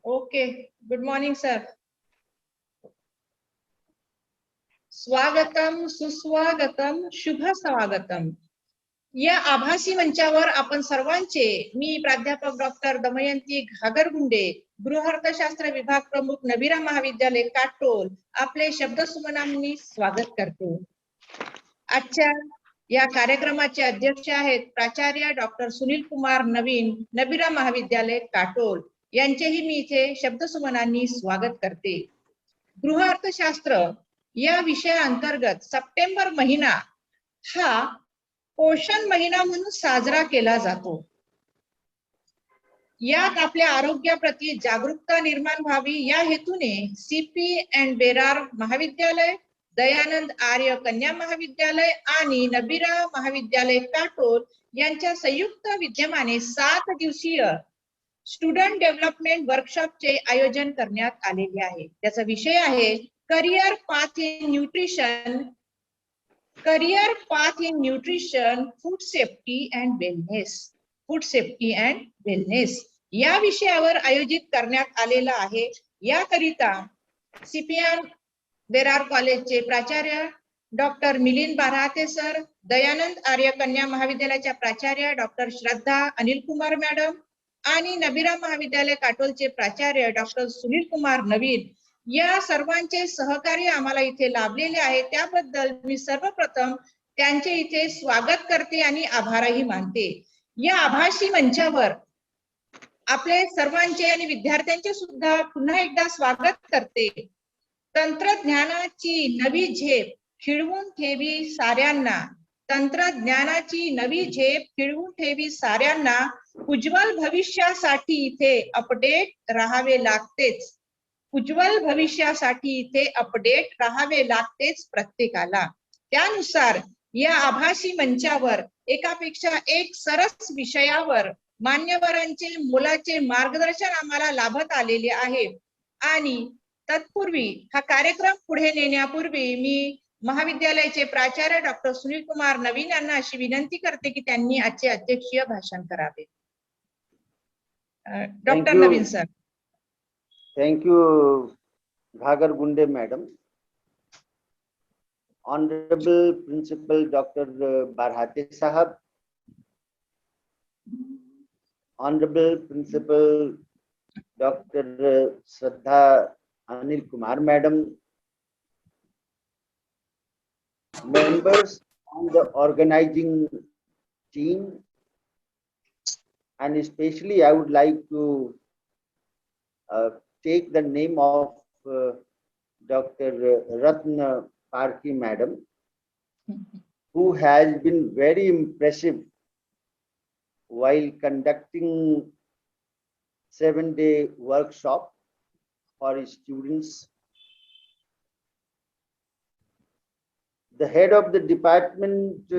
Okay, good morning sir. स्वागतम, सुस्वागतम, शुभ स्वागतम. या आभासी मंचावर आपण सर्वांचे मी प्राध्यापक डॉक्टर दमयंती घागरगुंडे, गृहार्थशास्त्र विभाग प्रमुख नबीरा महाविद्यालय काटोल आपले शब्दसुमनांनी स्वागत करते. आजच्या या कार्यक्रमाचे अध्यक्ष आहेत प्राचार्य डॉक्टर सुनील कुमार नवीन, नबीरा महाविद्यालय काटोल यांचेही मी इथे शब्दसुमनांनी स्वागत करते. गृहार्थशास्त्र या विषयाअंतर्गत सप्टेंबर महिना हा पोषण महिना म्हणून साजरा केला जातो. यात आपल्या आरोग्याप्रती जागरूकता निर्माण व्हावी या हेतूने सीपी अँड बेरार महाविद्यालय, दयानंद आर्य कन्या महाविद्यालय आणि नबीरा महाविद्यालय काटोल यांच्या संयुक्त विद्यमाने 7 दिवसीय स्टुडंट डेव्हलपमेंट वर्कशॉपचे आयोजन करण्यात आलेले आहे. त्याचा विषय आहे career path in nutrition, career path in nutrition, food safety and wellness, food safety and wellness या विषयावर आयोजित करण्यात आलेला आहे. याकरिता सीपीएन बेरार कॉलेजचे प्राचार्य डॉक्टर मिलिंद बारहाते सर, दयानंद आर्य कन्या महाविद्यालयाच्या प्राचार्य डॉक्टर श्रद्धा अनिल कुमार मॅडम आणि नबीरा महाविद्यालय काटोलचे प्राचार्य डॉक्टर सुनील कुमार नवीन या सर्वांचे सहकार्य आम्हाला इथे लाभलेले आहे. त्याबद्दल मी सर्वप्रथम त्यांचे इथे स्वागत करते आणि आभारही मानते. या आभासी मंचावर आपले सर्वांचे आणि विद्यार्थ्यांचे सुद्धा पुन्हा एकदा स्वागत करते. तंत्रज्ञानाची नवी झेप खिळवून ठेवी साऱ्यांना, तंत्रज्ञानाची नवी झेप खिळवून ठेवी साऱ्यांना, उज्ज्वल भविष्यासाठी इथे अपडेट राहावे लागतेच, उज्ज्वल भविष्यासाठी इथे अपडेट राहावे लागतेच प्रत्येकाला. त्यानुसार या आभासी मंचावर एकापेक्षा एक सरस विषयावर मान्यवरांचे मोलाचे मार्गदर्शन आम्हाला लाभत आलेले आहे. आणि तत्पूर्वी हा कार्यक्रम पुढे नेण्यापूर्वी मी महाविद्यालयाचे प्राचार्य डॉक्टर सुनील कुमार नवीन यांना अशी विनंती करते की त्यांनी आजचे अध्यक्षीय भाषण करावे. Doctor Naveen sir. Thank you Ghagargunde madam. Honourable principal doctor Barhate साहब, honourable principal doctor Shraddha Anil Kumar madam, members on the organizing team, and especially I would like to take the name of Dr. Ratna Parki madam, who has been very impressive while conducting 7-day workshop for students. The head of the department,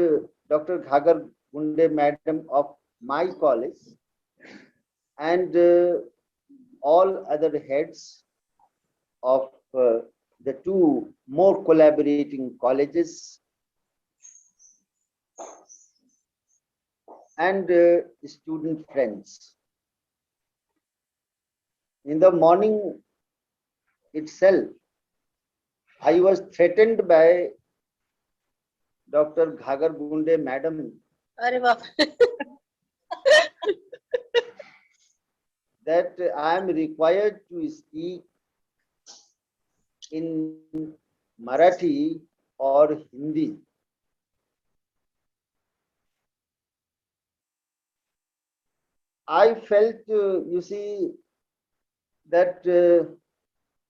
Dr. Ghagargunde madam of my college, and all other heads of the 2 more collaborating colleges, and student friends. In the morning itself, I was threatened by Dr. Ghagargunde madam that I am required to speak in Marathi or Hindi. I felt, you see, that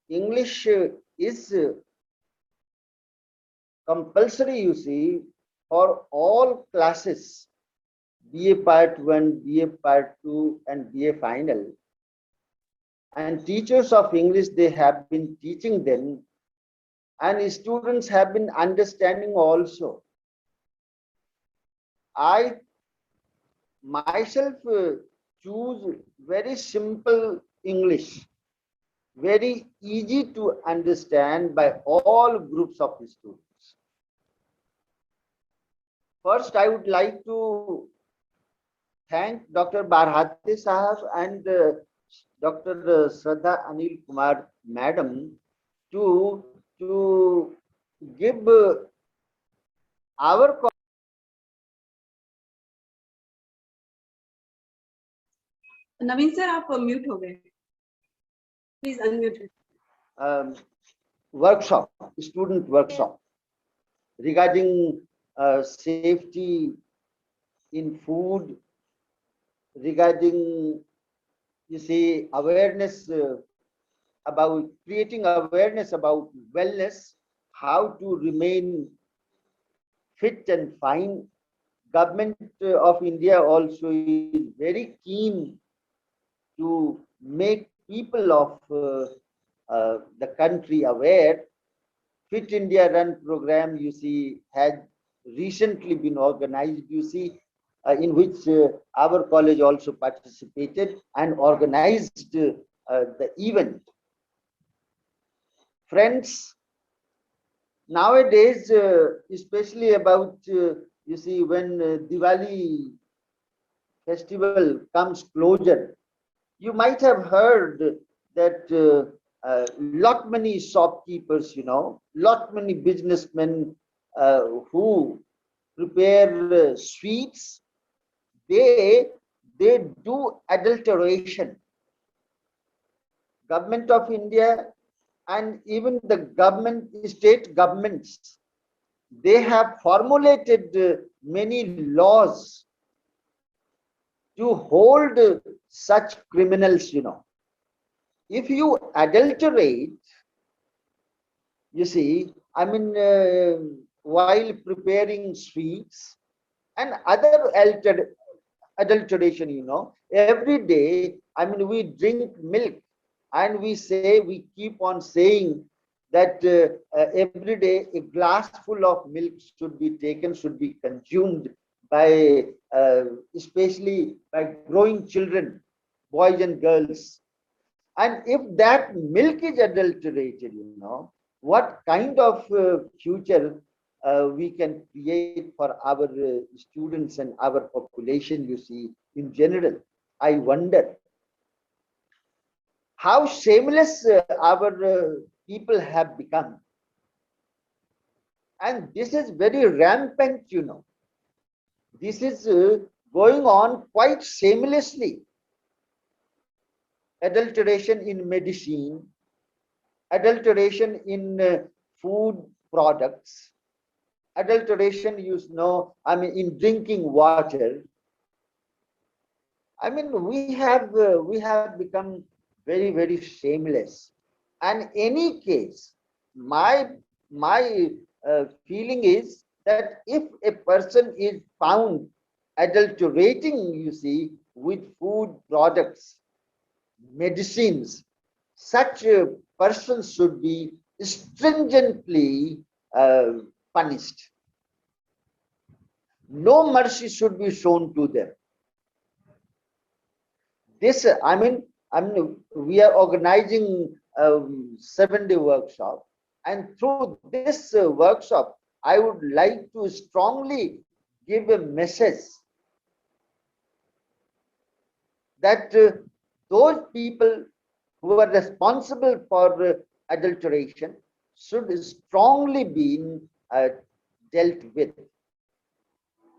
English is compulsory, you see, for all classes, BA Part 1, BA Part 2, and BA Final. And teachers of English, they have been teaching them, and students have been understanding also. I myself choose very simple English, very easy to understand by all groups of students. First, I would like to thank Dr. Barhate Sahab and Dr. Shraddha Anil Kumar Madam to give our Naveen sir आप mute हो गए, please unmute. workshop, student workshop regarding safety in food, regarding, you see, awareness about creating awareness about wellness, how to remain fit and fine. Government of India also is very keen to make people of the country aware. Fit India Run program, you see, has recently been organized, you see, in which our college also participated and organized the event. Friends, nowadays, especially about, you see, when Diwali festival comes closer, you might have heard that lot many shopkeepers, lot many businessmen who prepare sweets, they do adulteration. Government of India and even the state governments, they have formulated many laws to hold such criminals, If you adulterate, you see, I mean, while preparing sweets and other adulteration, every day, I mean, we drink milk and we keep on saying that every day a glass full of milk should be taken, should be consumed by, especially by growing children, boys and girls. And if that milk is adulterated, what kind of future we can create for our students and our population, you see, in general. I wonder how shameless our people have become. And this is very rampant, This is going on quite shamelessly. Adulteration in medicine, adulteration in food products, adulteration, I mean, in drinking water. I mean, we have become very, very shameless. And any case, my feeling is that if a person is found adulterating, you see, with food products, medicines, such a person should be stringently punished. No mercy should be shown to them. This, I mean, we are organizing a 7-day workshop, and through this workshop, I would like to strongly give a message that those people who are responsible for adulteration should strongly be dealt with.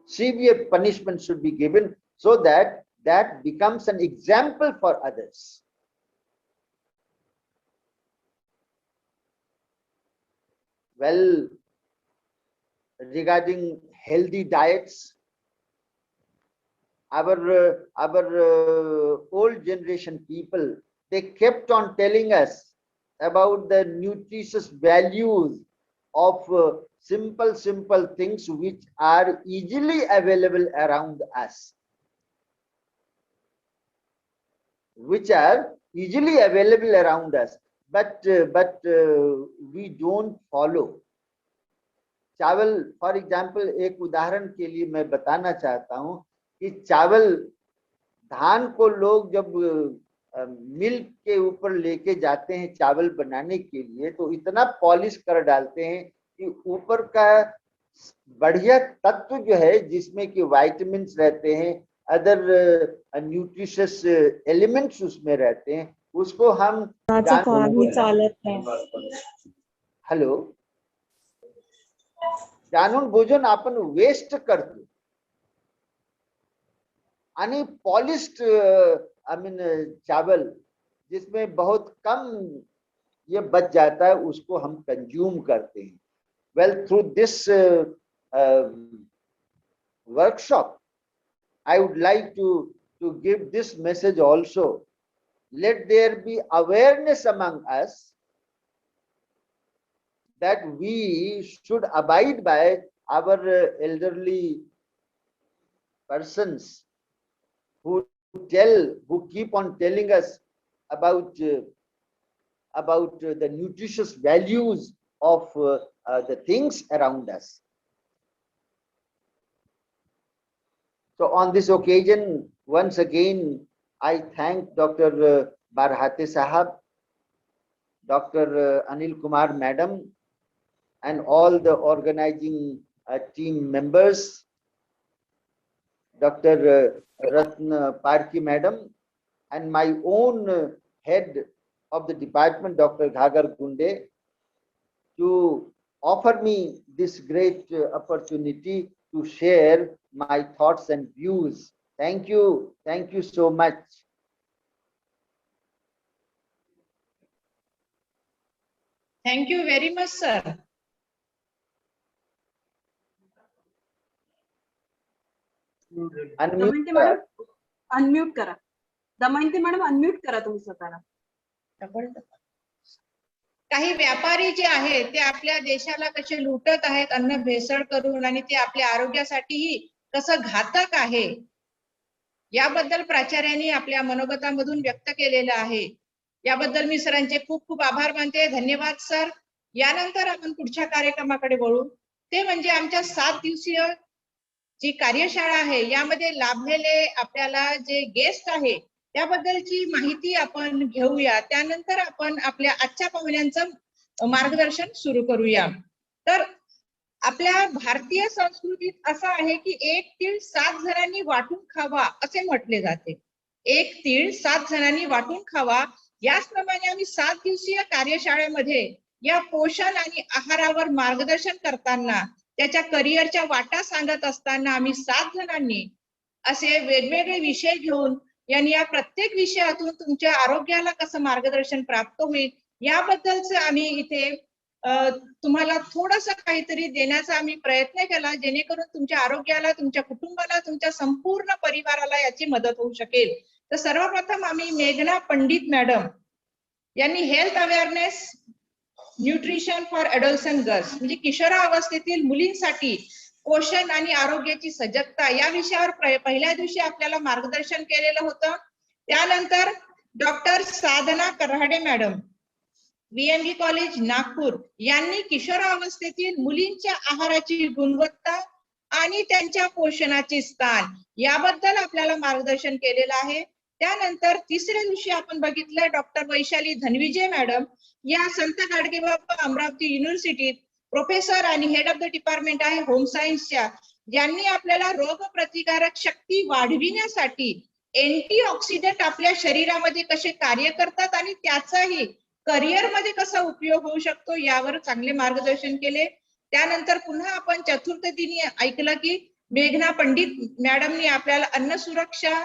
Severe punishment should be given so that that becomes an example for others. Well, regarding healthy diets, our old generation people, they kept on telling us about the nutritious values of simple things which are easily available around us. Which are easily available around us, but we don't follow. चावल, for example, एक उदाहरण के लिए मैं बताना चाहता हूं कि चावल, धान को लोग जब मिल्क के ऊपर लेके जाते हैं चावल बनाने के लिए, तो इतना पॉलिश कर डालते हैं कि ऊपर का बढ़िया तत्व जो है, जिसमें कि विटामिन्स रहते हैं, अदर न्यूट्रिशियस एलिमेंट्स उसमें रहते हैं, उसको हम हॅलो जाणून बुजून आपण वेस्ट करतो आणि पॉलिश्ड आई मीन चावल जिसमें बहुत कम ये बच जाता है उसको हम कंज्यूम करते हैं. Well through this workshop I would like to give this message also. Let there be awareness among us that we should abide by our elderly persons who keep on telling us about the nutritious values of the things around us. So on this occasion, once again, I thank Dr. Barhate Sahab, Dr. Anil Kumar Madam, and all the organizing team members, Dr. Ratna Parki Madam, and my own head of the department, Dr. Ghagar Gunde, to offer me this great opportunity to share my thoughts and views. Thank you so much. Thank you very much, sir. Damayanti madam unmute करा. Damayanti madam unmute करा तुम्ही स्वतःला. काही व्यापारी जे आहेत ते आपल्या देशाला कसे लुटत आहेत अन्न भेसळ करून आणि ते आपल्या आरोग्यासाठीही कसं घातक आहे याबद्दल प्राचार्यांनी आपल्या मनोगतामधून व्यक्त केलेलं आहे. याबद्दल मी सरांचे खूप खूप आभार मानते. धन्यवाद सर. यानंतर आपण पुढच्या कार्यक्रमाकडे वळू. ते म्हणजे आमच्या 7 दिवसीय जी कार्यशाळा आहे यामध्ये लाभलेले आपल्याला जे गेस्ट आहे त्याबद्दलची माहिती आपण घेऊया. त्यानंतर आपण आपल्या आजच्या पाहुण्यांचं मार्गदर्शन सुरू करूया. तर आपल्या भारतीय संस्कृतीत असं आहे की 1 तीळ 7 जणांनी वाटून खावा असे म्हटले जाते. 1 तीळ 7 जणांनी वाटून खावा. याचप्रमाणे आम्ही 7 दिवसीय कार्यशाळेमध्ये या पोषण आणि आहारावर मार्गदर्शन करताना त्याच्या करिअरच्या वाटा सांगत असताना आम्ही 7 जणांनी असे वेगवेगळे विषय घेऊन यांनी या प्रत्येक विषयातून तुमच्या आरोग्याला कसं मार्गदर्शन प्राप्त होईल याबद्दलच आम्ही इथे तुम्हाला थोडंसं काहीतरी देण्याचा आम्ही प्रयत्न केला जेणेकरून तुमच्या आरोग्याला, तुमच्या कुटुंबाला, तुमच्या संपूर्ण परिवाराला याची मदत होऊ शकेल. तर सर्वप्रथम आम्ही मेघना पंडित मॅडम यांनी health awareness nutrition for adolescent girls म्हणजे किशोरावस्थेतील मुलींसाठी पोषण आणि आरोग्याची सजगता या विषयावर पहिल्या दिवशी आपल्याला मार्गदर्शन केलेलं होतं. त्यानंतर doctor Sadhana Karade madam VMG college Nagpur यांनी किशोरावस्थेतील मुलींच्या आहाराची गुणवत्ता आणि त्यांच्या पोषणाचे स्थान याबद्दल आपल्याला मार्गदर्शन केलेलं आहे. त्यानंतर तिसऱ्या दिवशी आपण बघितलं डॉक्टर वैशाली धनविजय मॅडम या संत गाडगेबाबा अमरावती युनिव्हर्सिटीत प्रोफेसर आणि हेड ऑफ द डिपार्टमेंट आहे होम सायन्सच्या, ज्यांनी आपल्याला रोग प्रतिकारक शक्ती वाढविण्यासाठी अँटीऑक्सिडंट आपल्या शरीरामध्ये कसे कार्य करतात आणि त्याचाही करिअर मध्ये कसा उपयोग होऊ शकतो यावर चांगले मार्गदर्शन केले. त्यानंतर पुन्हा आपण चतुर्थ दिनी ऐकलं की मेघना पंडित मॅडमनी आपल्याला अन्न सुरक्षा,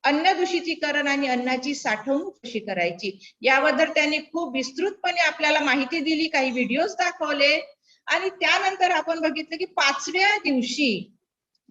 अन्न दूषितीकरण आणि अन्नाची साठवणूक कशी करायची याबद्दल त्यांनी खूप विस्तृतपणे आपल्याला माहिती दिली, काही व्हिडिओज दाखवले. आणि त्यानंतर आपण बघितलं की 5व्या दिवशी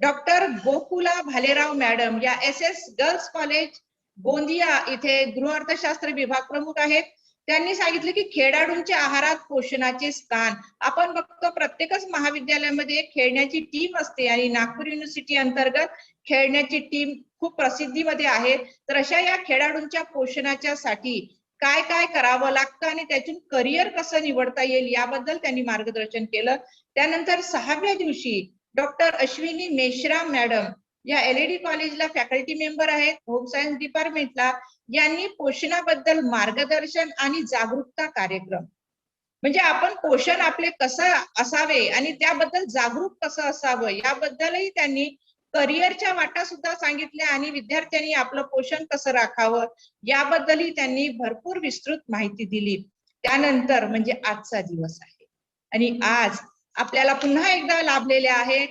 डॉक्टर गोकुला भालेराव मॅडम या SS गर्ल्स कॉलेज गोंदिया इथे गृहअर्थशास्त्र विभाग प्रमुख आहेत. त्यांनी सांगितलं की खेळाडूंच्या आहारात पोषणाचे स्थान. आपण बघतो प्रत्येकच महाविद्यालयामध्ये खेळण्याची टीम असते आणि नागपूर युनिव्हर्सिटी अंतर्गत खेळण्याची टीम खूप प्रसिद्धीमध्ये आहे. तर अशा या खेळाडूंच्या पोषणाच्या साठी काय काय करावं लागतं आणि त्यातून करिअर कसं निवडता येईल याबद्दल त्यांनी मार्गदर्शन केलं. त्यानंतर 6व्या दिवशी डॉक्टर अश्विनी मेश्राम मॅडम या LED कॉलेजला फॅकल्टी मेंबर आहेत होम सायन्स डिपार्टमेंटला, यांनी पोषणाबद्दल मार्गदर्शन आणि जागरूकता कार्यक्रम म्हणजे आपण पोषण आपले कसं असावे आणि त्याबद्दल जागरूक कसं असावं याबद्दलही त्यांनी करिअरच्या वाटा सुद्धा सांगितल्या आणि विद्यार्थ्यांनी आपलं पोषण कसं राखावं याबद्दलही त्यांनी भरपूर विस्तृत माहिती दिली. त्यानंतर म्हणजे आजचा दिवस आहे आणि आज आपल्याला पुन्हा एकदा लाभलेले आहेत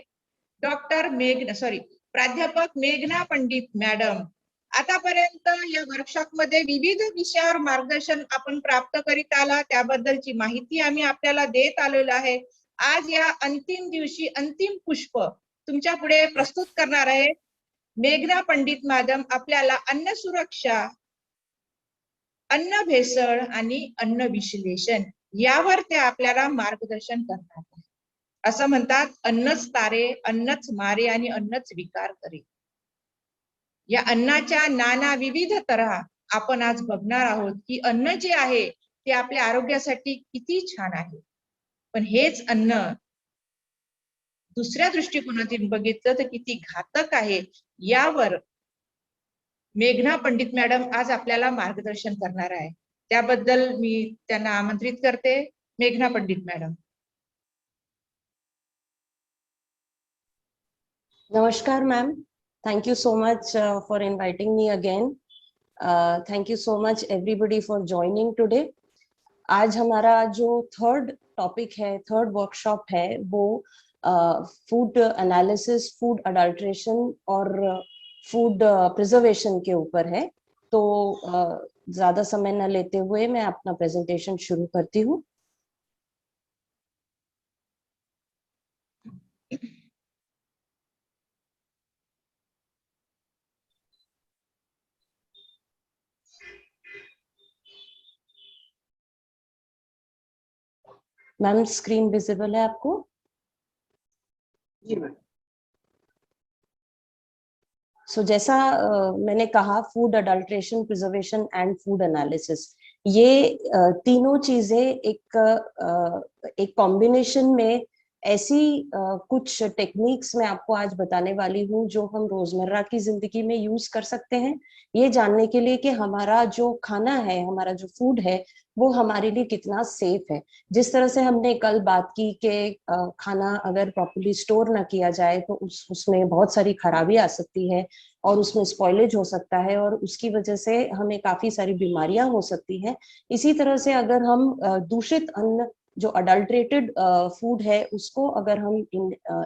प्राध्यापक मेघना पंडित मॅडम. आतापर्यंत या वर्कशॉप मध्ये विविध विषयावर मार्गदर्शन आपण प्राप्त करीत आला, त्याबद्दलची माहिती आम्ही आपल्याला देत आलेलो आहे. आज या अंतिम दिवशी अंतिम पुष्प तुमच्या पुढे प्रस्तुत करणार आहे मेघना पंडित मॅडम. आपल्याला अन्न सुरक्षा, अन्न भेसळ आणि अन्न विश्लेषण यावर ते आपल्याला मार्गदर्शन करणार आहे. असं म्हणतात, अन्नच तारे, अन्नच मारे आणि अन्नच विकार करे. या अन्नाच्या नाना विविध तऱ्हा आपण आज बघणार आहोत की अन्न जे आहे ते आपल्या आरोग्यासाठी किती छान आहे, पण हेच अन्न दुसऱ्या दृष्टिकोनातून बघितलं तर किती घातक आहे. यावर मेघना पंडित मॅडम आज आपल्याला मार्गदर्शन करणार आहे. त्याबद्दल मी त्यांना आमंत्रित करते. मेघना Pandit madam. Namaskar, ma'am. Thank you so much for inviting me again. Thank you so much everybody for joining today. आज हमारा जो थर्ड टॉपिक है, थर्ड वर्कशॉप है, वो फूड एनालिसिस, फूड अडल्ट्रेशन और फूड प्रिजर्वेशन के ऊपर है. तो ज्यादा समय न लेते हुए मैं अपना प्रेजेंटेशन शुरू करती हूँ. मैम स्क्रीन विजिबल है आपको? जी मैम. सो जैसा मैंने कहा, food adulteration, preservation and food analysis, ये तीनों चीजें एक कॉम्बिनेशन में ऐसी कुछ टेक्निक्स मैं आपको आज बताने वाली हूँ जो हम रोजमर्रा की जिंदगी में यूज कर सकते हैं, ये जानने के लिए कि हमारा जो खाना है, हमारा जो फूड है, वो हमारे लिए कितना सेफ है. जिस तरह से हमने कल बात की कि खाना अगर प्रॉपर्ली स्टोर ना किया जाए तो उसमें बहुत सारी खराबी आ सकती है और उसमें स्पॉइलेज हो सकता है और उसकी वजह से हमें काफी सारी बीमारियां हो सकती हैं. इसी तरह से अगर हम दूषित अन्न, जो अडल्ट्रेटेड फूड है, उसको अगर हम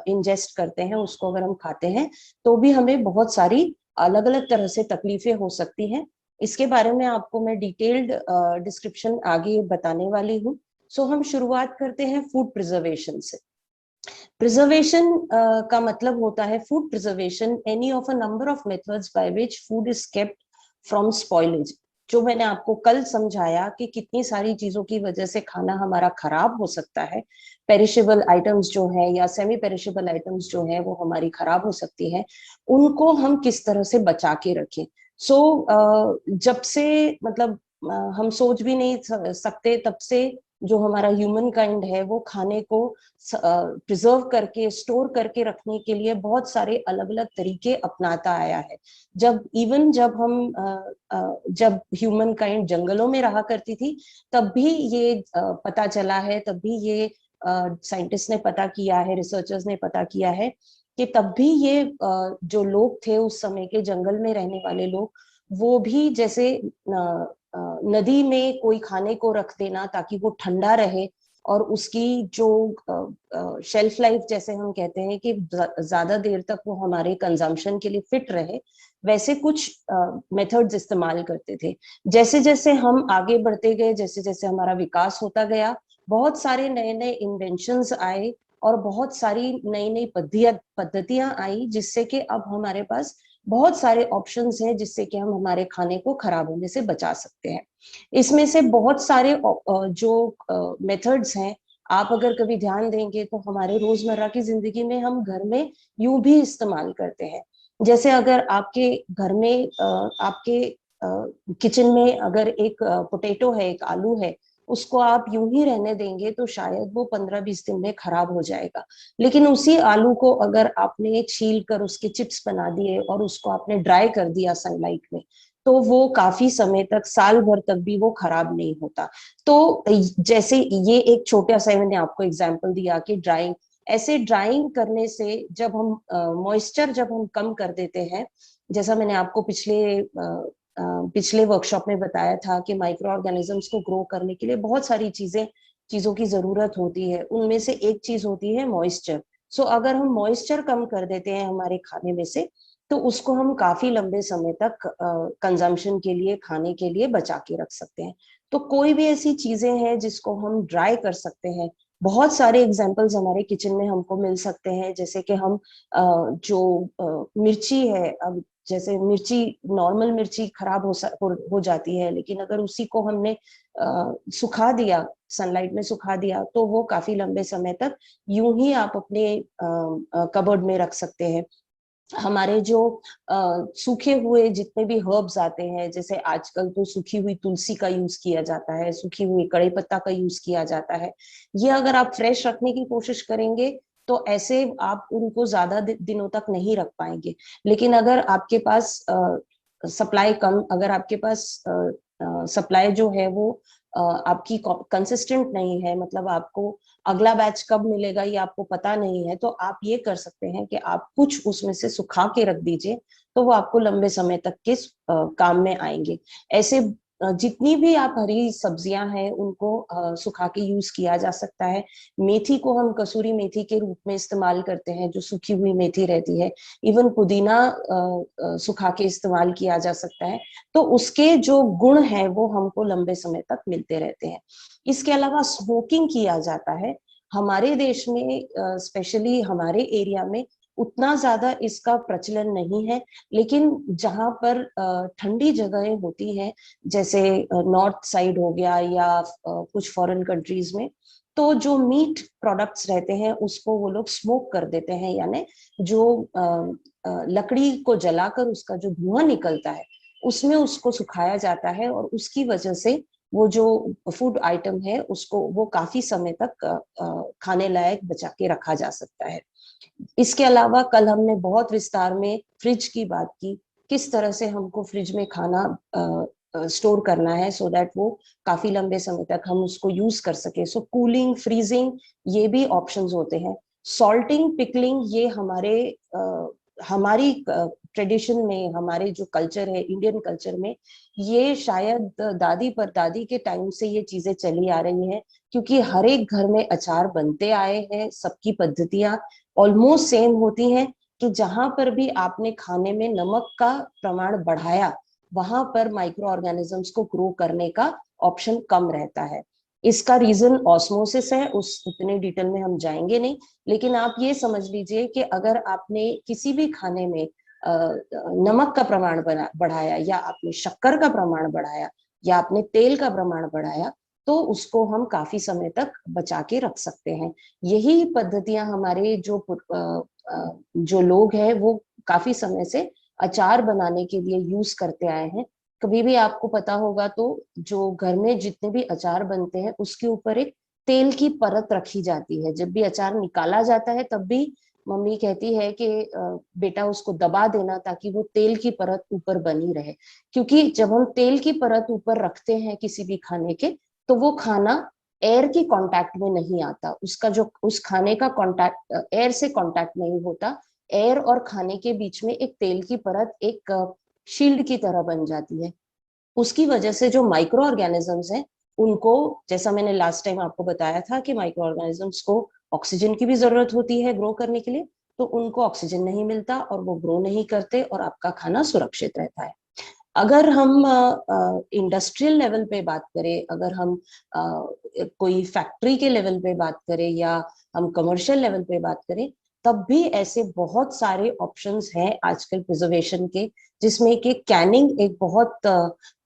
इंजेस्ट करते हैं, उसको अगर हम खाते हैं, तो भी हमें बहुत सारी अलग अलग तरह से तकलीफें हो सकती हैं. इसके बारे में आपको मैं डिटेल्ड डिस्क्रिप्शन आगे बताने वाली हूँ. सो हम शुरुआत करते हैं फूड प्रिजर्वेशन से. प्रिजर्वेशन का मतलब होता है, food preservation, any of a number of methods by which food is kept from spoilage. जो मैंने आपको कल समझाया कि कितनी सारी चीजों की वजह से खाना हमारा खराब हो सकता है. पेरिशेबल आइटम्स जो है या सेमी पेरिशेबल आइटम्स जो है वो हमारी खराब हो सकती है, उनको हम किस तरह से बचा के रखें. सो जब से मतलब हम सोच भी नहीं सकते, तब से जो हमारा ह्यूमन काइंड है वो खाने को प्रिजर्व करके, स्टोर करके रखने के लिए बहुत सारे अलग अलग तरीके अपनाता आया है. जब ह्यूमन काइंड जंगलों में रहा करती थी, तब भी ये पता चला है, तब भी ये साइंटिस्ट ने पता किया है, रिसर्चर्स ने पता किया है कि तब भी ये जो लोग थे उस समय के, जंगल में रहने वाले लोग, वो भी जैसे नदी में कोई खाने को रख देना ताकि वो ठंडा रहे और उसकी जो शेल्फ लाइफ, जैसे हम कहते हैं कि ज्यादा देर तक वो हमारे कंजम्पशन के लिए फिट रहे, वैसे कुछ मेथड्स इस्तेमाल करते थे. जैसे जैसे हम आगे बढ़ते गए, जैसे जैसे हमारा विकास होता गया, बहुत सारे नए नए इन्वेंशंस आए और बहुत सारी नई नई पद्धतियां आई, जिससे कि अब हमारे पास बहुत सारे ऑप्शंस हैं जिससे कि हम हमारे खाने को खराब होने से बचा सकते हैं. इसमें से बहुत सारे जो मेथड्स हैं, आप अगर कभी ध्यान देंगे तो हमारे रोजमर्रा की जिंदगी में हम घर में यूं भी इस्तेमाल करते हैं. जैसे अगर आपके घर में आपके किचन में अगर एक पोटैटो है, एक आलू है, उसको आप यूं ही रहने देंगे तो शायद वो 15-20 दिन में खराब हो जाएगा. लेकिन उसी आलू को अगर आपने छील कर उसके चिप्स बना दिए और उसको आपने ड्राई कर दिया सनलाइट में, तो वो काफी समय तक, साल भर तक भी वो खराब नहीं होता. तो जैसे ये एक छोटा सा मैंने आपको एग्जांपल दिया कि ड्राइंग, ऐसे ड्राइंग करने से जब हम मॉइस्चर जब हम कम कर देते हैं, जैसा मैंने आपको पिछले वर्कशॉप में बताया था कि माइक्रो ऑर्गेनिजम्स को ग्रो करने के लिए बहुत सारी चीजों की जरूरत होती है, उनमें से एक चीज होती है मॉइस्चर। सो अगर हम मॉइस्चर कम कर देते हैं हमारे खाने में से, तो उसको हम काफी लंबे समय तक कंजम्पशन के लिए, खाने के लिए बचा के रख सकते हैं। तो कोई भी ऐसी चीजें हैं जिसको हम ड्राई कर सकते हैं, बहुत सारे एग्जाम्पल्स हमारे किचन में हमको मिल सकते हैं। जैसे कि हम मिर्ची है, अब जैसे मिर्ची, नॉर्मल मिर्ची खराब हो जाती है, लेकिन अगर उसी को हमने सुखा दिया, सनलाइट में सुखा दिया, तो वो काफी लंबे समय तक यूं ही आप अपने कबर्ड में रख सकते हैं। हमारे जो सूखे हुए जितने भी हर्ब्स आते हैं, जैसे आजकल तो सूखी हुई तुलसी का यूज किया जाता है, सूखी हुई कड़ी पत्ता का यूज किया जाता है, ये अगर आप फ्रेश रखने की कोशिश करेंगे तो ऐसे आप उनको ज्यादा दिनों तक नहीं रख पाएंगे। लेकिन अगर आपके पास सप्लाई कम, अगर आपके पास सप्लाई जो है वो आपकी कंसिस्टेंट नहीं है, मतलब आपको अगला बैच कब मिलेगा ये आपको पता नहीं है, तो आप ये कर सकते हैं कि आप कुछ उसमें से सुखा के रख दीजिए, तो वो आपको लंबे समय तक के काम में आएंगे। ऐसे जितनी भी आप हरी सब्जियां हैं उनको सुखा के यूज किया जा सकता है। मेथी को हम कसूरी मेथी के रूप में इस्तेमाल करते हैं, जो सूखी हुई मेथी रहती है। इवन पुदीना सुखा के इस्तेमाल किया जा सकता है, तो उसके जो गुण हैं वो हमको लंबे समय तक मिलते रहते हैं। इसके अलावा स्मोकिंग किया जाता है हमारे देश में, स्पेशली हमारे एरिया में उतना ज्यादा इसका प्रचलन नहीं है, लेकिन जहां पर ठंडी जगहें होती हैं, जैसे नॉर्थ साइड हो गया या कुछ फॉरेन कंट्रीज में, तो जो मीट प्रोडक्ट्स रहते हैं उसको वो लोग स्मोक कर देते हैं, यानी जो लकड़ी को जलाकर उसका जो धुआं निकलता है उसमें उसको सुखाया जाता है, और उसकी वजह से वो जो फूड आइटम है उसको वो काफी समय तक खाने लायक बचा के रखा जा सकता है। इसके अलावा कल हमने बहुत विस्तार में फ्रिज की बात की, किस तरह से हमको फ्रिज में खाना स्टोर करना है सो दैट वो काफी लंबे समय तक हम उसको यूज कर सके। सो कूलिंग, फ्रीजिंग, ये भी ऑप्शंस होते हैं। सॉल्टिंग, पिकलिंग, ये हमारी ट्रेडिशन में, हमारे जो कल्चर है, इंडियन कल्चर में, ये शायद दादी परदादी के टाइम से ये चीजें चली आ रही हैं, क्योंकि हर एक घर में अचार बनते आए हैं, सबकी पद्धतियां ऑलमोस्ट सेम होती हैं, कि जहां पर भी आपने खाने में नमक का प्रमाण बढ़ाया, वहां पर माइक्रो ऑर्गेनिजम्स को ग्रो करने का ऑप्शन कम रहता है। इसका रीजन ऑस्मोसिस है, उस उतने डिटेल में हम जाएंगे नहीं, लेकिन आप ये समझ लीजिए कि अगर आपने किसी भी खाने में नमक का प्रमाण बढ़ाया, या आपने शक्कर का प्रमाण बढ़ाया, या आपने तेल का प्रमाण बढ़ाया, तो उसको हम काफी समय तक बचा के रख सकते हैं। यही पद्धतियां हमारे जो लोग हैं वो काफी समय से अचार बनाने के लिए यूज करते आए हैं। कभी भी आपको पता होगा तो जो घर में जितने भी अचार बनते हैं उसके ऊपर एक तेल की परत रखी जाती है। जब भी अचार निकाला जाता है तब भी मम्मी कहती है कि बेटा उसको दबा देना ताकि वो तेल की परत ऊपर बनी रहे, क्योंकि जब हम तेल की परत ऊपर रखते हैं किसी भी खाने के, तो वो खाना एयर की कांटेक्ट में नहीं आता, उसका जो उस खाने का कांटेक्ट एयर से कांटेक्ट नहीं होता। एयर और खाने के बीच में एक तेल की परत एक शील्ड की तरह बन जाती है। उसकी वजह से जो माइक्रो ऑर्गेनिजम्स हैं उनको, जैसा मैंने लास्ट टाइम आपको बताया था कि माइक्रो ऑर्गेनिजम्स को ऑक्सीजन की भी जरूरत होती है ग्रो करने के लिए, तो उनको ऑक्सीजन नहीं मिलता और वो ग्रो नहीं करते और आपका खाना सुरक्षित रहता है। अगर हम इंडस्ट्रियल लेवल पे बात करें, अगर हम कोई फैक्ट्री के लेवल पे बात करें, या हम कमर्शियल लेवल पे बात करें, तब भी ऐसे बहुत सारे ऑप्शंस हैं आजकल प्रिजर्वेशन के, जिसमें कि कैनिंग एक बहुत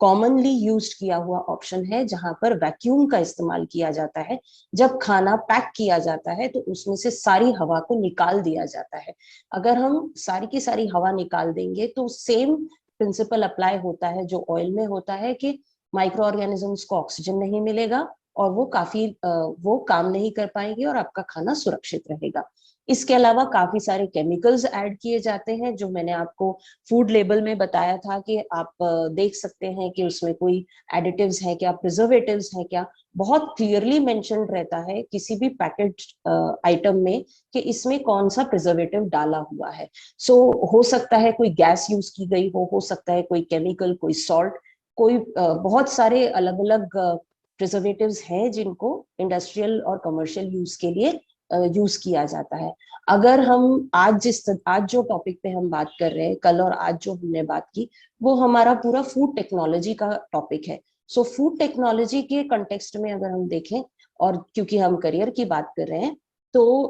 कॉमनली यूज्ड किया हुआ ऑप्शन है, जहां पर वैक्यूम का इस्तेमाल किया जाता है। जब खाना पैक किया जाता है तो उसमें से सारी हवा को निकाल दिया जाता है। अगर हम सारी की सारी हवा निकाल देंगे तो सेम प्रिंसिपल अप्लाई होता है जो ऑयल में होता है, कि माइक्रो ऑर्गेनिजम्स को ऑक्सीजन नहीं मिलेगा और वो काम नहीं कर पाएंगे और आपका खाना सुरक्षित रहेगा। इसके अलावा काफी सारे केमिकल्स ऐड किए जाते हैं, जो मैंने आपको फूड लेबल में बताया था कि आप देख सकते हैं कि उसमें कोई एडिटिव्स है क्या, प्रिजर्वेटिव्स है क्या। बहुत क्लियरली मेंशन्ड रहता है किसी भी पैकेट आइटम में कि इसमें कौन सा प्रिजर्वेटिव डाला हुआ है। सो हो सकता है कोई गैस यूज की गई हो सकता है कोई केमिकल, कोई सॉल्ट, कोई बहुत सारे अलग अलग प्रिजर्वेटिव्स हैं जिनको इंडस्ट्रियल और कमर्शियल यूज के लिए यूज किया जाता है। अगर हम आज जो टॉपिक पे हम बात कर रहे हैं, कल और आज जो हमने बात की, वो हमारा पूरा फूड टेक्नोलॉजी का टॉपिक है। सो फूड टेक्नोलॉजी के कंटेक्स्ट में अगर हम देखें, और क्योंकि हम करियर की बात कर रहे हैं, तो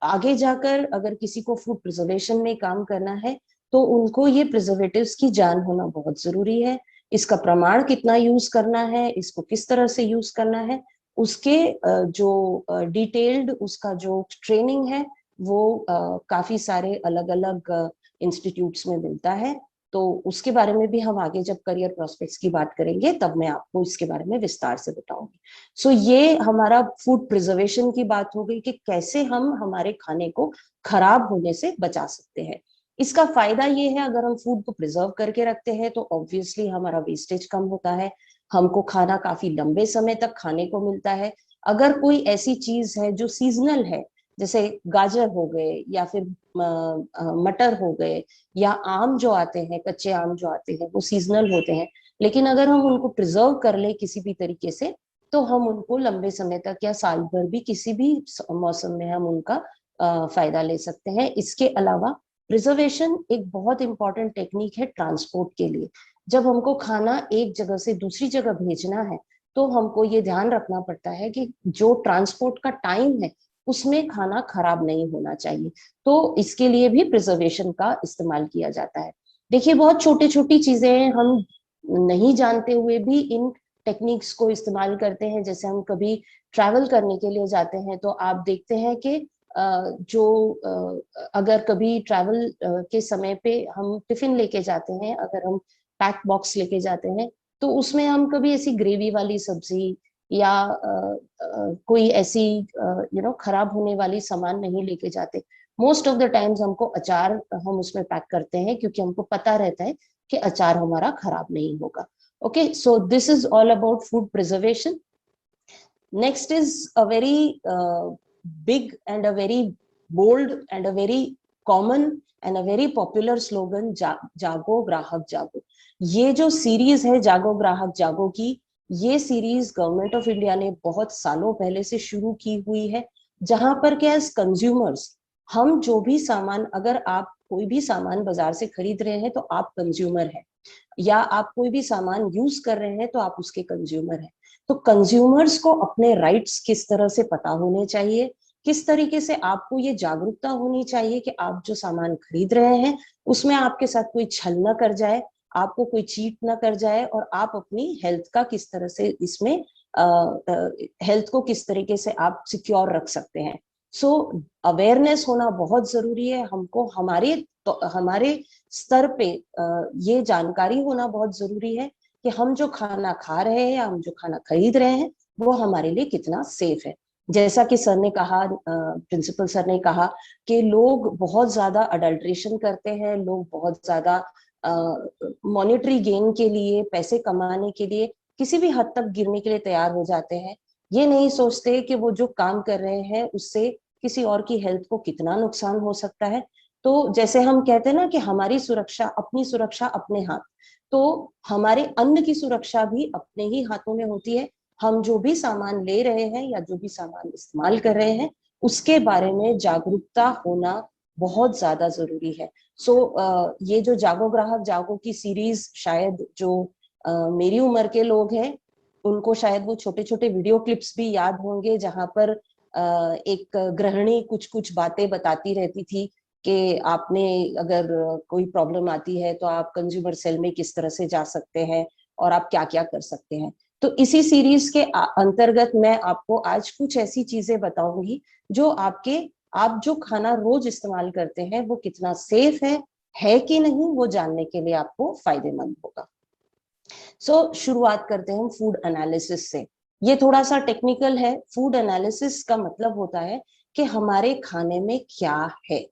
आगे जाकर अगर किसी को फूड प्रिजर्वेशन में काम करना है तो उनको ये प्रिजर्वेटिव्स की जान होना बहुत जरूरी है। इसका प्रमाण कितना यूज करना है, इसको किस तरह से यूज करना है, उसके जो डिटेल्ड उसका जो ट्रेनिंग है वो काफी सारे अलग अलग इंस्टीट्यूट्स में मिलता है। तो उसके बारे में भी हम आगे जब करियर प्रोस्पेक्ट्स की बात करेंगे तब मैं आपको इसके बारे में विस्तार से बताऊंगी। सो ये हमारा फूड प्रिजर्वेशन की बात हो गई कि कैसे हम हमारे खाने को खराब होने से बचा सकते हैं। इसका फायदा ये है, अगर हम फूड को प्रिजर्व करके रखते हैं तो ऑब्वियसली हमारा वेस्टेज कम होता है, हमको खाना काफी लंबे समय तक खाने को मिलता है। अगर कोई ऐसी चीज है जो सीजनल है, जैसे गाजर हो गए या फिर मटर हो गए या आम जो आते हैं, कच्चे आम जो आते हैं वो सीजनल होते हैं, लेकिन अगर हम उनको प्रिजर्व कर ले किसी भी तरीके से तो हम उनको लंबे समय तक या साल भर भी किसी भी मौसम में हम उनका फायदा ले सकते हैं। इसके अलावा प्रिजर्वेशन एक बहुत इंपॉर्टेंट टेक्निक है ट्रांसपोर्ट के लिए। जब हमको खाना एक जगह से दूसरी जगह भेजना है तो हमको ये ध्यान रखना पड़ता है कि जो ट्रांसपोर्ट का टाइम है उसमें खाना खराब नहीं होना चाहिए। तो इसके लिए भी प्रिजर्वेशन का इस्तेमाल किया जाता है। देखिए, बहुत छोटी छोटी चीजें हम नहीं जानते हुए भी इन टेक्निक्स को इस्तेमाल करते हैं। जैसे हम कभी ट्रैवल करने के लिए जाते हैं तो आप देखते हैं कि अगर कभी ट्रैवल के समय पे हम टिफिन लेके जाते हैं, अगर हम पैक बॉक्स लेके जाते हैं तो उसमें हम कभी ऐसी ग्रेवी वाली सब्जी या कोई ऐसी खराब होने वाली सामान नहीं लेके जाते। मोस्ट ऑफ द टाइम्स हमको अचार हम उसमें पैक करते हैं क्योंकि हमको पता रहता है कि अचार हमारा खराब नहीं होगा। Okay, so this is all about food preservation. Next is a very big and a very bold and a very common and a very popular slogan, जागो ग्राहक जागो। ये जो सीरीज है जागो ग्राहक जागो की, ये सीरीज गवर्नमेंट ऑफ इंडिया ने बहुत सालों पहले से शुरू की हुई है, जहां पर क्या एज कंज्यूमर्स हम जो भी सामान, अगर आप कोई भी सामान बाजार से खरीद रहे हैं तो आप कंज्यूमर हैं, या आप कोई भी सामान यूज कर रहे हैं तो आप उसके कंज्यूमर हैं। तो कंज्यूमर्स को अपने राइट्स किस तरह से पता होने चाहिए, किस तरीके से आपको ये जागरूकता होनी चाहिए कि आप जो सामान खरीद रहे हैं उसमें आपके साथ कोई छल न कर जाए, आपको कोई चीट न कर जाए, और आप अपनी हेल्थ का किस तरह से इसमें हेल्थ को किस तरीके से आप सिक्योर रख सकते हैं। सो अवेयरनेस होना बहुत जरूरी है। हमको हमारे स्तर पे ये जानकारी होना बहुत जरूरी है कि हम जो खाना खा रहे हैं या हम जो खाना खरीद रहे हैं वो हमारे लिए कितना सेफ है। जैसा कि सर ने कहा, प्रिंसिपल सर ने कहा कि लोग बहुत ज्यादा अडल्ट्रेशन करते हैं, लोग बहुत ज्यादा मॉनेटरी गेन के लिए, पैसे कमाने के लिए किसी भी हद तक गिरने के लिए तैयार हो जाते हैं। ये नहीं सोचते कि वो जो काम कर रहे हैं उससे किसी और की हेल्थ को कितना नुकसान हो सकता है। तो जैसे हम कहते हैं ना कि हमारी सुरक्षा, अपनी सुरक्षा अपने हाथ, तो हमारे अन्न की सुरक्षा भी अपने ही हाथों में होती है। हम जो भी सामान ले रहे हैं या जो भी सामान इस्तेमाल कर रहे हैं उसके बारे में जागरूकता होना बहुत ज्यादा जरूरी है। सो ये जो जागो ग्राहक जागो की सीरीज, शायद जो मेरी उम्र के लोग हैं उनको शायद वो छोटे छोटे वीडियो क्लिप्स भी याद होंगे, जहां पर एक गृहिणी कुछ कुछ बातें बताती रहती थी कि आपने अगर कोई प्रॉब्लम आती है तो आप कंज्यूमर सेल में किस तरह से जा सकते हैं और आप क्या क्या कर सकते हैं। तो इसी सीरीज के अंतर्गत मैं आपको आज कुछ ऐसी चीजें बताऊंगी जो आप जो खाना रोज इस्तेमाल करते हैं वो कितना सेफ है कि नहीं, वो जानने के लिए आपको फायदेमंद होगा। सो शुरुआत करते हैं हम फूड एनालिसिस से। ये थोड़ा सा टेक्निकल है। फूड एनालिसिस का मतलब होता है कि हमारे खाने में क्या है।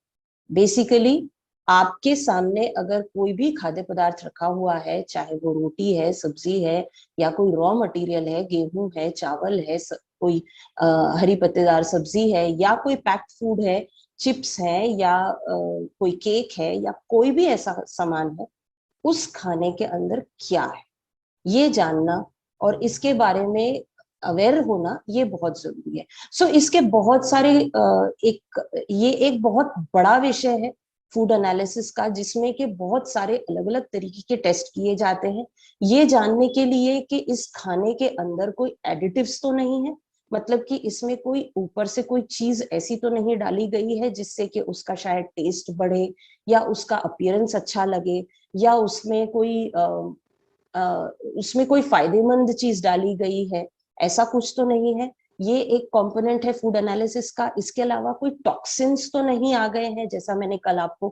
बेसिकली आपके सामने अगर कोई भी खाद्य पदार्थ रखा हुआ है, चाहे वो रोटी है, सब्जी है, या कोई रॉ मटेरियल है, गेहूं है, चावल है, कोई हरी पत्तेदार सब्जी है, या कोई पैक्ड फूड है, चिप्स है, या कोई केक है, या कोई भी ऐसा सामान है, उस खाने के अंदर क्या है ये जानना और इसके बारे में अवेयर होना ये बहुत जरूरी है। सो इसके बहुत सारे ये एक बहुत बड़ा विषय है फूड एनालिसिस का, जिसमें के बहुत सारे अलग अलग तरीके के टेस्ट किए जाते हैं ये जानने के लिए कि इस खाने के अंदर कोई एडिटिव्स तो नहीं है, मतलब कि इसमें कोई ऊपर से कोई चीज ऐसी तो नहीं डाली गई है जिससे कि उसका शायद टेस्ट बढ़े या उसका अपीयरेंस अच्छा लगे, या उसमें कोई फायदेमंद चीज डाली गई है, ऐसा कुछ तो नहीं है। ये एक कंपोनेंट है फूड एनालिसिस का। इसके अलावा कोई टॉक्सिन्स तो नहीं आ गए हैं, जैसा मैंने कल आपको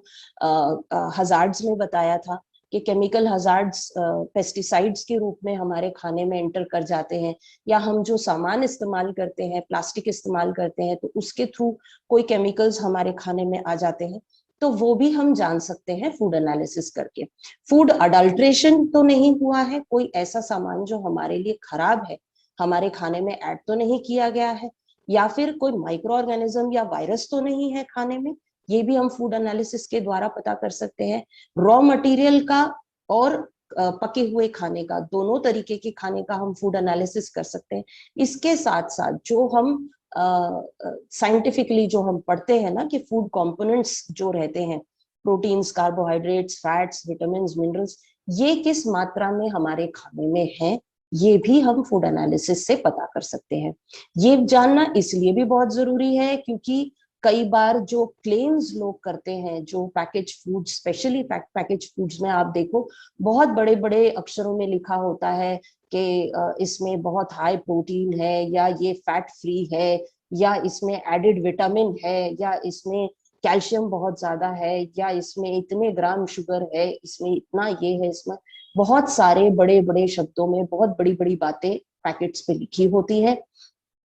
हजार्ड्स में बताया था कि केमिकल हजार्ड्स पेस्टिसाइड्स के रूप में हमारे खाने में एंटर कर जाते हैं, या हम जो सामान इस्तेमाल करते हैं, प्लास्टिक इस्तेमाल करते हैं, तो उसके थ्रू कोई केमिकल्स हमारे खाने में आ जाते हैं, तो वो भी हम जान सकते हैं फूड एनालिसिस करके। फूड अडल्ट्रेशन तो नहीं हुआ है, कोई ऐसा सामान जो हमारे लिए खराब है हमारे खाने में ऐड तो नहीं किया गया है, या फिर कोई माइक्रो ऑर्गेनिज्म या वायरस तो नहीं है खाने में, ये भी हम फूड एनालिसिस के द्वारा पता कर सकते हैं। रॉ मटेरियल का और पके हुए खाने का, दोनों तरीके के खाने का हम फूड एनालिसिस कर सकते हैं। इसके साथ साथ जो हम साइंटिफिकली जो हम पढ़ते हैं ना कि फूड कंपोनेंट्स जो रहते हैं, proteins, carbohydrates, fats, vitamin, minerals, ये किस मात्रा में हमारे खाने में है, ये भी हम फूड एनालिसिस से पता कर सकते हैं। ये जानना इसलिए भी बहुत जरूरी है क्योंकि कई बार जो क्लेम्स लोग करते हैं, जो package food, specially package foods में आप देखो बहुत बड़े बड़े अक्षरों में लिखा होता है कि इसमें बहुत हाई प्रोटीन है, या ये फैट फ्री है, या इसमें एडिड विटामिन है, या इसमें कैल्शियम बहुत ज्यादा है, या इसमें इतने ग्राम शुगर है, इसमें इतना ये है, इसमें बहुत सारे बड़े बड़े शब्दों में बहुत बड़ी बड़ी बातें पैकेट्स पे लिखी होती है।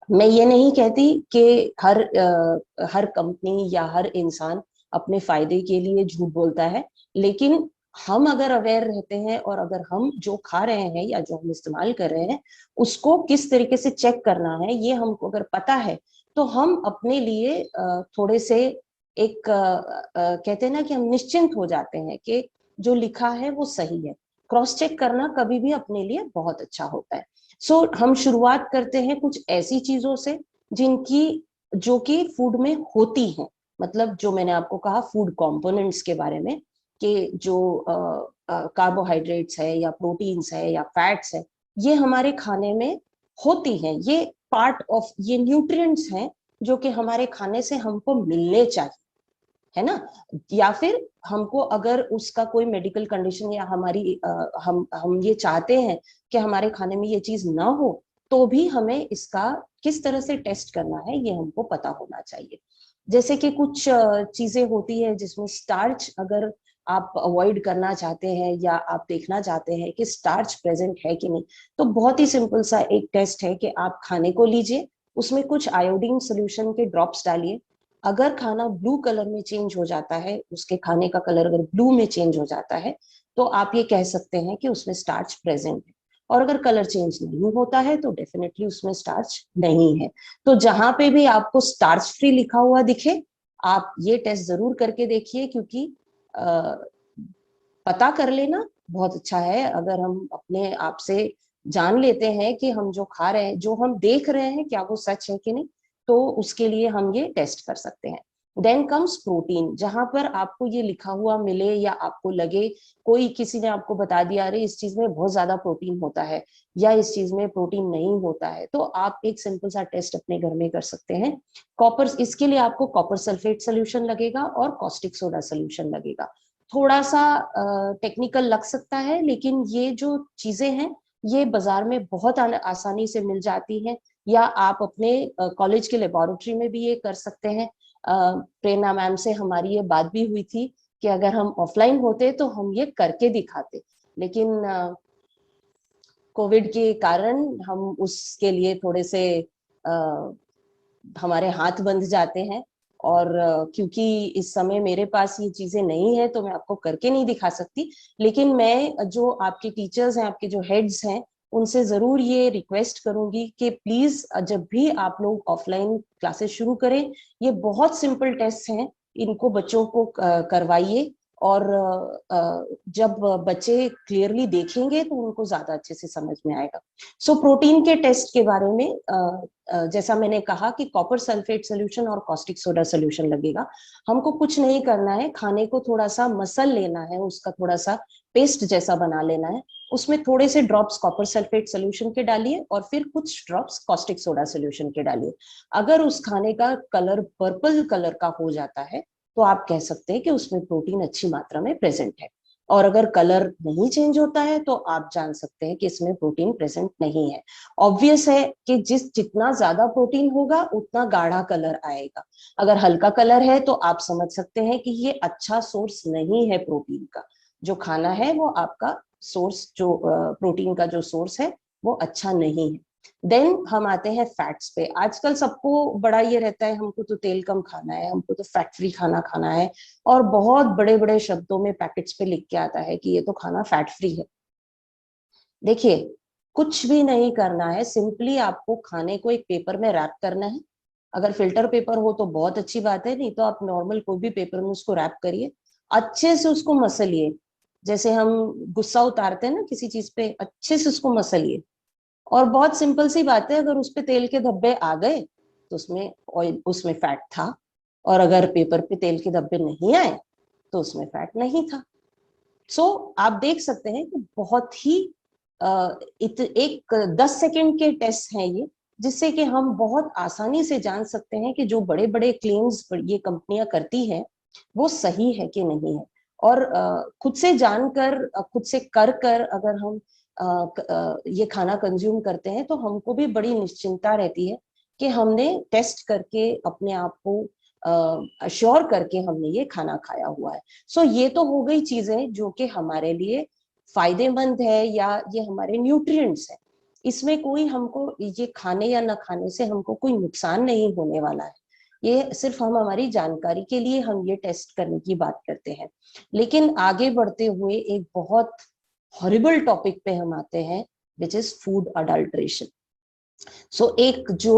मैं ये नहीं कहती कि हर कंपनी या हर इंसान अपने फायदे के लिए झूठ बोलता है, लेकिन हम अगर अवेयर रहते हैं और अगर हम जो खा रहे हैं या जो हम इस्तेमाल कर रहे हैं उसको किस तरीके से चेक करना है ये हमको अगर पता है, तो हम अपने लिए थोड़े से एक कहते हैं ना कि हम निश्चिंत हो जाते हैं कि जो लिखा है वो सही है। क्रॉस चेक करना कभी भी अपने लिए बहुत अच्छा होता है। सो हम शुरुआत करते हैं कुछ ऐसी चीजों से जो कि फूड में होती हैं, मतलब जो मैंने आपको कहा फूड कंपोनेंट्स के बारे में, कि जो कार्बोहाइड्रेट्स है या प्रोटीन्स है या फैट्स है, ये हमारे खाने में होती हैं, ये पार्ट ऑफ, ये न्यूट्रिएंट्स हैं जो कि हमारे खाने से हमको मिलने चाहिए, है ना। या फिर हमको अगर उसका कोई मेडिकल कंडीशन या हम ये चाहते हैं कि हमारे खाने में ये चीज ना हो, तो भी हमें इसका किस तरह से टेस्ट करना है ये हमको पता होना चाहिए। जैसे कि कुछ चीजें होती है जिसमें स्टार्च अगर आप अवॉइड करना चाहते हैं या आप देखना चाहते हैं कि स्टार्च प्रेजेंट है कि नहीं, तो बहुत ही सिंपल सा एक टेस्ट है कि आप खाने को लीजिए, उसमें कुछ आयोडीन सोल्यूशन के ड्रॉप्स डालिए। अगर खाना ब्लू कलर में चेंज हो जाता है, उसके खाने का कलर अगर ब्लू में चेंज हो जाता है, तो आप ये कह सकते हैं कि उसमें स्टार्च प्रेजेंट है। और अगर कलर चेंज नहीं होता है तो डेफिनेटली उसमें स्टार्च नहीं है। तो जहां पे भी आपको स्टार्च फ्री लिखा हुआ दिखे, आप ये टेस्ट जरूर करके देखिए, क्योंकि पता कर लेना बहुत अच्छा है। अगर हम अपने आप से जान लेते हैं कि हम जो खा रहे हैं, जो हम देख रहे हैं, क्या वो सच है कि नहीं, तो उसके लिए हम ये टेस्ट कर सकते हैं। देन कम्स प्रोटीन, जहां पर आपको ये लिखा हुआ मिले या आपको लगे, कोई किसी ने आपको बता दिया अरे इस चीज में बहुत ज्यादा प्रोटीन होता है या इस चीज में प्रोटीन नहीं होता है, तो आप एक सिंपल सा टेस्ट अपने घर में कर सकते हैं। कॉपर, इसके लिए आपको कॉपर सल्फेट सोल्यूशन लगेगा और कॉस्टिक सोडा सोल्यूशन लगेगा। थोड़ा सा टेक्निकल लग सकता है, लेकिन ये जो चीजें हैं ये बाजार में बहुत आसानी से मिल जाती हैं, या आप अपने कॉलेज के लेबोरेटरी में भी ये कर सकते हैं। प्रेरणा मैम से हमारी ये बात भी हुई थी कि अगर हम ऑफलाइन होते तो हम ये करके दिखाते, लेकिन कोविड के कारण हम उसके लिए थोड़े से हमारे हाथ बंध जाते हैं। और क्योंकि इस समय मेरे पास ये चीजें नहीं है तो मैं आपको करके नहीं दिखा सकती, लेकिन मैं जो आपके टीचर्स हैं, आपके जो हेड्स हैं, उनसे जरूर ये रिक्वेस्ट करूंगी कि प्लीज जब भी आप लोग ऑफलाइन क्लासेस शुरू करें, ये बहुत सिंपल टेस्ट हैं, इनको बच्चों को करवाइए। और जब बच्चे क्लियरली देखेंगे तो उनको ज्यादा अच्छे से समझ में आएगा। सो प्रोटीन के टेस्ट के बारे में जैसा मैंने कहा कि कॉपर सल्फेट सोल्यूशन और कॉस्टिक सोडा सोल्यूशन लगेगा। हमको कुछ नहीं करना है, खाने को थोड़ा सा मसल लेना है, उसका थोड़ा सा पेस्ट जैसा बना लेना है, उसमें थोड़े से ड्रॉप्स कॉपर सल्फेट सोल्यूशन के डालिए और फिर कुछ ड्रॉप्स कॉस्टिक सोडा सोल्यूशन के डालिए। अगर उस खाने का कलर पर्पल कलर का हो जाता है तो आप कह सकते हैं कि उसमें प्रोटीन अच्छी मात्रा में प्रेजेंट है। और अगर कलर नहीं चेंज होता है तो आप जान सकते हैं कि इसमें प्रोटीन प्रेजेंट नहीं है। ऑब्वियस है कि जितना ज्यादा प्रोटीन होगा उतना गाढ़ा कलर आएगा। अगर हल्का कलर है तो आप समझ सकते हैं कि ये अच्छा सोर्स नहीं है प्रोटीन का। जो खाना है वो आपका सोर्स, जो प्रोटीन का जो सोर्स है वो अच्छा नहीं है। देन हम आते हैं फैट्स पे। आजकल सबको बड़ा ये रहता है, हमको तो तेल कम खाना है, हमको तो फैट फ्री खाना खाना है, और बहुत बड़े बड़े शब्दों में पैकेट्स पे लिख के आता है कि ये तो खाना फैट फ्री है। देखिए, कुछ भी नहीं करना है, सिंपली आपको खाने को एक पेपर में रैप करना है। अगर फिल्टर पेपर हो तो बहुत अच्छी बात है, नहीं तो आप नॉर्मल कोई भी पेपर में उसको रैप करिए, अच्छे से उसको मसलिए। जैसे हम गुस्सा उतारते हैं ना किसी चीज पे, अच्छे से उसको मसलिए। और बहुत सिंपल सी बात है, अगर उस पे तेल के धब्बे आ गए तो उसमें ऑयल, उसमें फैट था, और अगर पेपर पे तेल के धब्बे नहीं आए तो उसमें फैट नहीं था। सो आप देख सकते हैं कि बहुत ही एक 10 सेकंड के टेस्ट हैं ये, जिससे कि हम बहुत आसानी से जान सकते हैं कि जो बड़े बड़े क्लेम्स ये कंपनियां करती हैं वो सही है कि नहीं है। और खुद से जानकर, खुद से कर अगर हम ये खाना कंज्यूम करते हैं तो हमको भी बड़ी निश्चिंता रहती है कि हमने टेस्ट करके अपने आप को अश्योर करके हमने ये खाना खाया हुआ है। सो ये तो हो गई चीजें जो कि हमारे लिए फायदेमंद है, या ये हमारे न्यूट्रिएंट्स है। इसमें कोई हमको ये खाने या ना खाने से हमको कोई नुकसान नहीं होने वाला है। ये सिर्फ हम हमारी जानकारी के लिए हम ये टेस्ट करने की बात करते हैं। लेकिन आगे बढ़ते हुए एक बहुत हॉरिबल टॉपिक पे हम आते हैं, विच इज फूड अडल्ट्रेशन। सो एक जो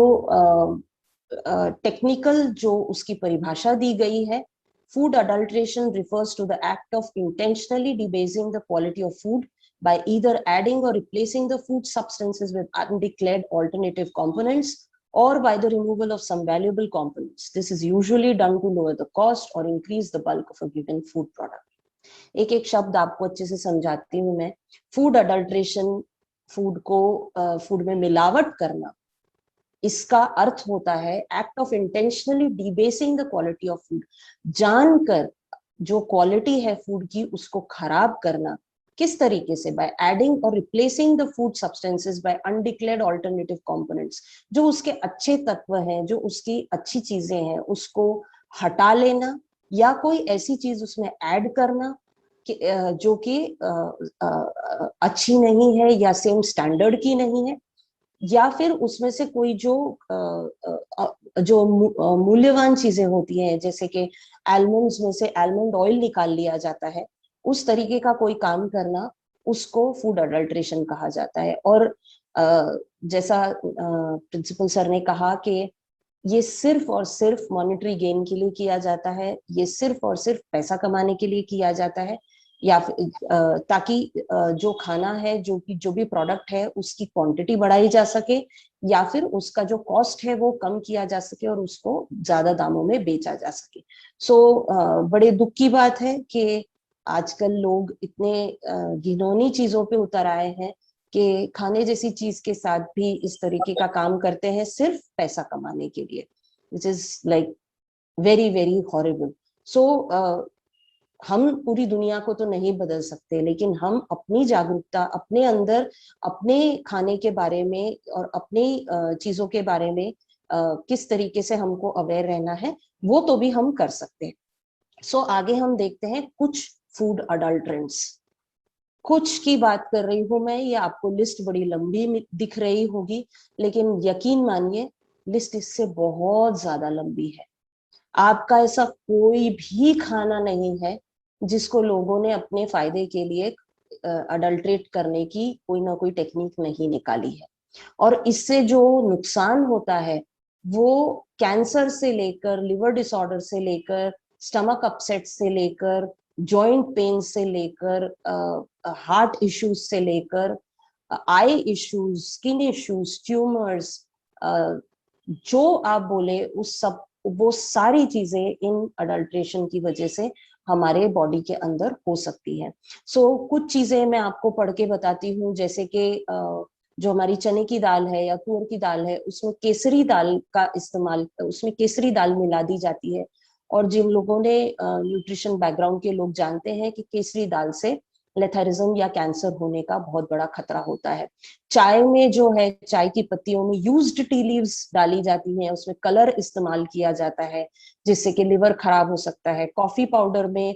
टेक्निकल जो उसकी परिभाषा दी गई है, food adulteration refers to the act of intentionally debasing the quality of food by either adding or replacing the food substances with undeclared alternative components, or by the removal of some valuable components. This is usually done to lower the cost or increase the bulk of a given food product. एक एक शब्द आपको अच्छे से समझाती हूँ मैं। Food adulteration, food को फूड में मिलावट करना, इसका अर्थ होता है act of intentionally debasing the quality of food. जानकर जो क्वालिटी है फूड की उसको खराब करना। किस तरीके से? बाय एडिंग और replacing the food substances bye undeclared alternative components. जो उसके अच्छे तत्व हैं, जो उसकी अच्छी चीजें हैं, उसको हटा लेना, या कोई ऐसी चीज उसमें ऐड करना जो कि अच्छी नहीं है या सेम स्टैंडर्ड की नहीं है, या फिर उसमें से कोई जो मूल्यवान चीजें होती हैं, जैसे कि आलमंड्स में से आलमंड ऑयल निकाल लिया जाता है, उस तरीके का कोई काम करना, उसको फूड अडल्ट्रेशन कहा जाता है। और जैसा प्रिंसिपल सर ने कहा कि ये सिर्फ और सिर्फ मॉनेटरी गेन के लिए किया जाता है, ये सिर्फ और सिर्फ पैसा कमाने के लिए किया जाता है, या ताकि जो खाना है, जो भी प्रोडक्ट है उसकी क्वांटिटी बढ़ाई जा सके, या फिर उसका जो कॉस्ट है वो कम किया जा सके और उसको ज्यादा दामों में बेचा जा सके। सो बड़े दुख की बात है कि आजकल लोग इतने घिनौनी चीजों पे उतर आए हैं कि खाने जैसी चीज के साथ भी इस तरीके का काम करते हैं सिर्फ पैसा कमाने के लिए, which is like very very horrible. So हम पूरी दुनिया को तो नहीं बदल सकते, लेकिन हम अपनी जागरूकता अपने अंदर, अपने खाने के बारे में और अपनी चीजों के बारे में किस तरीके से हमको अवेयर रहना है, वो तो भी हम कर सकते हैं। सो आगे हम देखते हैं कुछ फूड अडल्ट्रेंट्स। कुछ की बात कर रही हूं मैं, ये आपको लिस्ट बड़ी लंबी दिख रही होगी, लेकिन यकीन मानिए लिस्ट इससे बहुत ज्यादा लंबी है। आपका ऐसा कोई भी खाना नहीं है जिसको लोगों ने अपने फायदे के लिए अडल्ट्रेट करने की कोई ना कोई टेक्निक नहीं निकाली है। और इससे जो नुकसान होता है वो कैंसर से लेकर, लिवर डिसऑर्डर से लेकर, स्टमक अपसेट से लेकर, जॉइंट पेन से लेकर, हार्ट इश्यूज से लेकर, आई इश्यूज, स्किन इश्यूज, ट्यूमर्स, जो आप बोले उस सब, वो सारी चीजें इन अडल्ट्रेशन की वजह से हमारे बॉडी के अंदर हो सकती है। कुछ चीजें मैं आपको पढ़ के बताती हूँ, जैसे कि जो हमारी चने की दाल है या तुअर की दाल है, उसमें केसरी दाल का इस्तेमाल, उसमें केसरी दाल मिला दी जाती है। और जिन लोगों ने न्यूट्रिशन बैकग्राउंड के लोग जानते हैं कि केसरी दाल से लेथारिज्म या कैंसर होने का बहुत बड़ा खतरा होता है। चाय में जो है, चाय की पत्तियों में यूज्ड टी लीव्स डाली जाती हैं, उसमें कलर इस्तेमाल किया जाता है जिससे कि लिवर खराब हो सकता है। कॉफी पाउडर में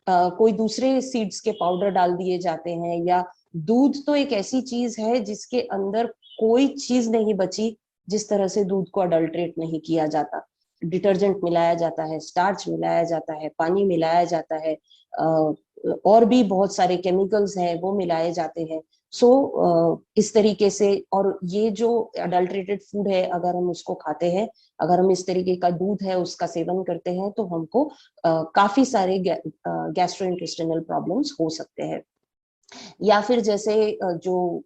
कोई दूसरे सीड्स के पाउडर डाल दिए जाते हैं। या दूध तो एक ऐसी चीज है जिसके अंदर कोई चीज नहीं बची जिस तरह से दूध को अडल्ट्रेट नहीं किया जाता। डिटर्जेंट मिलाया जाता है, स्टार्च मिलाया जाता है, पानी मिलाया जाता है, और भी बहुत सारे केमिकल्स हैं वो मिलाए जाते हैं। इस तरीके से, और ये जो अडल्ट्रेटेड फूड है अगर हम उसको खाते हैं, अगर हम इस तरीके का दूध है उसका सेवन करते हैं, तो हमको काफी सारे गैस्ट्रोइंटेस्टिनल प्रॉब्लम्स हो सकते हैं। या फिर जैसे जो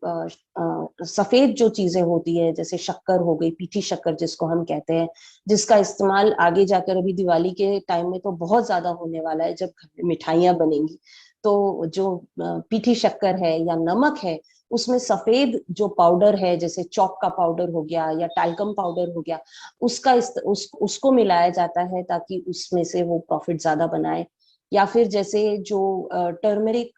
सफेद जो चीजें होती है, जैसे शक्कर हो गई, पीठी शक्कर जिसको हम कहते हैं, जिसका इस्तेमाल आगे जाकर अभी दिवाली के टाइम में तो बहुत ज्यादा होने वाला है, जब घर में मिठाइयां बनेंगी तो जो पीठी शक्कर है या नमक है, उसमें सफेद जो पाउडर है, जैसे चौक का पाउडर हो गया या टैल्कम पाउडर हो गया, उसको मिलाया जाता है ताकि उसमें से वो प्रॉफिट ज्यादा बनाए। या फिर जैसे जो टर्मरिक,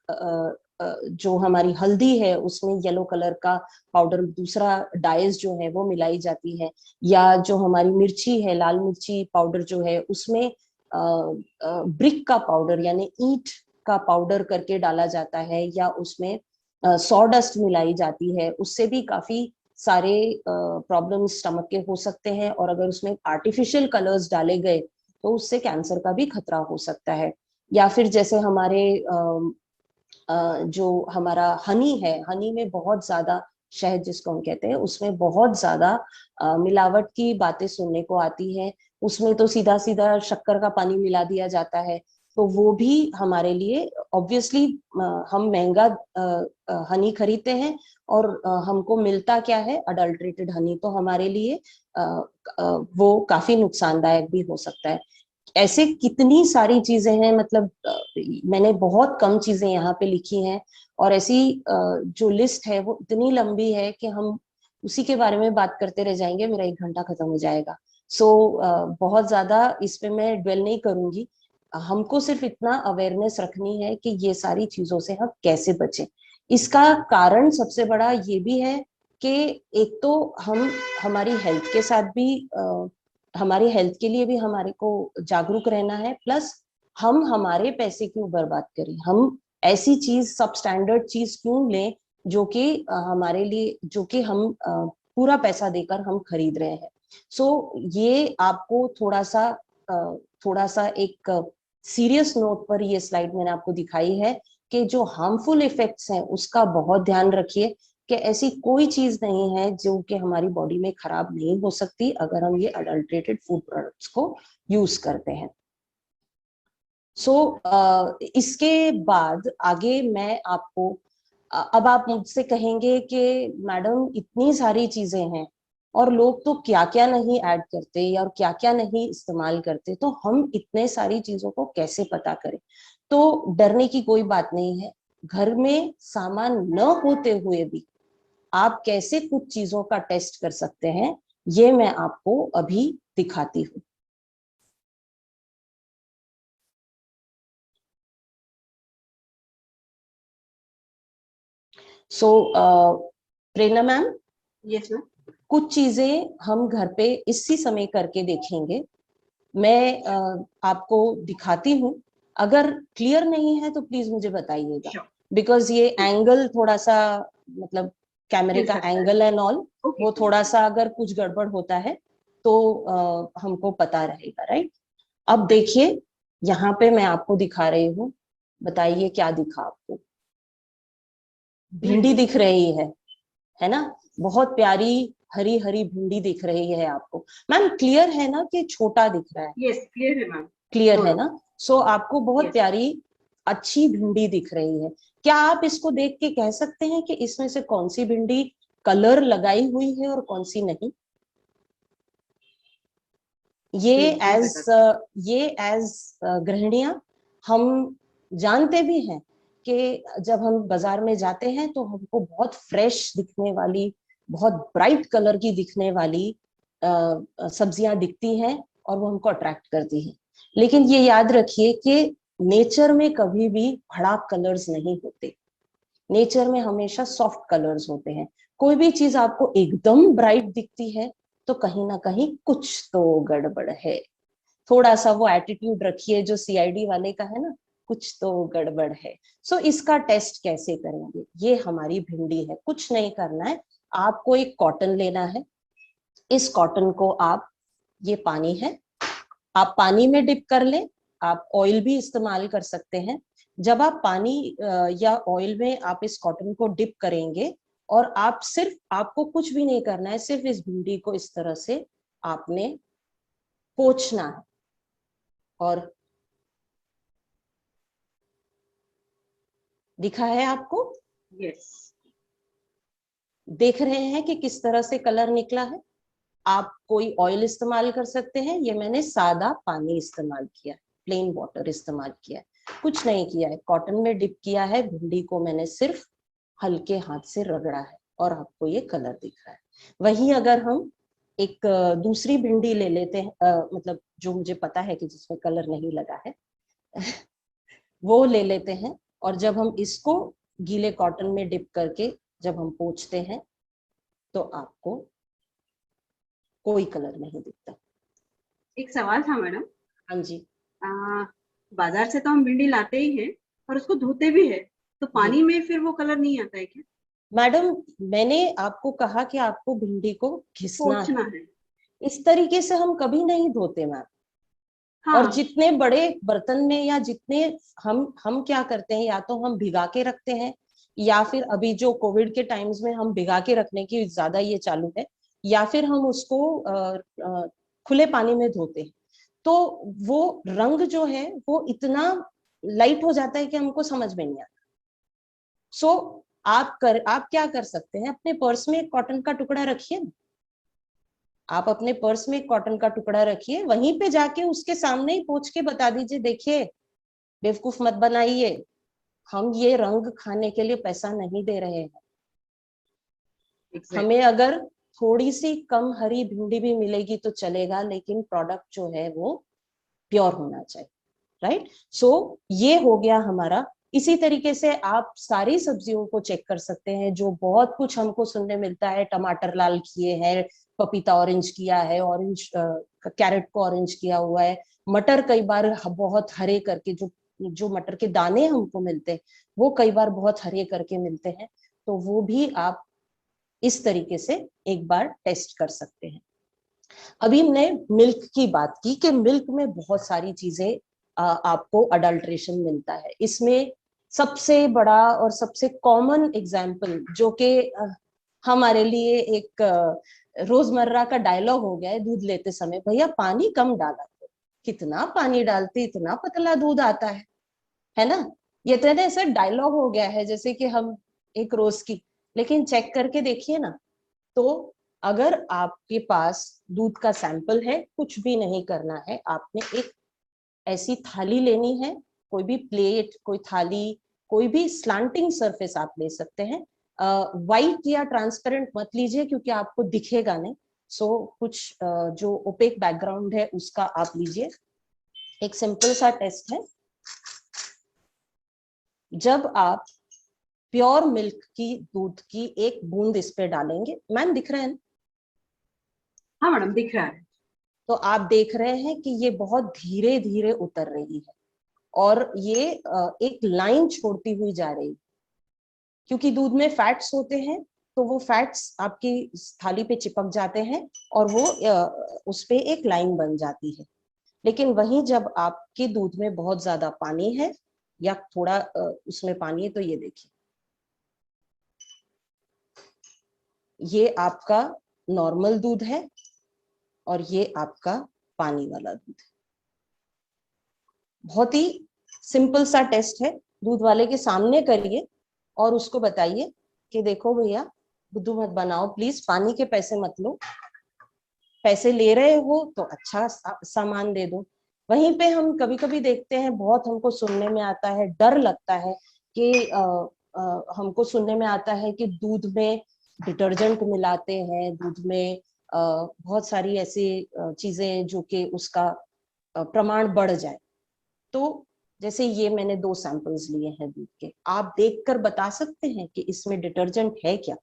जो हमारी हल्दी है उसमें येलो कलर का पाउडर, दूसरा डाइज जो है वो मिलाई जाती है। या जो हमारी मिर्ची है, लाल मिर्ची पाउडर जो है, उसमें ब्रिक का पाउडर यानी ईंट का पाउडर करके डाला जाता है, या उसमें सॉडस्ट मिलाई जाती है। उससे भी काफी सारे प्रॉब्लम्स स्टमक के हो सकते हैं। और अगर उसमें आर्टिफिशियल कलर्स डाले गए तो उससे कैंसर का भी खतरा हो सकता है। या फिर जैसे हमारे जो हमारा हनी है, हनी में बहुत ज्यादा, शहद जिसको हम कहते हैं, उसमें बहुत ज्यादा मिलावट की बातें सुनने को आती है। उसमें तो सीधा सीधा शक्कर का पानी मिला दिया जाता है। तो वो भी हमारे लिए ऑब्वियसली, हम महंगा हनी खरीदते हैं और हमको मिलता क्या है, अडल्ट्रेटेड हनी, तो हमारे लिए वो काफी नुकसानदायक भी हो सकता है। ऐसे कितनी सारी चीजें हैं, मतलब मैंने बहुत कम चीजें यहाँ पे लिखी हैं, और ऐसी जो लिस्ट है वो इतनी लंबी है कि हम उसी के बारे में बात करते रह जाएंगे, मेरा 1 घंटा खत्म हो जाएगा। बहुत ज्यादा इस पे मैं ड्वेल नहीं करूंगी। हमको सिर्फ इतना अवेयरनेस रखनी है कि ये सारी चीजों से हम कैसे बचें। इसका कारण सबसे बड़ा ये भी है कि एक तो हम हमारी हेल्थ के साथ भी, हमारी हेल्थ के लिए भी हमारे को जागरूक रहना है, प्लस हम हमारे पैसे क्यों बर्बाद करें, हम ऐसी चीज, सब स्टैंडर्ड चीज क्यों लें जो कि हमारे लिए, जो कि हम पूरा पैसा देकर हम खरीद रहे हैं। ये आपको थोड़ा सा एक सीरियस नोट पर ये स्लाइड मैंने आपको दिखाई है कि जो हार्मफुल इफेक्ट्स हैं उसका बहुत ध्यान रखिए, कि ऐसी कोई चीज नहीं है जो कि हमारी बॉडी में खराब नहीं हो सकती अगर हम ये अडल्ट्रेटेड फूड प्रोडक्ट्स को यूज करते हैं। इसके बाद आगे मैं आपको, अब आप मुझसे कहेंगे कि मैडम इतनी सारी चीजें हैं और लोग तो क्या क्या नहीं ऐड करते और क्या क्या नहीं इस्तेमाल करते, तो हम इतने सारी चीजों को कैसे पता करें। तो डरने की कोई बात नहीं है। घर में सामान न होते हुए भी आप कैसे कुछ चीजों का टेस्ट कर सकते हैं, ये मैं आपको अभी दिखाती हूँ। प्रेरणा मैम, यस मैम। कुछ चीजें हम घर पे इसी समय करके देखेंगे। मैं आपको दिखाती हूँ, अगर क्लियर नहीं है तो प्लीज मुझे बताइएगा, बिकॉज ये एंगल थोड़ा सा मतलब कैमरे मिल का सकता है। एंगल एंड ऑल, ओके वो थोड़ा सा अगर कुछ गड़बड़ होता है तो हमको पता रहेगा, राइट। अब देखिए यहाँ पे मैं आपको दिखा रही हूँ, बताइए क्या दिखा आपको? भिंडी दिख रही है ना? बहुत प्यारी हरी हरी भिंडी दिख रही है आपको। मैम क्लियर है ना कि छोटा दिख रहा है? यस क्लियर है मैम। क्लियर है ना? सो आपको बहुत Yes. प्यारी अच्छी भिंडी दिख रही है। क्या आप इसको देख के कह सकते हैं कि इसमें से कौन सी भिंडी कलर लगाई हुई है और कौन सी नहीं? ये एज गृहिणियां हम जानते भी हैं कि जब हम बाजार में जाते हैं तो हमको बहुत फ्रेश दिखने वाली, बहुत ब्राइट कलर की दिखने वाली सब्जियां दिखती हैं और वो हमको अट्रैक्ट करती हैं। लेकिन ये याद रखिए कि नेचर में कभी भी भड़ाक कलर्स नहीं होते। नेचर में हमेशा सॉफ्ट कलर्स होते हैं। कोई भी चीज आपको एकदम ब्राइट दिखती है तो कहीं ना कहीं कुछ तो गड़बड़ है। थोड़ा सा वो एटीट्यूड रखिए जो सीआईडी वाले का है ना, कुछ तो गड़बड़ है। सो इसका टेस्ट कैसे करेंगे? ये हमारी भिंडी है, कुछ नहीं करना है। आपको एक कॉटन लेना है। इस कॉटन को आप, ये पानी है, आप पानी में डिप कर लें। आप ऑयल भी इस्तेमाल कर सकते हैं। जब आप पानी या ऑयल में आप इस कॉटन को डिप करेंगे और आप सिर्फ, आपको कुछ भी नहीं करना है, सिर्फ इस भिंडी को इस तरह से आपने पोंछना है। और दिखा है आपको? यस देख रहे हैं कि किस तरह से कलर निकला है? आप कोई ऑयल इस्तेमाल कर सकते हैं। ये मैंने सादा पानी इस्तेमाल किया, प्लेन वाटर इस्तेमाल किया है, कुछ नहीं किया है। कॉटन में डिप किया है, भिंडी को मैंने सिर्फ हल्के हाथ से रगड़ा है और आपको ये कलर दिख रहा है। वहीं अगर हम एक दूसरी भिंडी ले लेते हैं, मतलब जो मुझे पता है कि जिसमें कलर नहीं लगा है वो ले लेते हैं, और जब हम इसको गीले कॉटन में डिप करके जब हम पोंछते हैं तो आपको कोई कलर नहीं दिखता। एक सवाल था मैडम। हाँ जी। बाजार से तो हम भिंडी लाते ही हैं और उसको धोते भी है, तो पानी में फिर वो कलर नहीं आता है क्या? मैडम मैंने आपको कहा कि आपको भिंडी को घिसना है। पोंछना है। इस तरीके से हम कभी नहीं धोते मैम। हाँ और जितने बड़े बर्तन में या जितने हम क्या करते हैं, या तो हम भिगा के रखते हैं, या फिर अभी जो कोविड के टाइम्स में हम भिगा के रखने की ज्यादा ये चालू है, या फिर हम उसको खुले पानी में धोते हैं। तो वो रंग जो है वो इतना लाइट हो जाता है कि हमको समझ में नहीं आता। सो आप क्या कर सकते हैं, अपने पर्स में एक कॉटन का टुकड़ा रखिए ना। आप अपने पर्स में एक कॉटन का टुकड़ा रखिए, वहीं पे जाके उसके सामने ही पोंछ के बता दीजिए, देखिए बेवकूफ मत बनाइए, हम ये रंग खाने के लिए पैसा नहीं दे रहे हैं। हमें अगर थोड़ी सी कम हरी भिंडी भी मिलेगी तो चलेगा, लेकिन प्रोडक्ट जो है वो प्योर होना चाहिए, राइट। सो ये हो गया हमारा। इसी तरीके से आप सारी सब्जियों को चेक कर सकते हैं। जो बहुत कुछ हमको सुनने मिलता है, टमाटर लाल किए हैं, पपीता ऑरेंज किया है, ऑरेंज कैरेट को ऑरेंज किया हुआ है, मटर कई बार बहुत हरे करके, जो मटर के दाने हमको मिलते हैं वो कई बार बहुत हरे करके मिलते हैं। तो वो भी आप इस तरीके से एक बार टेस्ट कर सकते हैं। अभी हमने मिल्क की बात की कि मिल्क में बहुत सारी चीजें आपको अडल्ट्रेशन मिलता है। इसमें सबसे बड़ा और सबसे कॉमन एग्जाम्पल जो कि हमारे लिए एक रोजमर्रा का डायलॉग हो गया है दूध लेते समय, भैया पानी कम डाला करो। कितना पानी डालते इतना पतला दूध आता है ना। ये तो ऐसा डायलॉग हो गया है जैसे कि हम एक रोज की। लेकिन चेक करके देखिए ना, तो अगर आपके पास दूध का सैंपल है, कुछ भी नहीं करना है, आपने एक ऐसी थाली लेनी है, कोई भी प्लेट, कोई थाली, कोई भी स्लांटिंग सरफेस आप ले सकते हैं। वाइट या ट्रांसपेरेंट मत लीजिए क्योंकि आपको दिखेगा नहीं। सो कुछ जो ओपेक बैकग्राउंड है उसका आप लीजिए। एक सिंपल सा टेस्ट है। जब आप प्योर मिल्क की दूध की एक बूंद इस पे डालेंगे, मैम दिख रहे हैं? हाँ मैडम दिख रहा है। तो आप देख रहे हैं कि ये बहुत धीरे धीरे उतर रही है और ये एक लाइन छोड़ती हुई जा रही है, क्योंकि दूध में फैट्स होते हैं तो वो फैट्स आपकी थाली पे चिपक जाते हैं और वो उस पे एक लाइन बन जाती है। लेकिन वहीं जब आपके दूध में बहुत ज्यादा पानी है या थोड़ा उसमें पानी है, तो ये देखिए, ये आपका नॉर्मल दूध है और ये आपका पानी वाला दूध है। बहुत ही सिंपल सा टेस्ट है, दूध वाले के सामने करिए और उसको बताइए कि देखो भैया, बुद्धू मत बनाओ प्लीज, पानी के पैसे मत लो, पैसे ले रहे हो तो अच्छा सामान दे दो। वहीं पे हम कभी कभी देखते हैं, बहुत हमको सुनने में आता है, डर लगता है कि हमको सुनने में आता है कि दूध में डिटर्जेंट मिलाते हैं, दूध में बहुत सारी ऐसी चीजें जो कि उसका प्रमाण बढ़ जाए। तो जैसे ये मैंने 2 सैंपल्स लिए हैं दूध के, आप देखकर बता सकते हैं कि इसमें डिटर्जेंट है क्या?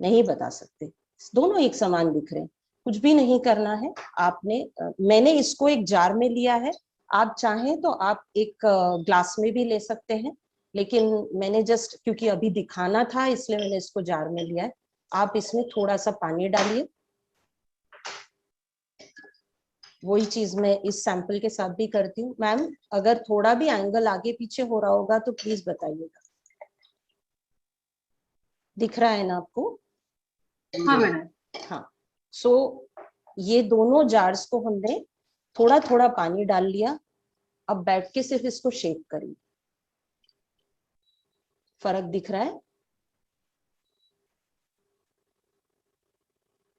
नहीं बता सकते, दोनों एक समान दिख रहे हैं। कुछ भी नहीं करना है आपने, मैंने इसको एक जार में लिया है, आप चाहें तो आप एक ग्लास में भी ले सकते हैं, लेकिन मैंने जस्ट क्योंकि अभी दिखाना था इसलिए मैंने इसको जार में लिया है। आप इसमें थोड़ा सा पानी डालिए, वही चीज मैं इस सैंपल के साथ भी करती हूँ। मैम अगर थोड़ा भी एंगल आगे पीछे हो रहा होगा तो प्लीज बताइएगा। दिख रहा है ना आपको? हाँ मैडम। हाँ, सो ये दोनों जार्स को हमने थोड़ा थोड़ा पानी डाल लिया। अब बैठ के सिर्फ इसको शेक करिए, फर्क दिख रहा है?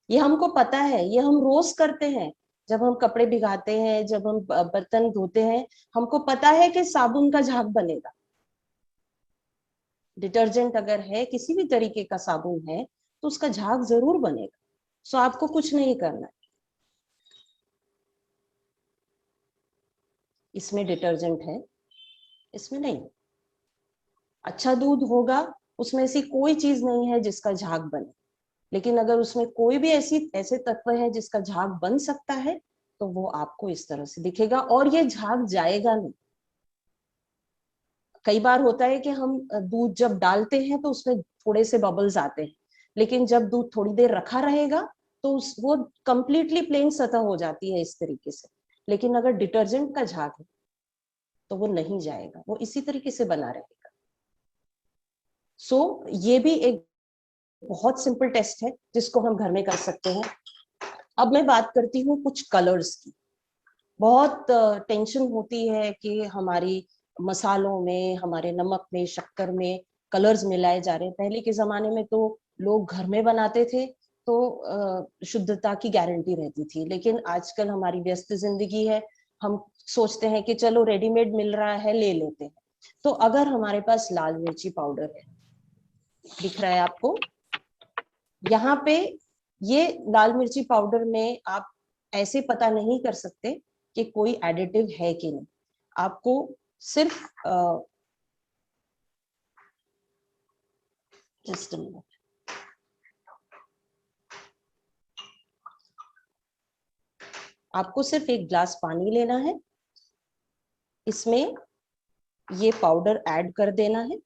ये हमको पता है, ये हम रोज करते हैं, जब हम कपड़े भिगाते हैं, जब हम बर्तन धोते हैं, हमको पता है कि साबुन का झाग बनेगा। डिटर्जेंट अगर है, किसी भी तरीके का साबुन है, तो उसका झाग जरूर बनेगा। सो आपको कुछ नहीं करना है, इसमें डिटर्जेंट है, इसमें नहीं। अच्छा दूध होगा, उसमें ऐसी कोई चीज नहीं है जिसका झाग बने, लेकिन अगर उसमें कोई भी ऐसे तत्व है जिसका झाग बन सकता है, तो वो आपको इस तरह से दिखेगा और ये झाग जाएगा नहीं। कई बार होता है कि हम दूध जब डालते हैं तो उसमें थोड़े से बबल्स आते हैं, लेकिन जब दूध थोड़ी देर रखा रहेगा तो वो कंप्लीटली प्लेन सतह हो जाती है इस तरीके से। लेकिन अगर डिटर्जेंट का झाग है तो वो नहीं जाएगा, वो इसी तरीके से बना रहेगा। सो ये भी एक बहुत सिंपल टेस्ट है जिसको हम घर में कर सकते हैं। अब मैं बात करती हूँ कुछ कलर्स की। बहुत टेंशन होती है कि हमारी मसालों में, हमारे नमक में, शक्कर में कलर्स मिलाए जा रहे हैं। पहले के जमाने में तो लोग घर में बनाते थे तो शुद्धता की गारंटी रहती थी, लेकिन आजकल हमारी व्यस्त जिंदगी है, हम सोचते हैं कि चलो रेडीमेड मिल रहा है ले लेते हैं। तो अगर हमारे पास लाल मिर्ची पाउडर है, दिख रहा है आपको यहाँ पे, ये लाल मिर्ची पाउडर में आप ऐसे पता नहीं कर सकते कि कोई एडिटिव है कि नहीं। आपको सिर्फ जस्ट अ मिनट, आपको सिर्फ एक ग्लास पानी लेना है, इसमें ये पाउडर ऐड कर देना है,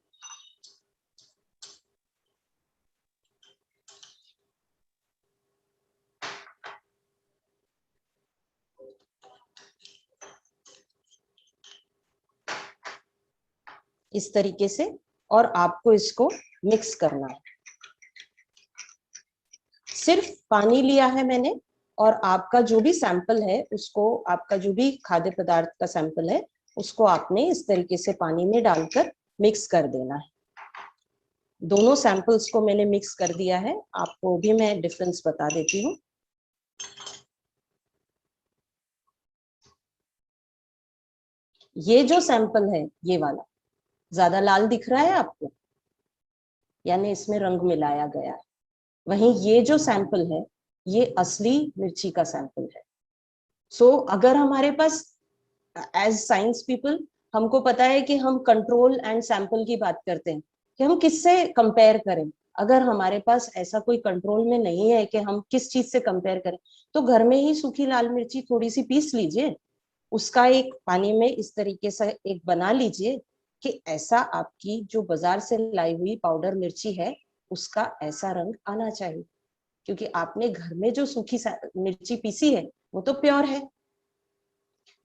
इस तरीके से, और आपको इसको मिक्स करना है। सिर्फ पानी लिया है मैंने, और आपका जो भी सैंपल है उसको, आपका जो भी खाद्य पदार्थ का सैंपल है उसको आपने इस तरीके से पानी में डालकर मिक्स कर देना है। दोनों सैंपल्स को मैंने मिक्स कर दिया है, आपको भी मैं डिफरेंस बता देती हूँ। ये जो सैंपल है, ये वाला ज्यादा लाल दिख रहा है आपको, यानी इसमें रंग मिलाया गया है। वहीं ये जो सैंपल है, ये असली मिर्ची का सैंपल है। सो अगर हमारे पास, एज साइंस पीपल, हमको पता है कि हम कंट्रोल एंड सैंपल की बात करते हैं कि हम किससे कंपेयर करें। अगर हमारे पास ऐसा कोई कंट्रोल में नहीं है कि हम किस चीज से कंपेयर करें, तो घर में ही सूखी लाल मिर्ची थोड़ी सी पीस लीजिए, उसका एक पानी में इस तरीके से एक बना लीजिए कि ऐसा आपकी जो बाजार से लाई हुई पाउडर मिर्ची है उसका ऐसा रंग आना चाहिए, क्योंकि आपने घर में जो सूखी मिर्ची पीसी है वो तो प्योर है।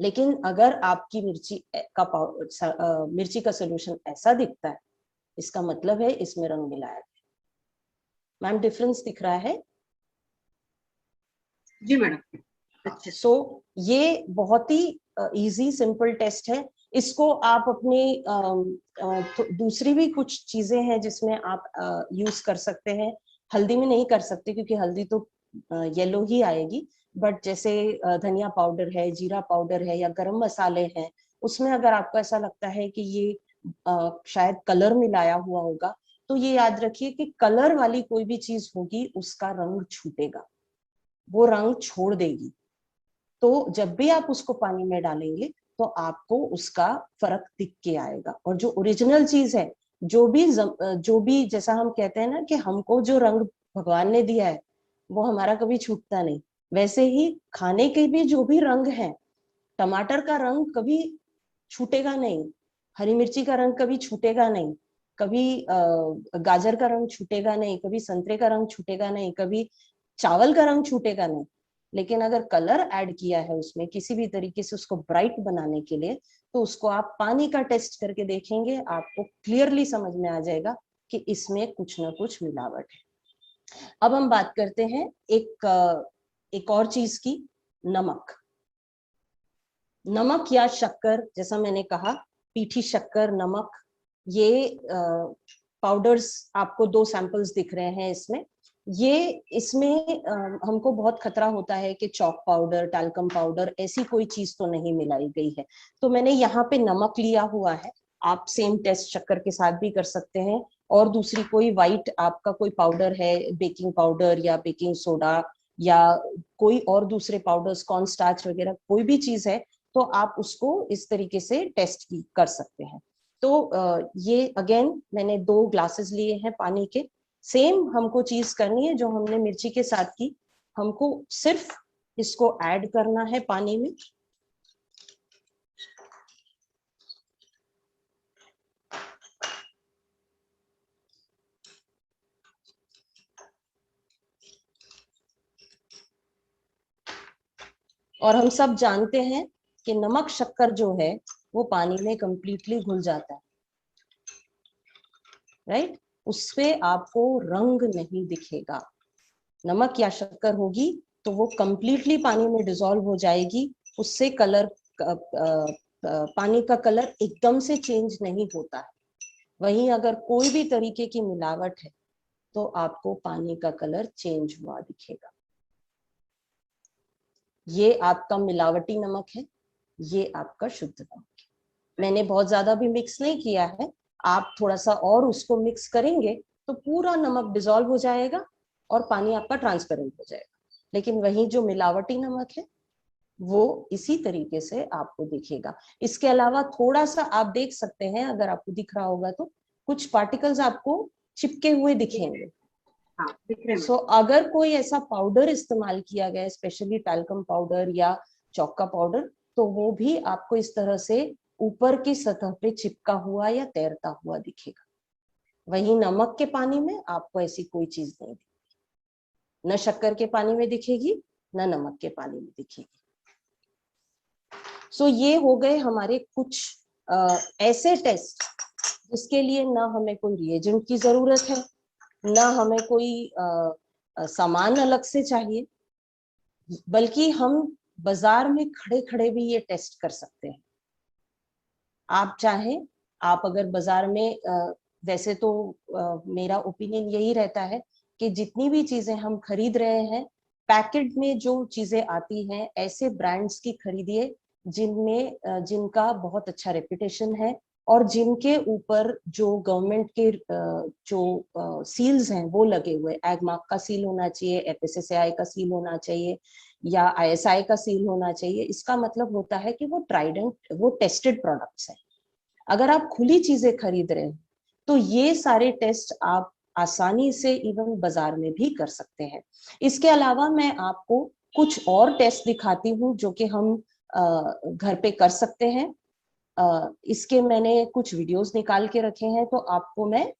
लेकिन अगर आपकी मिर्ची का सोल्यूशन ऐसा दिखता है, इसका मतलब है इसमें रंग मिलाया है। मैम डिफरेंस दिख रहा है? जी मैडम, अच्छे से। सो ये बहुत ही इजी सिंपल टेस्ट है। इसको आप अपनी दूसरी भी कुछ चीजें हैं जिसमें आप यूज कर सकते हैं। हल्दी में नहीं कर सकते क्योंकि हल्दी तो येलो ही आएगी, बट जैसे धनिया पाउडर है, जीरा पाउडर है, या गरम मसाले हैं, उसमें अगर आपको ऐसा लगता है कि ये शायद कलर मिलाया हुआ होगा, तो ये याद रखिए कि कलर वाली कोई भी चीज होगी उसका रंग छूटेगा, वो रंग छोड़ देगी। तो जब भी आप उसको पानी में डालेंगे तो आपको उसका फर्क दिख के आएगा। और जो ओरिजिनल चीज है, जो भी जैसा हम कहते हैं ना कि हमको जो रंग भगवान ने दिया है वो हमारा कभी छूटता नहीं, वैसे ही खाने के भी जो भी रंग है, टमाटर का रंग कभी छूटेगा नहीं, हरी मिर्ची का रंग कभी छूटेगा नहीं, कभी गाजर का रंग छूटेगा नहीं, कभी संतरे का रंग छूटेगा नहीं, कभी चावल का रंग छूटेगा नहीं। लेकिन अगर कलर ऐड किया है उसमें किसी भी तरीके से उसको ब्राइट बनाने के लिए, तो उसको आप पानी का टेस्ट करके देखेंगे, आपको क्लियरली समझ में आ जाएगा कि इसमें कुछ ना कुछ मिलावट है। अब हम बात करते हैं एक और चीज की, नमक। नमक या शक्कर, जैसा मैंने कहा, पीठी शक्कर, नमक, ये पाउडर्स आपको 2 सैंपल्स दिख रहे हैं इसमें। ये इसमें हमको बहुत खतरा होता है कि चॉक पाउडर, टैल्कम पाउडर, ऐसी कोई चीज तो नहीं मिलाई गई है। तो मैंने यहाँ पे नमक लिया हुआ है। आप सेम टेस्ट शक्कर के साथ भी कर सकते हैं। और दूसरी कोई वाइट आपका कोई पाउडर है, बेकिंग पाउडर या बेकिंग सोडा या कोई और दूसरे पाउडर्स, कॉर्न स्टार्च वगैरह कोई भी चीज है, तो आप उसको इस तरीके से टेस्ट कर सकते हैं। तो ये अगेन मैंने 2 ग्लासेस लिए हैं पानी के। सेम हमको चीज करनी है जो हमने मिर्ची के साथ की, हमको सिर्फ इसको ऐड करना है पानी में। और हम सब जानते हैं कि नमक शक्कर जो है वो पानी में कंप्लीटली घुल जाता है, राइट? उसपे आपको रंग नहीं दिखेगा। नमक या शक्कर होगी तो वो कंप्लीटली पानी में डिसॉल्व हो जाएगी, उससे कलर, पानी का कलर एकदम से चेंज नहीं होता है। वहीं अगर कोई भी तरीके की मिलावट है तो आपको पानी का कलर चेंज हुआ दिखेगा। ये आपका मिलावटी नमक है, ये आपका शुद्ध नमक है। मैंने बहुत ज्यादा भी मिक्स नहीं किया है, आप थोड़ा सा और उसको मिक्स करेंगे तो पूरा नमक डिसॉल्व हो जाएगा और पानी आपका ट्रांसपेरेंट हो जाएगा। लेकिन वही जो मिलावटी नमक है वो इसी तरीके से आपको दिखेगा। इसके अलावा थोड़ा सा आप देख सकते हैं, अगर आपको दिख रहा होगा तो कुछ पार्टिकल्स आपको चिपके हुए दिखेंगे। हाँ, दिख रहे हैं। सो अगर कोई ऐसा पाउडर इस्तेमाल किया गया है, स्पेशली टैल्कम पाउडर या चौक का पाउडर, तो वो भी आपको इस तरह से ऊपर की सतह पे चिपका हुआ या तैरता हुआ दिखेगा। वहीं नमक के पानी में आपको ऐसी कोई चीज नहीं दिखेगी, न शक्कर के पानी में दिखेगी न नमक के पानी में दिखेगी। सो ये हो गए हमारे कुछ ऐसे टेस्ट जिसके लिए ना हमें कोई रिएजेंट की जरूरत है, ना हमें कोई सामान अलग से चाहिए, बल्कि हम बाजार में खड़े खड़े भी ये टेस्ट कर सकते हैं। आप चाहें, आप अगर बाजार में वैसे तो मेरा ओपिनियन यही रहता है कि जितनी भी चीजें हम खरीद रहे हैं, पैकेट में जो चीजें आती हैं ऐसे ब्रांड्स की खरीदिए जिनमें जिनका बहुत अच्छा रेपुटेशन है और जिनके ऊपर जो गवर्नमेंट के जो सील्स हैं वो लगे हुए, एग मार्क का सील होना चाहिए, FSSAI का सील होना चाहिए या ISI का सील होना चाहिए। इसका मतलब होता है कि वो ट्राइड एंड वो टेस्टेड प्रोडक्ट्स हैं। अगर आप खुली चीजें खरीद रहे हैं तो ये सारे टेस्ट आप आसानी से इवन बाजार में भी कर सकते हैं। इसके अलावा मैं आपको कुछ और टेस्ट दिखाती हूँ जो कि हम घर पे कर सकते हैं। इसके मैंने कुछ वीडियोस निकाल के रखे हैं, तो आपको मैं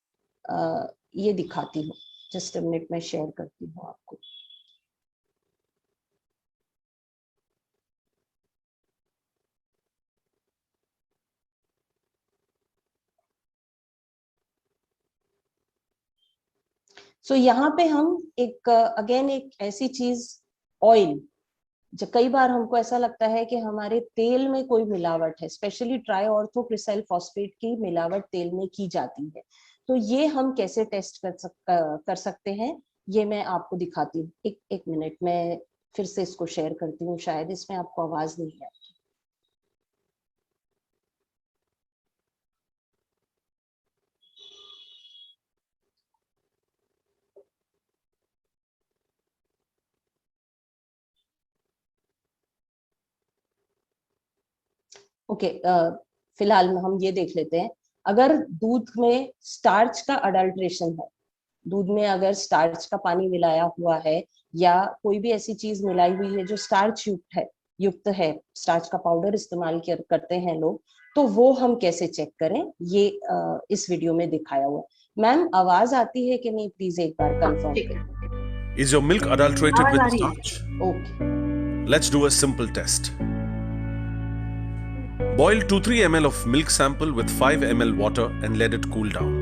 ये दिखाती हूँ, जस्ट अ मिनट में शेयर करती हूँ आपको। सो यहाँ पे हम एक अगेन एक ऐसी चीज, ऑयल, जो कई बार हमको ऐसा लगता है कि हमारे तेल में कोई मिलावट है, स्पेशली ट्राई ऑर्थोक्रिसाइल फॉस्फेट की मिलावट तेल में की जाती है। तो ये हम कैसे टेस्ट कर सकते हैं, ये मैं आपको दिखाती हूँ। एक मिनट में फिर से इसको शेयर करती हूँ, शायद इसमें आपको आवाज नहीं है। ओके, फिलहाल में हम ये देख लेते हैं। अगर दूध में स्टार्च का अडल्ट्रेशन है, दूध में अगर स्टार्च का पानी मिलाया हुआ है या कोई भी ऐसी चीज मिलाई हुई है जो स्टार्च युक्त है, स्टार्च का पाउडर इस्तेमाल करते हैं लोग, तो वो हम कैसे चेक करें, ये इस वीडियो में दिखाया हुआ। मैम आवाज आती है कि नहीं, प्लीज एक बार कंफर्म ठीक करें। है, Is your milk adulterated आवाज आ with रही है। starch? Okay, Let's do a simple test. Boil 2-3 ml of milk sample with 5 ml water and let it cool down.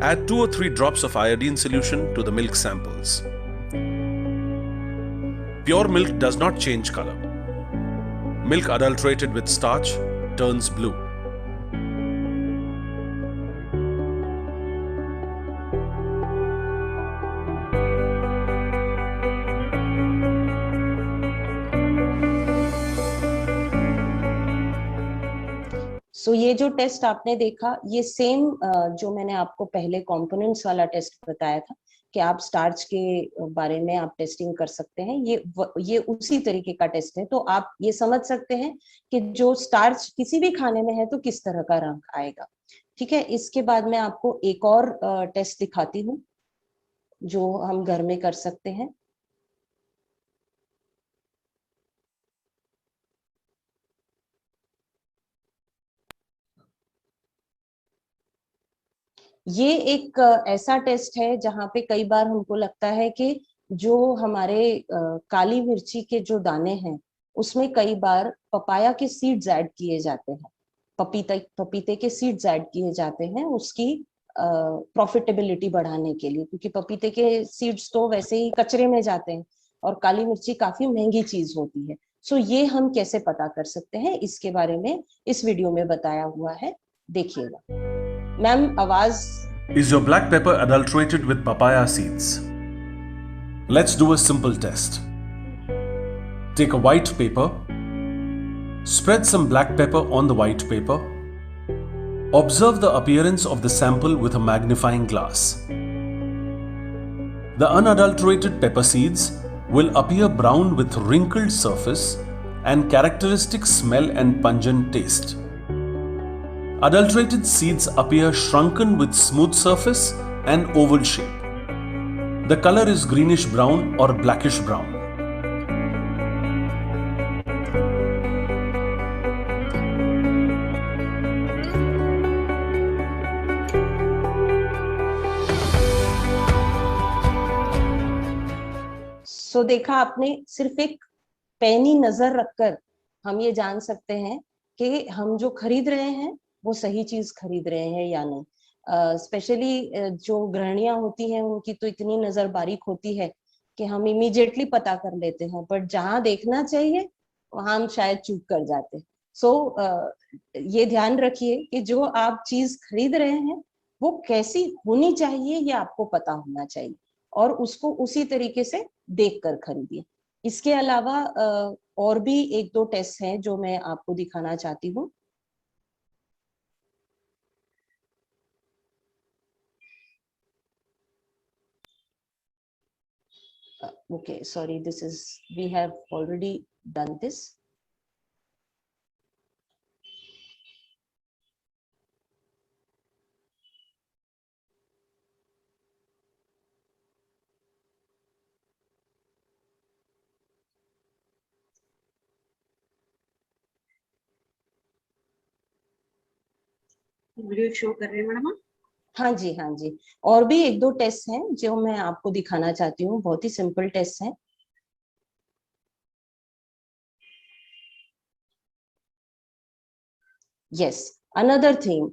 Add 2 or 3 drops of iodine solution to the milk samples. Pure milk does not change color. Milk adulterated with starch turns blue. सो ये जो test आपने देखा, ये same जो मैंने आपको पहले components वाला टेस्ट बताया था कि आप स्टार्च के बारे में आप टेस्टिंग कर सकते हैं, ये उसी तरीके का टेस्ट है। तो आप ये समझ सकते हैं कि जो स्टार्च किसी भी खाने में है तो किस तरह का रंग आएगा। ठीक है, इसके बाद मैं आपको एक और टेस्ट दिखाती हूँ जो हम घर में कर सकते हैं। ये एक ऐसा टेस्ट है जहाँ पे कई बार हमको लगता है कि जो हमारे काली मिर्ची के जो दाने हैं उसमें कई बार पपाया के सीड्स ऐड किए जाते हैं, पपीते के सीड्स ऐड किए जाते हैं उसकी प्रॉफिटेबिलिटी बढ़ाने के लिए, क्योंकि पपीते के सीड्स तो वैसे ही कचरे में जाते हैं और काली मिर्ची काफी महंगी चीज होती है। सो ये हम कैसे पता कर सकते हैं, इसके बारे में इस वीडियो में बताया हुआ है, देखिएगा। मैम आवाज। Is your black pepper adulterated with papaya seeds? Let's do a simple test. Take a white paper, spread some black pepper on the white paper. Observe the appearance of the sample with a magnifying glass. The unadulterated pepper seeds will appear brown with wrinkled surface and characteristic smell and pungent taste. Adulterated seeds appear shrunken with smooth surface and oval shape. The color is greenish brown or blackish brown. सो देखा आपने, सिर्फ एक पैनी नजर रखकर हम ये जान सकते हैं कि हम जो खरीद रहे हैं वो सही चीज खरीद रहे हैं या नहीं। स्पेशली जो गृहिणियां होती हैं उनकी तो इतनी नजर बारीक होती है कि हम इमीडिएटली पता कर लेते हैं, बट जहां देखना चाहिए वहां हम शायद चूक कर जाते हैं। सो ये ध्यान रखिए कि जो आप चीज खरीद रहे हैं वो कैसी होनी चाहिए ये आपको पता होना चाहिए और उसको उसी तरीके से देख कर खरीदिए। इसके अलावा और भी एक दो टेस्ट हैं जो मैं आपको दिखाना चाहती हूँ। Okay, sorry, we have already done this. Video show कर रहे हैं मैडम आप? हाँ जी, हाँ जी। और भी एक दो टेस्ट हैं जो मैं आपको दिखाना चाहती हूँ, बहुत ही सिंपल टेस्ट हैं। यस, अनदर थिंग,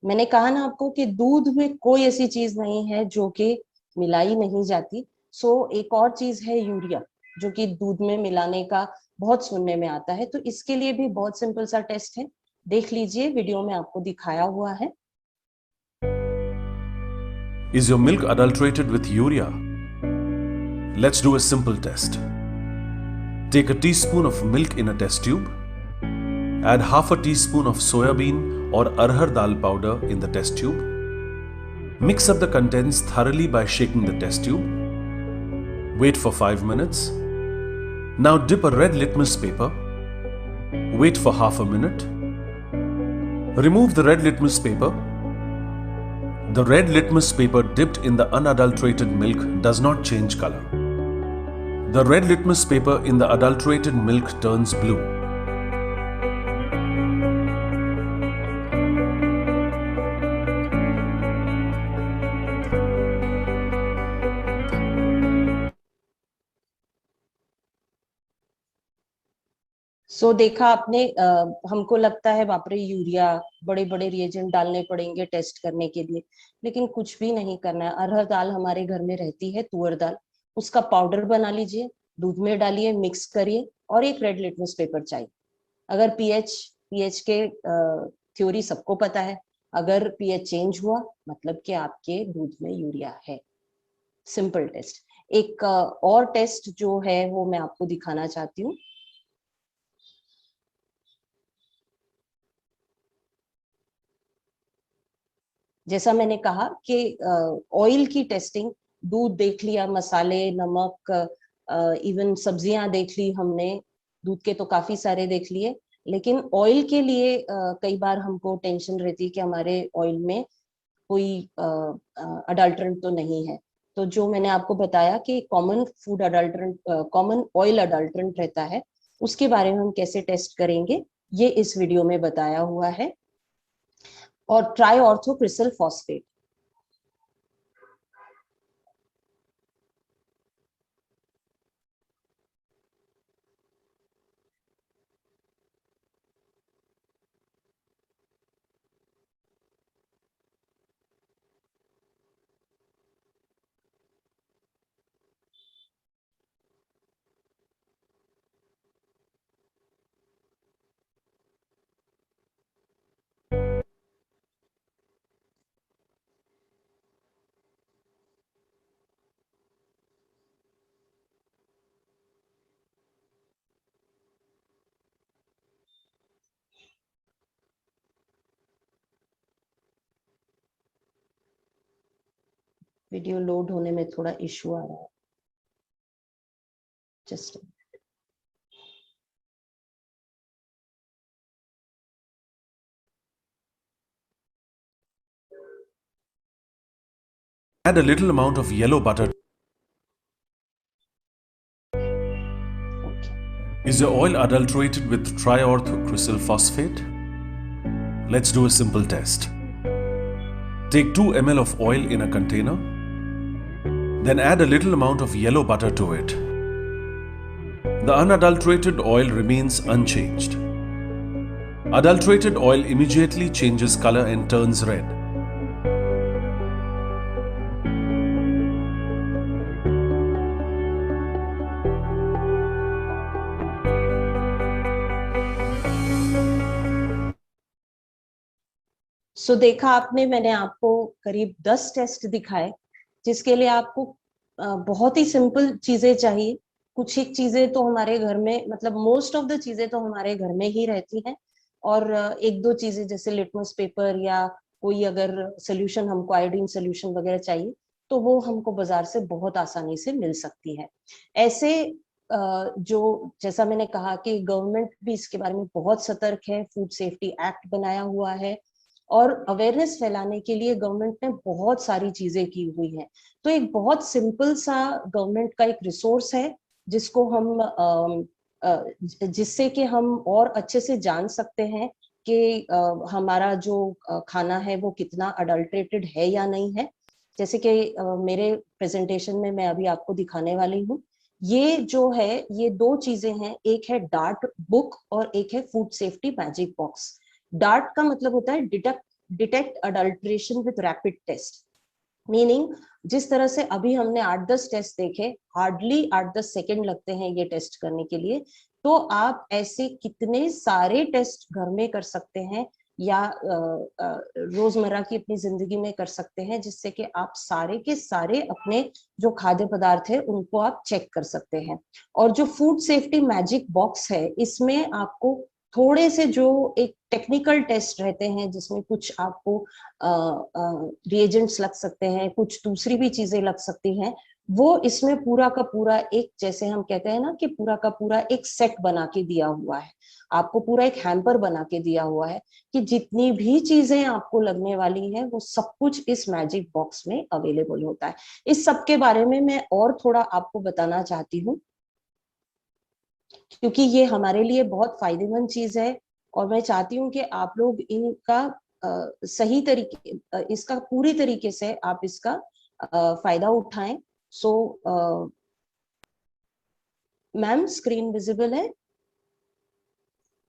मैंने कहा ना आपको कि दूध में कोई ऐसी चीज नहीं है जो कि मिलाई नहीं जाती। सो एक और चीज है यूरिया, जो कि दूध में मिलाने का बहुत सुनने में आता है। तो इसके लिए भी बहुत सिंपल सा टेस्ट है, देख लीजिए, वीडियो में आपको दिखाया हुआ है। Is your milk adulterated with urea? Let's do a simple test. Take a teaspoon of milk in a test tube. Add half a teaspoon of soyabean or arhar dal powder in the test tube. Mix up the contents thoroughly by shaking the test tube. Wait for 5 minutes. Now dip a red litmus paper. Wait for half a minute. Remove the red litmus paper. The red litmus paper dipped in the unadulterated milk does not change color. The red litmus paper in the adulterated milk turns blue. सो देखा आपने, हमको लगता है बाप रे urea, बड़े बड़े reagent डालने पड़ेंगे टेस्ट करने के लिए, लेकिन कुछ भी नहीं करना है। अरहर दाल हमारे घर में रहती है, तुअर दाल, उसका पाउडर बना लीजिए, दूध में डालिए, मिक्स करिए, और एक रेड लिटमस पेपर चाहिए। अगर पीएच के थ्योरी सबको पता है, अगर पीएच चेंज हुआ मतलब कि आपके दूध में यूरिया है। Simple test. एक और टेस्ट जो है वो मैं आपको दिखाना चाहती हूँ। जैसा मैंने कहा कि ऑयल की टेस्टिंग, दूध देख लिया, मसाले, नमक, इवन सब्जियां देख ली हमने, दूध के तो काफी सारे देख लिए, लेकिन ऑयल के लिए कई बार हमको टेंशन रहती है कि हमारे ऑयल में कोई अडल्ट्रेंट तो नहीं है। तो जो मैंने आपको बताया कि common food adulterant, common oil adulterant रहता है, उसके बारे में हम कैसे टेस्ट करेंगे ये इस वीडियो में बताया हुआ है। और ट्राई ऑर्थोक्रिसल फॉस्फेट, वीडियो लोड होने में थोड़ा इश्यू आ रहा है, just Add a little amount of yellow butter. Is your oil adulterated with triorthocrysyl phosphate? Let's do a simple test. Take 2 ml of oil in a container. Then add a little amount of yellow butter to it. The unadulterated oil remains unchanged. Adulterated oil immediately changes color and turns red. सो देखा आपने, मैंने आपको करीब 10 test दिखाए, जिसके लिए आपको बहुत ही सिंपल चीजें चाहिए। कुछ एक चीजें तो हमारे घर में, मतलब मोस्ट ऑफ द चीजें तो हमारे घर में ही रहती हैं, और एक दो चीजें जैसे लिटमस पेपर या कोई अगर सोल्यूशन, हमको आयोडीन सोल्यूशन वगैरह चाहिए, तो वो हमको बाजार से बहुत आसानी से मिल सकती है। ऐसे जो, जैसा मैंने कहा कि गवर्नमेंट भी इसके बारे में बहुत सतर्क है, फूड सेफ्टी एक्ट बनाया हुआ है, और अवेयरनेस फैलाने के लिए गवर्नमेंट ने बहुत सारी चीजें की हुई है। तो एक बहुत सिंपल सा गवर्नमेंट का एक रिसोर्स है, जिसको हम जिससे कि हम और अच्छे से जान सकते हैं कि हमारा जो खाना है वो कितना अडल्ट्रेटेड है या नहीं है। जैसे कि मेरे प्रेजेंटेशन में मैं अभी आपको दिखाने वाली हूँ, ये जो है ये दो चीजें हैं, एक है डार्ट बुक और एक है food safety magic box. DART का मतलब होता है detect adulteration with rapid test, meaning जिस तरह से अभी हमने 8-10 टेस्ट देखे, हार्डली 8-10 सेकेंड लगते हैं ये टेस्ट करने के लिए, तो आप ऐसे कितने सारे टेस्ट घर में कर सकते हैं या रोजमर्रा की अपनी जिंदगी में कर सकते हैं, जिससे कि आप सारे के सारे अपने जो खाद्य पदार्थ है उनको आप चेक कर सकते हैं। और जो फूड सेफ्टी मैजिक बॉक्स है, इसमें आपको थोड़े से जो एक टेक्निकल टेस्ट रहते हैं, जिसमें कुछ आपको रिएजेंट्स लग सकते हैं, कुछ दूसरी भी चीजें लग सकती हैं, वो इसमें पूरा का पूरा एक, जैसे हम कहते हैं ना कि पूरा का पूरा एक सेट बना के दिया हुआ है, आपको पूरा एक हैम्पर बना के दिया हुआ है कि जितनी भी चीजें आपको लगने वाली हैं वो सब कुछ इस मैजिक बॉक्स में अवेलेबल होता है। इस सब के बारे में मैं और थोड़ा आपको बताना चाहती हूँ, क्योंकि ये हमारे लिए बहुत फायदेमंद चीज है और मैं चाहती हूँ कि आप लोग इनका सही तरीके, इसका पूरी तरीके से आप इसका फायदा उठाएं। सो मैम स्क्रीन विजिबल है?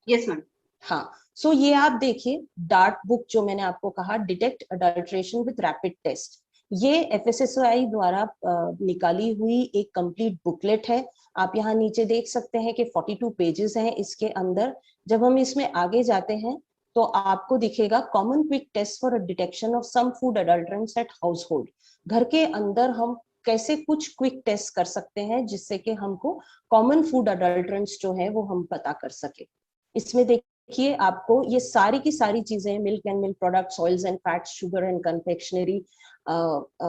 Yes ma'am. हाँ, सो ये आप देखिए डार्ट बुक जो मैंने आपको कहा, detect adulteration with rapid test, ये FSSAI द्वारा निकाली हुई एक कंप्लीट बुकलेट है। आप यहाँ नीचे देख सकते हैं कि 42 पेजेस हैं इसके अंदर। जब हम इसमें आगे जाते हैं तो आपको दिखेगा common quick test for detection of some food adulterants at household. घर के अंदर हम कैसे कुछ क्विक टेस्ट कर सकते हैं जिससे कि हमको कॉमन फूड अडल्ट्रेंट्स जो है वो हम पता कर सके। इसमें देखिए आपको ये सारी की सारी चीजें, milk and milk products, oils and fats, sugar and confectionery,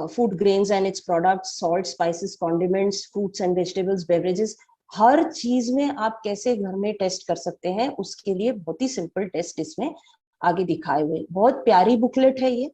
food grains and its products, salt, spices, condiments, fruits and vegetables, beverages, हर चीज में आप कैसे घर में टेस्ट कर सकते हैं, उसके लिए बहुत ही सिंपल टेस्ट इसमें आगे दिखाए हुए। बहुत प्यारी बुकलेट है ये,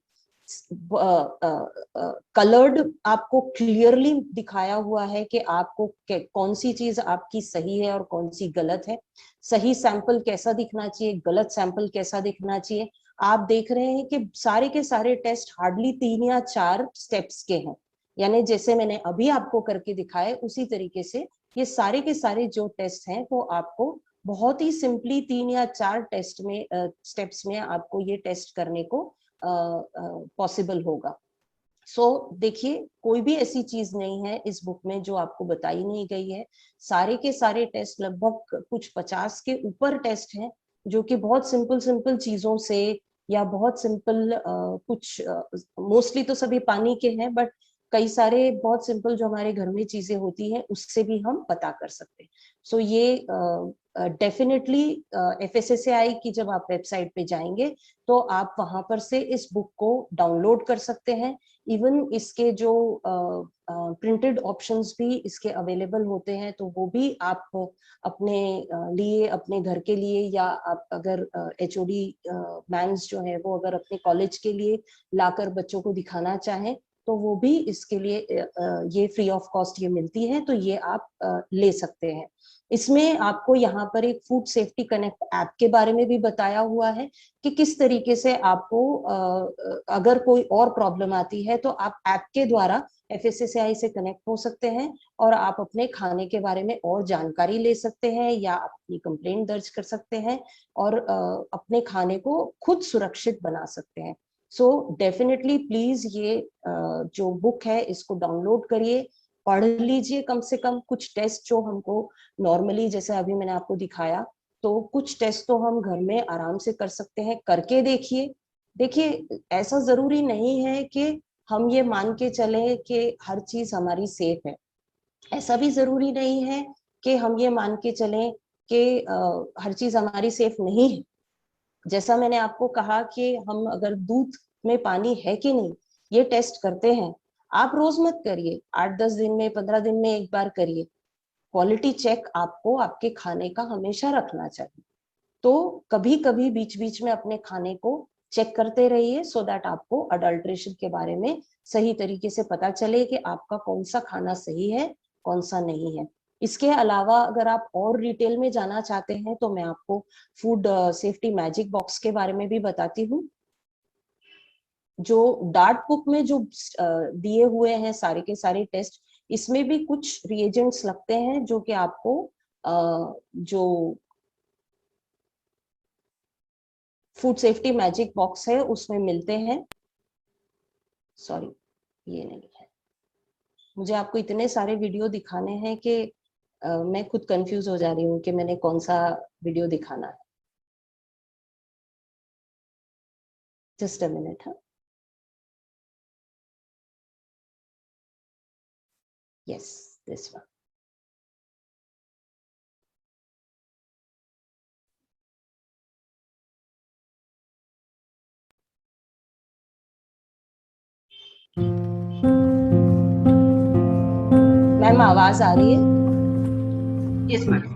कलर्ड आपको क्लियरली दिखाया हुआ है कि आपको कौन सी चीज आपकी सही है और कौन सी गलत है, सही सैंपल कैसा दिखना चाहिए, गलत सैंपल कैसा दिखना चाहिए। आप देख रहे हैं कि सारे के सारे टेस्ट हार्डली 3 या 4 स्टेप्स के हैं, यानी जैसे मैंने अभी आपको करके दिखाए उसी तरीके से ये सारे के सारे जो टेस्ट हैं वो आपको बहुत ही सिंपली 3 या 4 टेस्ट में स्टेप्स में आपको ये टेस्ट करने को पॉसिबल होगा। सो देखिए कोई भी ऐसी चीज नहीं है इस बुक में जो आपको बताई नहीं गई है। सारे के सारे टेस्ट, लगभग कुछ 50 के ऊपर टेस्ट हैं जो कि बहुत सिंपल सिंपल चीजों से या बहुत सिंपल कुछ, मोस्टली तो सभी पानी के हैं, बट कई सारे बहुत सिंपल जो हमारे घर में चीजें होती हैं उससे भी हम पता कर सकते हैं। सो ये डेफिनेटली FSSAI की जब आप वेबसाइट पे जाएंगे तो आप वहां पर से इस बुक को डाउनलोड कर सकते हैं। इवन इसके जो प्रिंटेड ऑप्शंस भी इसके अवेलेबल होते हैं, तो वो भी आप अपने लिए, अपने घर के लिए, या आप अगर HOD मैन्स जो है वो अगर अपने कॉलेज के लिए लाकर बच्चों को दिखाना चाहें तो वो भी इसके लिए ये फ्री ऑफ कॉस्ट ये मिलती है, तो ये आप ले सकते हैं। इसमें आपको यहाँ पर एक फूड सेफ्टी कनेक्ट ऐप के बारे में भी बताया हुआ है कि किस तरीके से आपको अगर कोई और प्रॉब्लम आती है तो आप ऐप के द्वारा FSSAI से कनेक्ट हो सकते हैं और आप अपने खाने के बारे में और जानकारी ले सकते हैं या अपनी कंप्लेंट दर्ज कर सकते हैं और अपने खाने को खुद सुरक्षित बना सकते हैं। सो डेफिनेटली प्लीज ये जो बुक है इसको डाउनलोड करिए, पढ़ लीजिए, कम से कम कुछ टेस्ट जो हमको नॉर्मली, जैसे अभी मैंने आपको दिखाया, तो कुछ टेस्ट तो हम घर में आराम से कर सकते हैं, करके देखिए। देखिए ऐसा जरूरी नहीं है कि हम ये मान के चले कि हर चीज हमारी सेफ है, ऐसा भी जरूरी नहीं है कि हम ये मान के चलें कि हर चीज हमारी सेफ नहीं है। जैसा मैंने आपको कहा कि हम अगर दूध में पानी है कि नहीं ये टेस्ट करते हैं, आप रोज मत करिए, 8-10 दिन में, 15 दिन में एक बार करिए। क्वालिटी चेक आपको आपके खाने का हमेशा रखना चाहिए, तो कभी कभी बीच बीच में अपने खाने को चेक करते रहिए, सो दैट आपको अडल्ट्रेशन के बारे में सही तरीके से पता चले कि आपका कौन सा खाना सही है, कौन सा नहीं है। इसके अलावा अगर आप और डिटेल में जाना चाहते हैं तो मैं आपको फूड सेफ्टी मैजिक बॉक्स के बारे में भी बताती हूँ। जो डार्ट बुक में जो दिए हुए हैं सारे के सारे टेस्ट, इसमें भी कुछ रिएजेंट्स लगते हैं जो कि आपको जो फूड सेफ्टी मैजिक बॉक्स है उसमें मिलते हैं। सॉरी, ये नहीं है। मुझे आपको इतने सारे वीडियो दिखाने हैं कि मैं खुद कंफ्यूज हो जा रही हूँ कि मैंने कौन सा वीडियो दिखाना है। Just a minute. हाँ, यस, दिस वन। मैम आवाज आ रही है? Yes madam.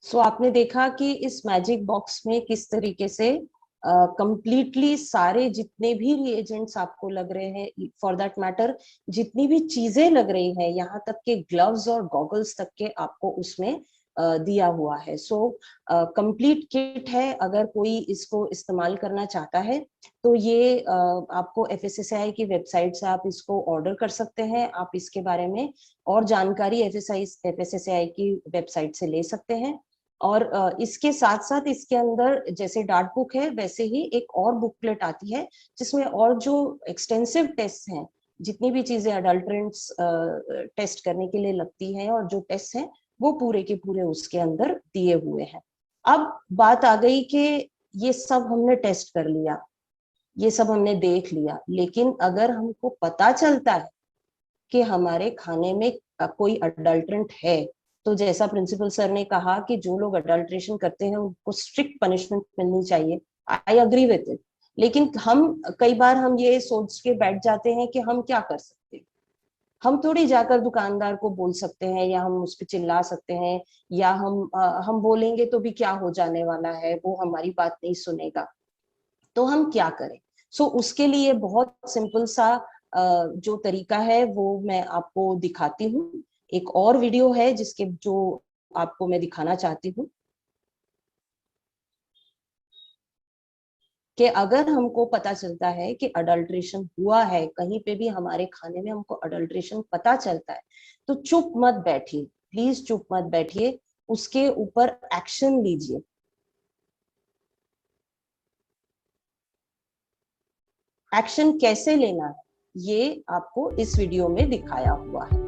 सो आपने देखा कि इस मैजिक बॉक्स में किस तरीके से कंप्लीटली सारे जितने भी रिएजेंट्स आपको लग रहे हैं, फॉर दैट मैटर जितनी भी चीजें लग रही हैं, यहाँ तक के ग्लव्स और गॉगल्स तक के आपको उसमें दिया हुआ है। सो कंप्लीट किट है। अगर कोई इसको इस्तेमाल करना चाहता है तो ये आपको FSSAI की वेबसाइट से आप इसको ऑर्डर कर सकते हैं। आप इसके बारे में और जानकारी FSSAI की वेबसाइट से ले सकते हैं। और इसके साथ साथ इसके अंदर जैसे डार्ट बुक है वैसे ही एक और बुकलेट आती है जिसमें और जो एक्सटेंसिव टेस्ट हैं, जितनी भी चीजें अडल्ट्रेंट्स टेस्ट करने के लिए लगती हैं और जो टेस्ट हैं वो पूरे के पूरे उसके अंदर दिए हुए हैं। अब बात आ गई कि ये सब हमने टेस्ट कर लिया, ये सब हमने देख लिया, लेकिन अगर हमको पता चलता है कि हमारे खाने में कोई अडल्ट्रेंट है, तो जैसा प्रिंसिपल सर ने कहा कि जो लोग अडल्ट्रेशन करते हैं उनको स्ट्रिक्ट पनिशमेंट मिलनी चाहिए। I agree with it. लेकिन कई बार हम ये सोच के बैठ जाते हैं कि हम क्या कर सकते हैं। हम थोड़ी जाकर दुकानदार को बोल सकते हैं या हम उस पर चिल्ला सकते हैं या हम बोलेंगे तो भी क्या हो जाने वाला है, वो हमारी बात नहीं सुनेगा। तो हम क्या करें? सो उसके लिए बहुत सिंपल सा जो तरीका है वो मैं आपको दिखाती हूँ। एक और वीडियो है जिसके जो आपको मैं दिखाना चाहती हूँ कि अगर हमको पता चलता है कि अडल्ट्रेशन हुआ है, कहीं पे भी हमारे खाने में हमको अडल्ट्रेशन पता चलता है, तो चुप मत बैठिए, प्लीज चुप मत बैठिए, उसके ऊपर एक्शन लीजिए। एक्शन कैसे लेना है ये आपको इस वीडियो में दिखाया हुआ है।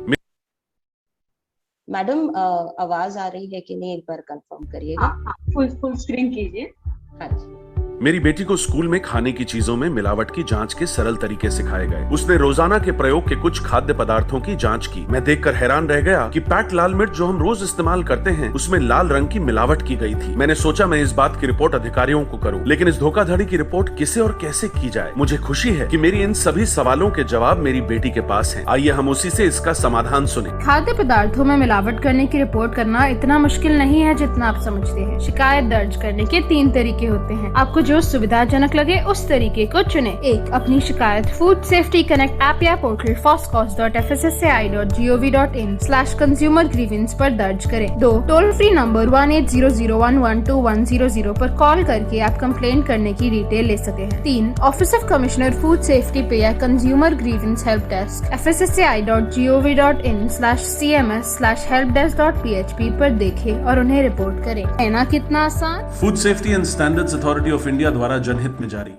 मैडम आवाज आ रही है कि नहीं, एक बार कंफर्म करिएगा। हाँ, फुल स्क्रीन कीजिए। हाँ जी। मेरी बेटी को स्कूल में खाने की चीजों में मिलावट की जांच के सरल तरीके सिखाए गए। उसने रोजाना के प्रयोग के कुछ खाद्य पदार्थों की जांच की। मैं देखकर हैरान रह गया कि पैक्ड लाल मिर्च जो हम रोज इस्तेमाल करते हैं उसमें लाल रंग की मिलावट की गई थी। मैंने सोचा मैं इस बात की रिपोर्ट अधिकारियों को करूं, लेकिन इस धोखाधड़ी की रिपोर्ट किसे और कैसे की जाए? मुझे खुशी है कि मेरी इन सभी सवालों के जवाब मेरी बेटी के पास है। आइए हम उसी से इसका समाधान सुने। खाद्य पदार्थों में मिलावट करने की रिपोर्ट करना इतना मुश्किल नहीं है जितना आप समझते हैं। शिकायत दर्ज करने के 3 तरीके होते हैं। आपको जो सुविधाजनक लगे उस तरीके को चुने। 1. अपनी शिकायत फूड सेफ्टी कनेक्ट ऐप या पोर्टल foscos.fssci.gov.in/consumer grievance पर दर्ज करें। 2. टोल फ्री नंबर 1800112100 पर कॉल करके आप कंप्लेंट करने की डिटेल ले सकते हैं। 3. Office of commissioner food safety पे या consumer grievance help desk fssci.gov.in/cms/helpdesk.php पर देखें और उन्हें रिपोर्ट करें। है ना कितना आसान? Food safety and standards authority of India द्वारा जनहित में जारी।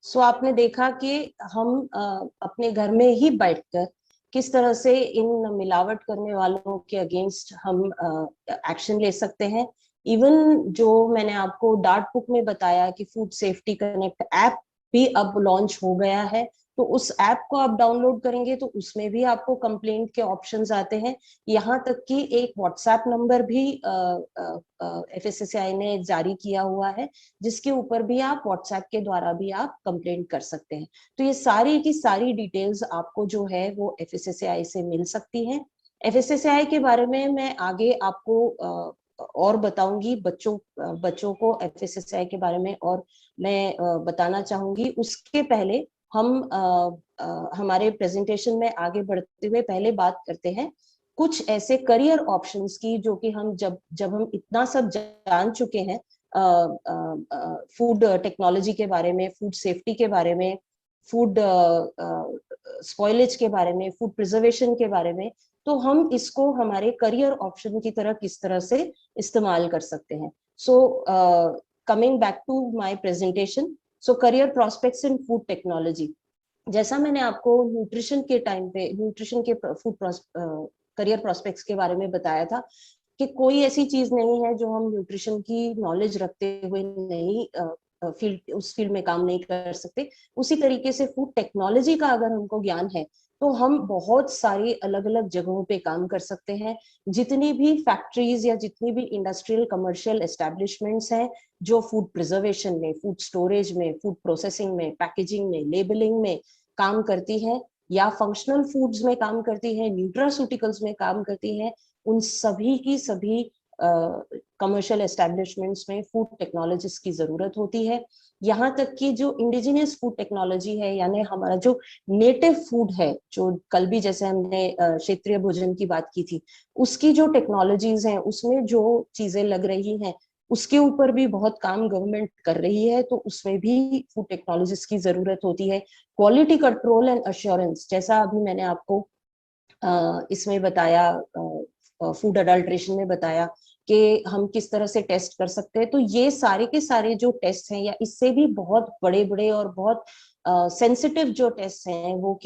सो आपने देखा कि हम अपने घर में ही बैठकर किस तरह से इन मिलावट करने वालों के अगेंस्ट हम एक्शन ले सकते हैं। इवन जो मैंने आपको डार्ट बुक में बताया कि फूड सेफ्टी कनेक्ट ऐप भी अब लॉन्च हो गया है, तो उस ऐप को आप डाउनलोड करेंगे तो उसमें भी आपको कंप्लेंट के ऑप्शंस आते हैं। यहाँ तक कि एक व्हाट्सएप नंबर भी FSSAI ने जारी किया हुआ है, जिसके ऊपर भी आप व्हाट्सएप के द्वारा भी आप कंप्लेंट कर सकते हैं। तो ये सारी की सारी डिटेल्स आपको जो है वो FSSAI से मिल सकती हैं। FSSAI के बारे में मैं आगे आपको और बताऊंगी, बच्चों को FSSAI के बारे में और मैं बताना चाहूंगी। उसके पहले हम हमारे प्रेजेंटेशन में आगे बढ़ते हुए पहले बात करते हैं कुछ ऐसे करियर ऑप्शंस की, जो कि हम जब हम इतना सब जान चुके हैं फूड टेक्नोलॉजी के बारे में, फूड सेफ्टी के बारे में, फूड स्पॉइलेज के बारे में, फूड प्रिजर्वेशन के बारे में, तो हम इसको हमारे करियर ऑप्शन की तरह किस तरह से इस्तेमाल कर सकते हैं। So coming back to my presentation, so career prospects in food technology. जैसा मैंने आपको न्यूट्रिशन के टाइम पे न्यूट्रिशन के फूड करियर प्रोस्पेक्ट्स के बारे में बताया था कि कोई ऐसी चीज नहीं है जो हम न्यूट्रिशन की नॉलेज रखते हुए नहीं उस फील्ड में काम नहीं कर सकते। उसी तरीके से फूड टेक्नोलॉजी का अगर हमको ज्ञान है तो हम बहुत सारी अलग अलग जगहों पे काम कर सकते हैं। जितनी भी फैक्ट्रीज या जितनी भी इंडस्ट्रियल कमर्शियल एस्टेब्लिशमेंट्स हैं जो फूड प्रिजर्वेशन में, फूड स्टोरेज में, फूड प्रोसेसिंग में, पैकेजिंग में, लेबलिंग में काम करती हैं या फंक्शनल फूड्स में काम करती हैं, न्यूट्रास्यूटिकल्स में काम करती हैं, उन सभी की सभी कमर्शियल एस्टेब्लिशमेंट्स में फूड टेक्नोलॉजिस्ट की जरूरत होती है। यहाँ तक कि जो इंडिजिनियस फूड टेक्नोलॉजी है, यानी हमारा जो नेटिव फूड है, जो कल भी जैसे हमने क्षेत्रीय भोजन की बात की थी, उसकी जो टेक्नोलॉजीज हैं, उसमें जो चीजें लग रही हैं, उसके ऊपर भी बहुत काम गवर्नमेंट कर रही है, तो उसमें भी फूड टेक्नोलॉजिस्ट की जरूरत होती है। क्वालिटी कंट्रोल एंड अश्योरेंस, जैसा अभी मैंने आपको इसमें बताया, फूड अडल्ट्रेशन में बताया कि हम किस तरह से टेस्ट कर सकते हैं, तो ये सारे के सारे जो टेस्ट हैं या इससे भी बहुत बड़े बड़े और बहुत सेंसिटिव जो टेस्ट हैं वो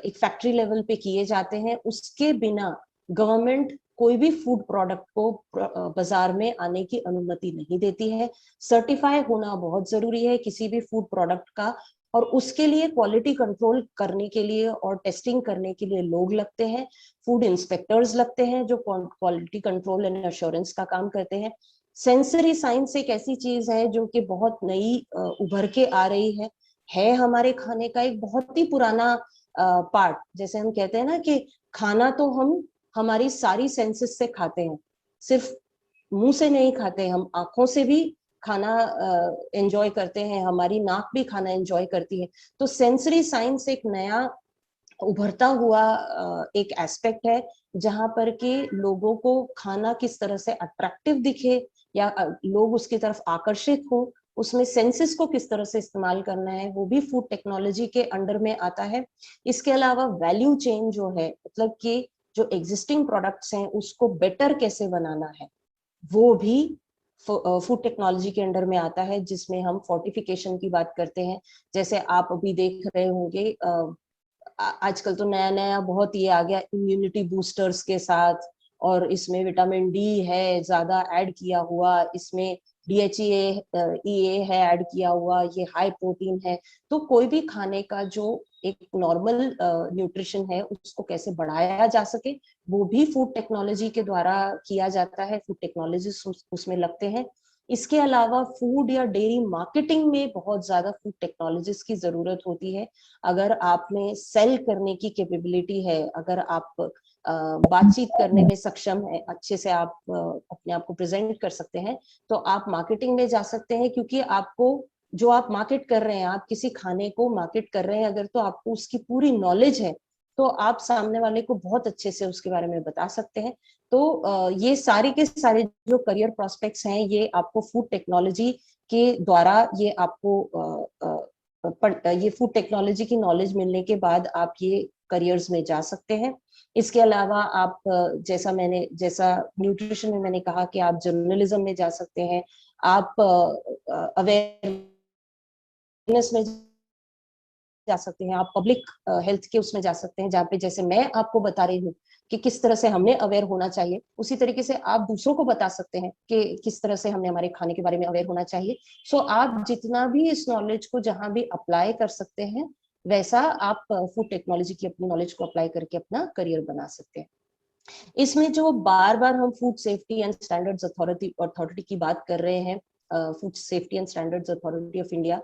एक फैक्ट्री लेवल पे किए जाते हैं। उसके बिना गवर्नमेंट कोई भी फूड प्रोडक्ट को बाजार में आने की अनुमति नहीं देती है। सर्टिफाई होना बहुत जरूरी है किसी भी फूड प्रोडक्ट का, और उसके लिए क्वालिटी कंट्रोल करने के लिए और टेस्टिंग करने के लिए लोग लगते हैं, फूड इंस्पेक्टर्स लगते हैं जो क्वालिटी कंट्रोल एंड अश्योरेंस का काम करते हैं। सेंसरी साइंस एक ऐसी चीज है जो कि बहुत नई उभर के आ रही है हमारे खाने का एक बहुत ही पुराना पार्ट। जैसे हम कहते हैं ना कि खाना तो हम हमारी सारी सेंसेस से खाते हैं, सिर्फ मुंह से नहीं खाते, हम आंखों से भी खाना एंजॉय करते हैं, हमारी नाक भी खाना एंजॉय करती है। तो सेंसरी साइंस एक नया उभरता हुआ एक एस्पेक्ट है जहां पर कि लोगों को खाना किस तरह से अट्रैक्टिव दिखे या लोग उसकी तरफ आकर्षित हो, उसमें सेंसेस को किस तरह से इस्तेमाल करना है, वो भी फूड टेक्नोलॉजी के अंडर में आता है। इसके अलावा वैल्यू चेन जो है, मतलब कि जो एग्जिस्टिंग प्रोडक्ट्स हैं उसको बेटर कैसे बनाना है, वो भी फूड टेक्नोलॉजी के अंडर में आता है, जिसमें हम फोर्टिफिकेशन की बात करते हैं। जैसे आप अभी देख रहे होंगे आजकल तो नया नया बहुत ये आ गया इम्यूनिटी बूस्टर्स के साथ, और इसमें विटामिन डी है ज्यादा ऐड किया हुआ, इसमें DHEA है ऐड किया हुआ, ये हाई प्रोटीन है। तो कोई भी खाने का जो एक नॉर्मल न्यूट्रिशन है उसको कैसे बढ़ाया जा सके, वो भी फूड टेक्नोलॉजी के द्वारा किया जाता है, फूड टेक्नोलॉजिस्ट उसमें लगते हैं। इसके अलावा फूड या डेयरी मार्केटिंग में बहुत ज्यादा फूड टेक्नोलॉजिस्ट की जरूरत होती है। अगर आप में सेल करने की कैपेबिलिटी है, अगर आप बातचीत करने में सक्षम है, अच्छे से आप अपने आप को प्रेजेंट कर सकते हैं, तो आप मार्केटिंग में जा सकते हैं। क्योंकि आपको जो आप मार्केट कर रहे हैं, आप किसी खाने को मार्केट कर रहे हैं अगर, तो आपको उसकी पूरी नॉलेज है, तो आप सामने वाले को बहुत अच्छे से उसके बारे में बता सकते हैं। तो ये सारे के सारे जो करियर प्रोस्पेक्ट्स हैं, ये आपको फूड टेक्नोलॉजी के द्वारा ये आपको ये फूड टेक्नोलॉजी की नॉलेज मिलने के बाद आप ये करियर्स में जा सकते हैं। इसके अलावा आप जैसा न्यूट्रिशन में मैंने कहा कि आप जर्नलिज्म में जा सकते हैं, आप अवेयरनेस में जा सकते हैं, आप पब्लिक हेल्थ के उसमें जा सकते हैं, जहाँ पे जैसे मैं आपको बता रही हूँ कि किस तरह से हमने अवेयर होना चाहिए, उसी तरीके से आप दूसरों को बता सकते हैं कि किस तरह से हमने हमारे खाने के बारे में अवेयर होना चाहिए। सो आप जितना भी इस नॉलेज को जहाँ भी अप्लाई कर सकते हैं, वैसा आप फूड टेक्नोलॉजी की अपनी नॉलेज को अप्लाई करके अपना करियर बना सकते हैं। इसमें जो बार बार हम food safety and standards authority की बात कर रहे हैं, food safety and standards authority of India,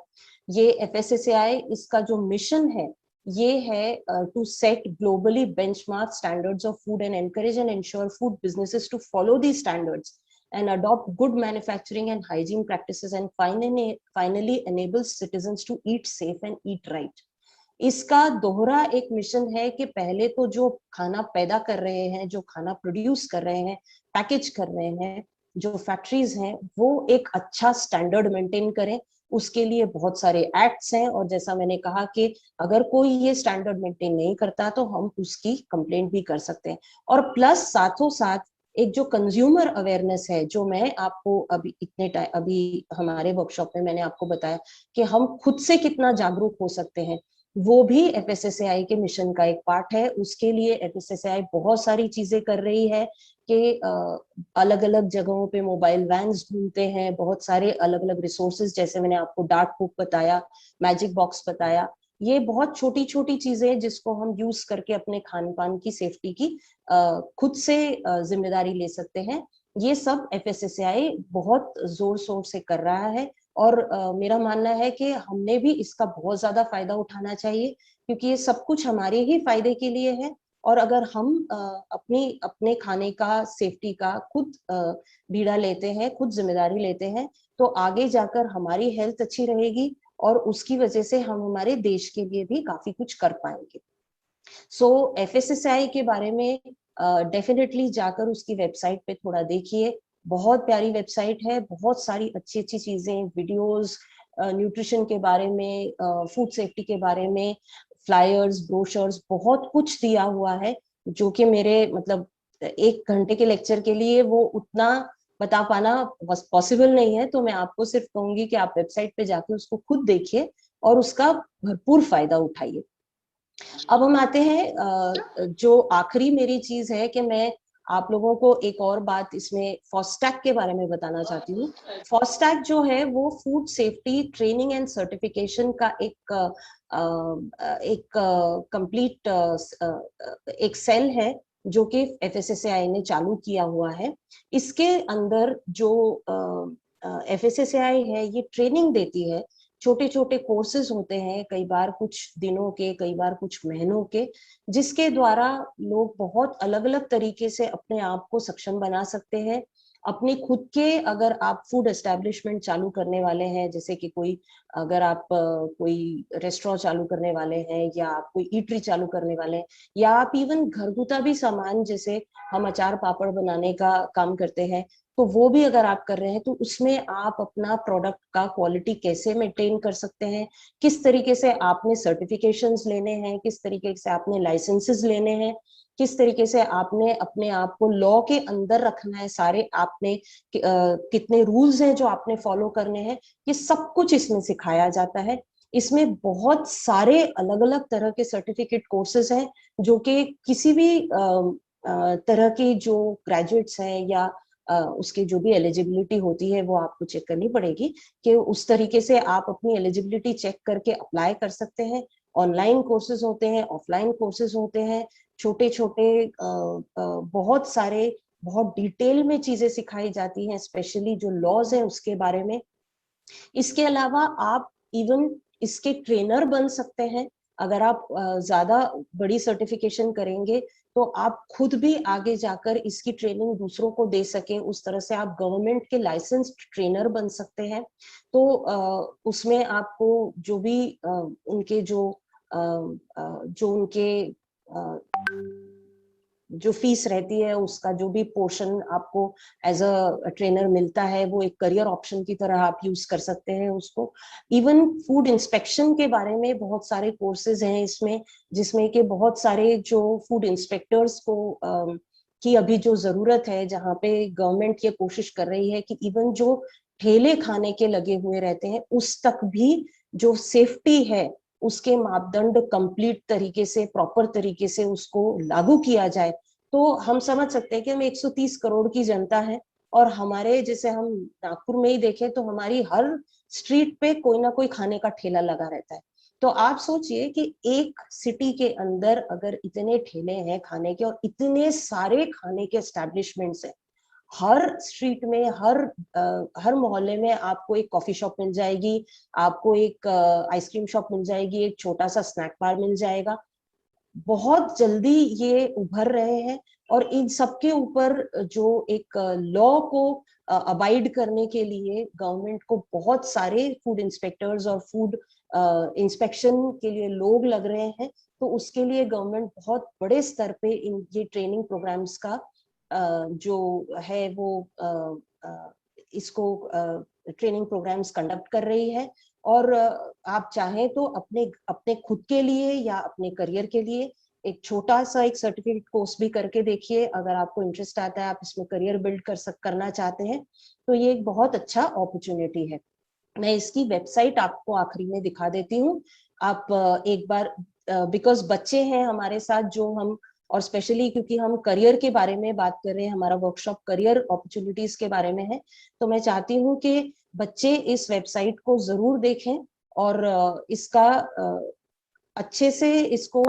ये FSSAI, इसका जो मिशन है ये है to set globally benchmark standards of food and encourage and ensure food businesses to follow the standards and adopt good manufacturing and hygiene practices, and finally enables citizens to eat safe and eat right. इसका दोहरा एक mission है कि पहले तो जो खाना पैदा कर रहे हैं, जो खाना प्रोड्यूस कर रहे हैं, पैकेज कर रहे हैं, जो फैक्ट्रीज हैं, वो एक अच्छा स्टैंडर्ड मेंटेन करें। उसके लिए बहुत सारे एक्ट्स हैं, और जैसा मैंने कहा कि अगर कोई ये स्टैंडर्ड मेंटेन नहीं करता तो हम उसकी कंप्लेंट भी कर सकते हैं। और प्लस साथों साथ एक जो कंज्यूमर अवेयरनेस है, जो मैं आपको अभी हमारे वर्कशॉप में मैंने आपको बताया कि हम खुद से कितना जागरूक हो सकते हैं, वो भी FSSAI के मिशन का एक पार्ट है। उसके लिए FSSAI बहुत सारी चीजें कर रही है कि अलग अलग जगहों पे मोबाइल वैन्स ढूंढते हैं, बहुत सारे अलग अलग रिसोर्सेज, जैसे मैंने आपको डार्ट बुक बताया, मैजिक बॉक्स बताया, ये बहुत छोटी छोटी चीजें जिसको हम यूज करके अपने खान पान की सेफ्टी की खुद से जिम्मेदारी ले सकते हैं। ये सब FSSAI बहुत जोर शोर से कर रहा है, और मेरा मानना है कि हमने भी इसका बहुत ज्यादा फायदा उठाना चाहिए, क्योंकि ये सब कुछ हमारे ही फायदे के लिए है। और अगर हम अपने खाने का सेफ्टी का खुद बीड़ा लेते हैं, खुद जिम्मेदारी लेते हैं, तो आगे जाकर हमारी हेल्थ अच्छी रहेगी, और उसकी वजह से हम हमारे देश के लिए भी काफी कुछ कर पाएंगे। सो FSSAI के बारे में डेफिनेटली जाकर उसकी वेबसाइट पे थोड़ा देखिए, बहुत प्यारी वेबसाइट है, बहुत सारी अच्छी अच्छी चीजें, वीडियोस, न्यूट्रिशन के बारे में, फूड सेफ्टी के बारे में, फ्लायर्स, ब्रोशर्स, बहुत कुछ दिया हुआ है, जो कि मेरे मतलब 1 घंटे के लेक्चर के लिए वो उतना बता पाना पॉसिबल नहीं है। तो मैं आपको सिर्फ कहूंगी कि आप वेबसाइट पे जाके उसको खुद देखिए और उसका भरपूर फायदा उठाइए। अब हम आते हैं जो आखिरी मेरी चीज है कि मैं आप लोगों को एक और बात इसमें फॉस्टैग के बारे में बताना चाहती हूँ। फॉस्टैग जो है वो food safety training and certification का एक कंप्लीट एक सेल है, जो कि FSSAI ने चालू किया हुआ है। इसके अंदर जो FSSAI है ये ट्रेनिंग देती है, छोटे छोटे कोर्सेज होते हैं, कई बार कुछ दिनों के, कई बार कुछ महीनों के, जिसके द्वारा लोग बहुत अलग अलग तरीके से अपने आप को सक्षम बना सकते हैं। अपने खुद के, अगर आप फूड एस्टेब्लिशमेंट चालू करने वाले हैं, जैसे कि अगर आप कोई रेस्टोरेंट चालू करने वाले हैं, या आप कोई ईटरी चालू करने वाले हैं, या आप इवन घरगुता भी सामान, जैसे हम अचार पापड़ बनाने का काम करते हैं, तो वो भी अगर आप कर रहे हैं, तो उसमें आप अपना प्रोडक्ट का क्वालिटी कैसे मेंटेन कर सकते हैं, किस तरीके से आपने सर्टिफिकेशंस लेने हैं, किस तरीके से आपने लाइसेंसेस लेने हैं, किस तरीके से आपने अपने आप को लॉ के अंदर रखना है, सारे आपने कितने रूल्स हैं जो आपने फॉलो करने हैं, ये सब कुछ इसमें सिखाया जाता है। इसमें बहुत सारे अलग अलग तरह के सर्टिफिकेट कोर्सेज हैं, जो कि किसी भी तरह की जो ग्रेजुएट्स हैं या उसकी जो भी एलिजिबिलिटी होती है वो आपको चेक करनी पड़ेगी कि उस तरीके से आप अपनी एलिजिबिलिटी चेक करके अप्लाई कर सकते हैं। ऑनलाइन कोर्सेज होते हैं, ऑफलाइन कोर्सेज होते हैं, छोटे छोटे बहुत सारे, बहुत डिटेल में चीजें सिखाई जाती हैं, स्पेशली जो लॉज हैं उसके बारे में। इसके अलावा आप इवन इसके ट्रेनर बन सकते हैं। अगर आप ज्यादा बड़ी सर्टिफिकेशन करेंगे तो आप खुद भी आगे जाकर इसकी ट्रेनिंग दूसरों को दे सके, उस तरह से आप गवर्नमेंट के लाइसेंस्ड ट्रेनर बन सकते हैं। तो उसमें आपको जो भी उनके जो उनके जो फीस रहती है उसका जो भी पोर्शन आपको एज अ ट्रेनर मिलता है, वो एक करियर ऑप्शन की तरह आप यूज कर सकते हैं उसको। इवन फूड इंस्पेक्शन के बारे में बहुत सारे कोर्सेज हैं इसमें, जिसमें कि बहुत सारे जो फूड इंस्पेक्टर्स को की अभी जो जरूरत है, जहाँ पे गवर्नमेंट ये कोशिश कर रही है कि इवन जो ठेले खाने के लगे हुए रहते हैं उस तक भी जो सेफ्टी है उसके मापदंड कंप्लीट तरीके से, प्रॉपर तरीके से उसको लागू किया जाए। तो हम समझ सकते हैं कि हम 130 करोड़ की जनता है, और हमारे जैसे हम नागपुर में ही देखें तो हमारी हर स्ट्रीट पे कोई ना कोई खाने का ठेला लगा रहता है। तो आप सोचिए कि एक सिटी के अंदर अगर इतने ठेले हैं खाने के और इतने सारे खाने के एस्टेब्लिशमेंट्स हैं, हर स्ट्रीट में, हर मोहल्ले में आपको एक कॉफी शॉप मिल जाएगी, आपको एक आइसक्रीम शॉप मिल जाएगी, एक छोटा सा स्नैक बार मिल जाएगा। बहुत जल्दी ये उभर रहे हैं, और इन सबके ऊपर जो एक लॉ को अबाइड करने के लिए गवर्नमेंट को बहुत सारे फूड इंस्पेक्टर्स और फूड इंस्पेक्शन के लिए लोग लग रहे हैं। तो उसके लिए गवर्नमेंट बहुत बड़े स्तर पे इन ये ट्रेनिंग प्रोग्राम्स का जो है वो इसको ट्रेनिंग प्रोग्राम्स कंडक्ट कर रही है। और आप चाहें तो अपने अपने खुद के लिए या अपने करियर के लिए एक छोटा सा एक सर्टिफिकेट कोर्स भी करके देखिए। अगर आपको इंटरेस्ट आता है, आप इसमें करियर बिल्ड करना चाहते हैं, तो ये एक बहुत अच्छा अपॉर्चुनिटी है। मैं इसकी वेबसाइट आपको आखिरी में दिखा देती हूँ। आप एक बार, बिकॉज बच्चे हैं हमारे साथ जो हम, और स्पेशली क्योंकि हम करियर के बारे में बात कर रहे हैं, हमारा वर्कशॉप करियर अपॉर्चुनिटीज के बारे में है, तो मैं चाहती हूँ कि बच्चे इस वेबसाइट को जरूर देखें और इसका अच्छे से इसको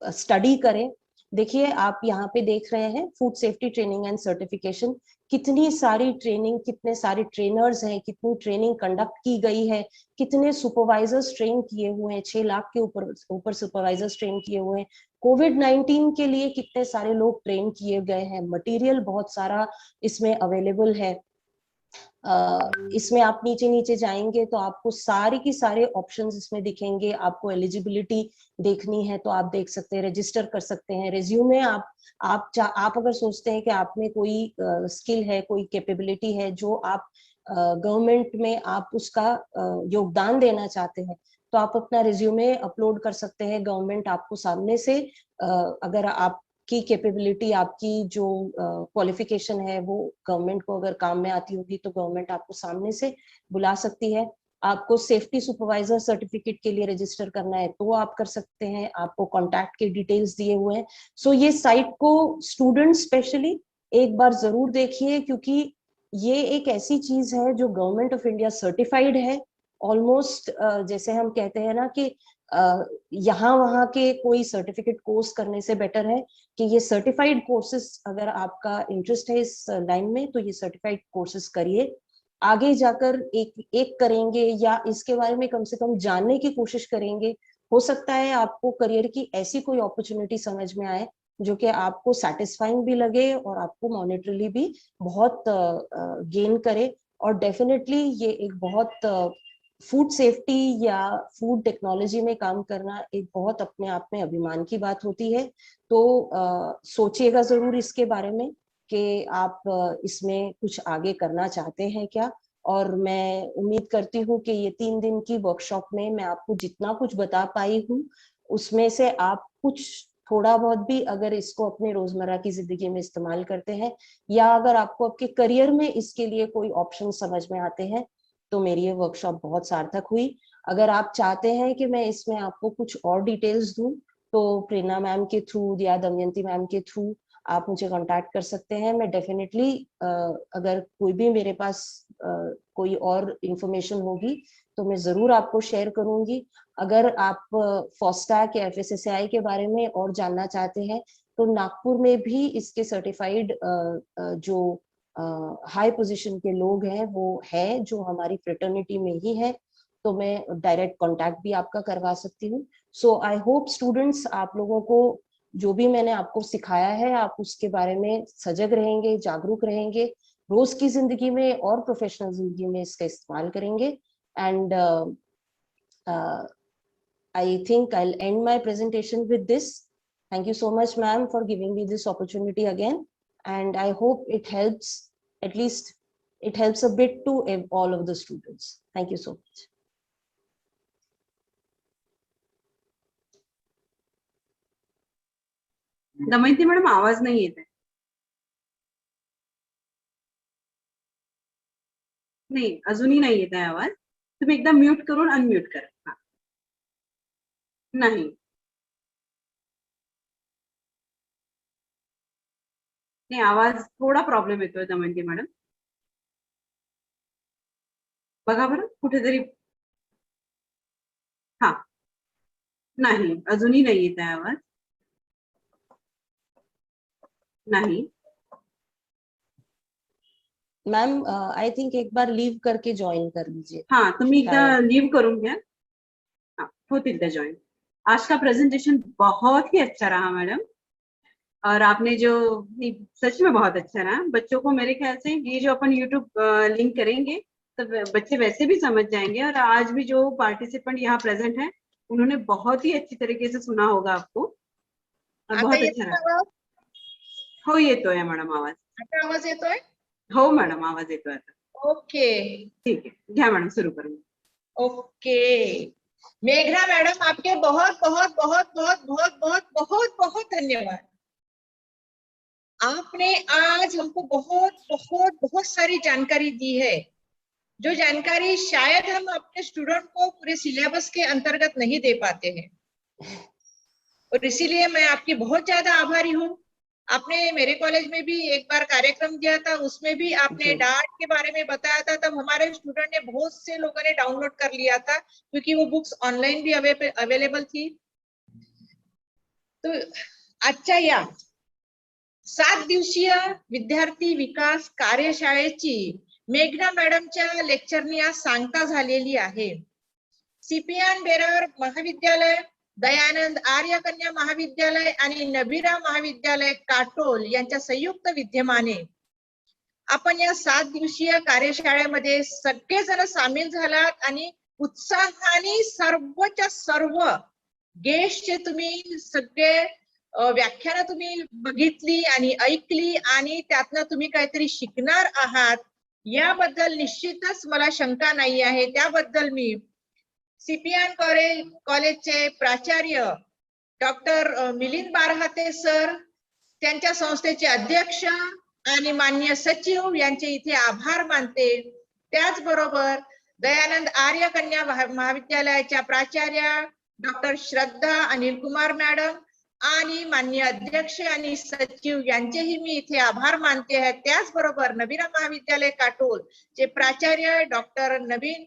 स्टडी करें। देखिए, आप यहाँ पे देख रहे हैं food safety training and certification, कितनी सारी ट्रेनिंग, कितने सारे ट्रेनर्स हैं, कितनी ट्रेनिंग कंडक्ट की गई है, कितने सुपरवाइजर्स ट्रेन किए हुए हैं, 6 लाख के ऊपर सुपरवाइजर्स ट्रेन किए हुए हैं। कोविड-19 के लिए कितने सारे लोग ट्रेन किए गए हैं। मटेरियल बहुत सारा इसमें अवेलेबल है। इसमें आप नीचे जाएंगे तो आपको सारे की सारे ऑप्शंस इसमें दिखेंगे। आपको एलिजिबिलिटी देखनी है तो आप देख सकते हैं, रजिस्टर कर सकते हैं। रिज्यूमे आप अगर सोचते हैं कि आप में कोई स्किल है, कोई कैपेबिलिटी है जो आप गवर्नमेंट में आप उसका योगदान देना चाहते हैं, तो आप अपना रिज्यूमे अपलोड कर सकते हैं। गवर्नमेंट आपको सामने से अगर आपकी कैपेबिलिटी, आपकी जो क्वालिफिकेशन है वो गवर्नमेंट को अगर काम में आती होगी, तो गवर्नमेंट आपको सामने से बुला सकती है। आपको सेफ्टी सुपरवाइजर सर्टिफिकेट के लिए रजिस्टर करना है तो आप कर सकते हैं। आपको कॉन्टैक्ट के डिटेल्स दिए हुए हैं। सो ये साइट को स्टूडेंट स्पेशली एक बार जरूर देखिए, क्योंकि ये एक ऐसी चीज है जो गवर्नमेंट ऑफ इंडिया सर्टिफाइड है। ऑलमोस्ट जैसे हम कहते हैं ना कि यहाँ वहाँ के कोई सर्टिफिकेट कोर्स करने से बेटर है कि ये सर्टिफाइड कोर्सेज, अगर आपका इंटरेस्ट है इस लाइन में, तो ये सर्टिफाइड कोर्सेज करिए। आगे जाकर एक करेंगे या इसके बारे में कम से कम जानने की कोशिश करेंगे, हो सकता है आपको करियर की ऐसी कोई अपॉर्चुनिटी समझ में आए जो कि आपको सेटिस्फाइंग भी लगे और आपको मॉनेटरीली भी बहुत गेन करे। और डेफिनेटली ये एक बहुत फूड सेफ्टी या फूड टेक्नोलॉजी में काम करना एक बहुत अपने आप में अभिमान की बात होती है। तो सोचिएगा जरूर इसके बारे में कि आप इसमें कुछ आगे करना चाहते हैं क्या। और मैं उम्मीद करती हूँ कि ये 3 दिन की वर्कशॉप में मैं आपको जितना कुछ बता पाई हूँ, उसमें से आप कुछ थोड़ा बहुत भी अगर इसको अपने रोजमर्रा की जिंदगी में इस्तेमाल करते हैं, या अगर आपको आपके करियर में इसके लिए कोई ऑप्शन समझ में आते हैं, तो मेरी ये वर्कशॉप बहुत सार्थक हुई। अगर आप चाहते हैं कि मैं इसमें आपको कुछ और डिटेल्स दूं, तो प्रेरणा मैम के थ्रू या दमयंती मैम के थ्रू आप मुझे कांटेक्ट कर सकते हैं। मैं डेफिनेटली अगर कोई भी मेरे पास कोई और इंफॉर्मेशन होगी तो मैं जरूर आपको शेयर करूंगी। अगर आप फॉस्टैक या FSSAI के बारे में और जानना चाहते हैं, तो नागपुर में भी इसके सर्टिफाइड जो हाई पोजीशन के लोग हैं वो है, जो हमारी फ्रेटर्निटी में ही है, तो मैं डायरेक्ट कांटेक्ट भी आपका करवा सकती हूँ। सो आई होप स्टूडेंट्स, आप लोगों को जो भी मैंने आपको सिखाया है आप उसके बारे में सजग रहेंगे, जागरूक रहेंगे, रोज की जिंदगी में और प्रोफेशनल जिंदगी में इसका इस्तेमाल करेंगे। And I think I'll end my presentation with this. Thank you so much, ma'am, for giving me this opportunity again. And I hope it helps, at least it helps a bit to all of the students. Thank you so much. Damayanti madam आवाज नाही येत आहे. नाही, अजूनही नाही येत आहे आवाज. तुम्ही एकदा म्यूट करून अनम्यूट करा. हा. नाही नाही, आवाज थोडा प्रॉब्लेम येतोय दमयंती मॅडम. बघा बरं कुठेतरी. हा, नाही, अजूनही नाही येत आहे आवाज. नाही मैम आई थिंक एक बार लीव करके ज्वाइन कर लीजिए. हाँ, तुम्ही एकदा शायद. लीव करून घ्या. हाँ, होतील त्या ज्वाइन. आज का प्रेजेंटेशन बहुत ही अच्छा रहा मैडम, और आपने जो सच में बहुत अच्छा रहा. बच्चों को मेरे ख्याल से ये जो अपन यूट्यूब लिंक करेंगे तो बच्चे वैसे भी समझ जाएंगे. और आज भी जो पार्टिसिपेंट यहाँ प्रेजेंट है उन्होंने बहुत ही अच्छी तरीके से सुना होगा आपको. बहुत अच्छा रहा. हो, येतोय मॅडम आवाज. आता आवाज येतोय? हो मॅडम, आवाज येतोय आता. ओके, ठीक है, घ्या मॅडम सुरू करूँ. ओके. मेघना मैडम, आपके बहुत बहुत बहुत बहुत बहुत बहुत बहुत बहुत धन्यवाद. आपने आज हमको बहुत बहुत बहुत सारी जानकारी दी है, जो जानकारी शायद हम अपने स्टूडेंट को पूरे सिलेबस के अंतर्गत नहीं दे पाते हैं, और इसीलिए मैं आपकी बहुत ज्यादा आभारी हूँ. आपने मेरे कॉलेज में भी एक बार कार्यक्रम दिया था, उसमें भी आपने डार्ट के बारे में बताया था. तब हमारे स्टूडेंट ने, बहुत से लोगों ने डाउनलोड कर लिया था, क्योंकि वो बुक्स ऑनलाइन भी अवेलेबल थी. तो आजच्या या 7 दिवसीय विद्यार्थी विकास कार्यशाळेची मेघना मॅडमच्या लेक्चरनी आज सांगता झालेली आहे. सीपीएन बेरार महाविद्यालय, दयानंद आर्य कन्या महाविद्यालय आणि नबीरा महाविद्यालय काटोल यांच्या संयुक्त विद्यमाने आपण या 7 दिवसीय कार्यशाळेमध्ये सगळेजण सामील झालात आणि उत्साहाने सर्वच्या सर्व गेस्टचे तुम्ही सगळे व्याख्यान तुम्ही बघितली आणि ऐकली आणि त्यातनं तुम्ही काहीतरी शिकणार आहात याबद्दल निश्चितच मला शंका नाही आहे. त्याबद्दल मी सीपीएन कॉलेजचे प्राचार्य डॉक्टर मिलिंद बारहाते सर, त्यांच्या संस्थेचे अध्यक्ष आणि माननीय सचिव यांचे इथे आभार मानते. त्याचबरोबर दयानंद आर्य कन्या महाविद्यालयाच्या प्राचार्य डॉक्टर श्रद्धा अनिल कुमार मॅडम आणि माननीय अध्यक्ष आणि सचिव यांचेही मी इथे आभार मानते आहे. त्याचबरोबर नबीरा महाविद्यालय काटोल चे प्राचार्य डॉक्टर नवीन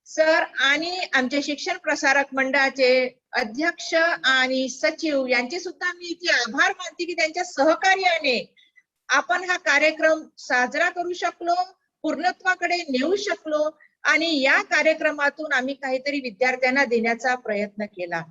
सर आणि आमचे शिक्षण प्रसारक मंडळाचे अध्यक्ष आणि सचिव यांचे सुद्धा मी इथे आभार मानते की त्यांच्या सहकार्याने आपण हा कार्यक्रम साजरा करू शकलो, पूर्णत्वाकडे नेऊ शकलो आणि या कार्यक्रमातून आम्ही काहीतरी विद्यार्थ्यांना देण्याचा प्रयत्न केला.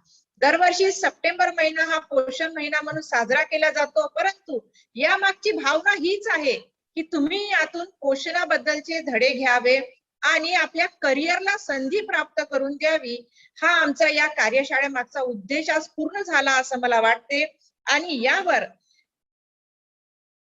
दरवर्षी सप्टेंबर महिना हा पोषण महिना म्हणून साजरा केला जातो, परंतु या मागची भावना हीच आहे की तुम्ही यातून पोषणाबद्दलचे धडे घ्यावे आणि आपल्या करिअरला संधी प्राप्त करून द्यावी. हा आमचा या कार्यशाळेमागचा उद्देश आज पूर्ण झाला असं मला वाटते. आणि यावर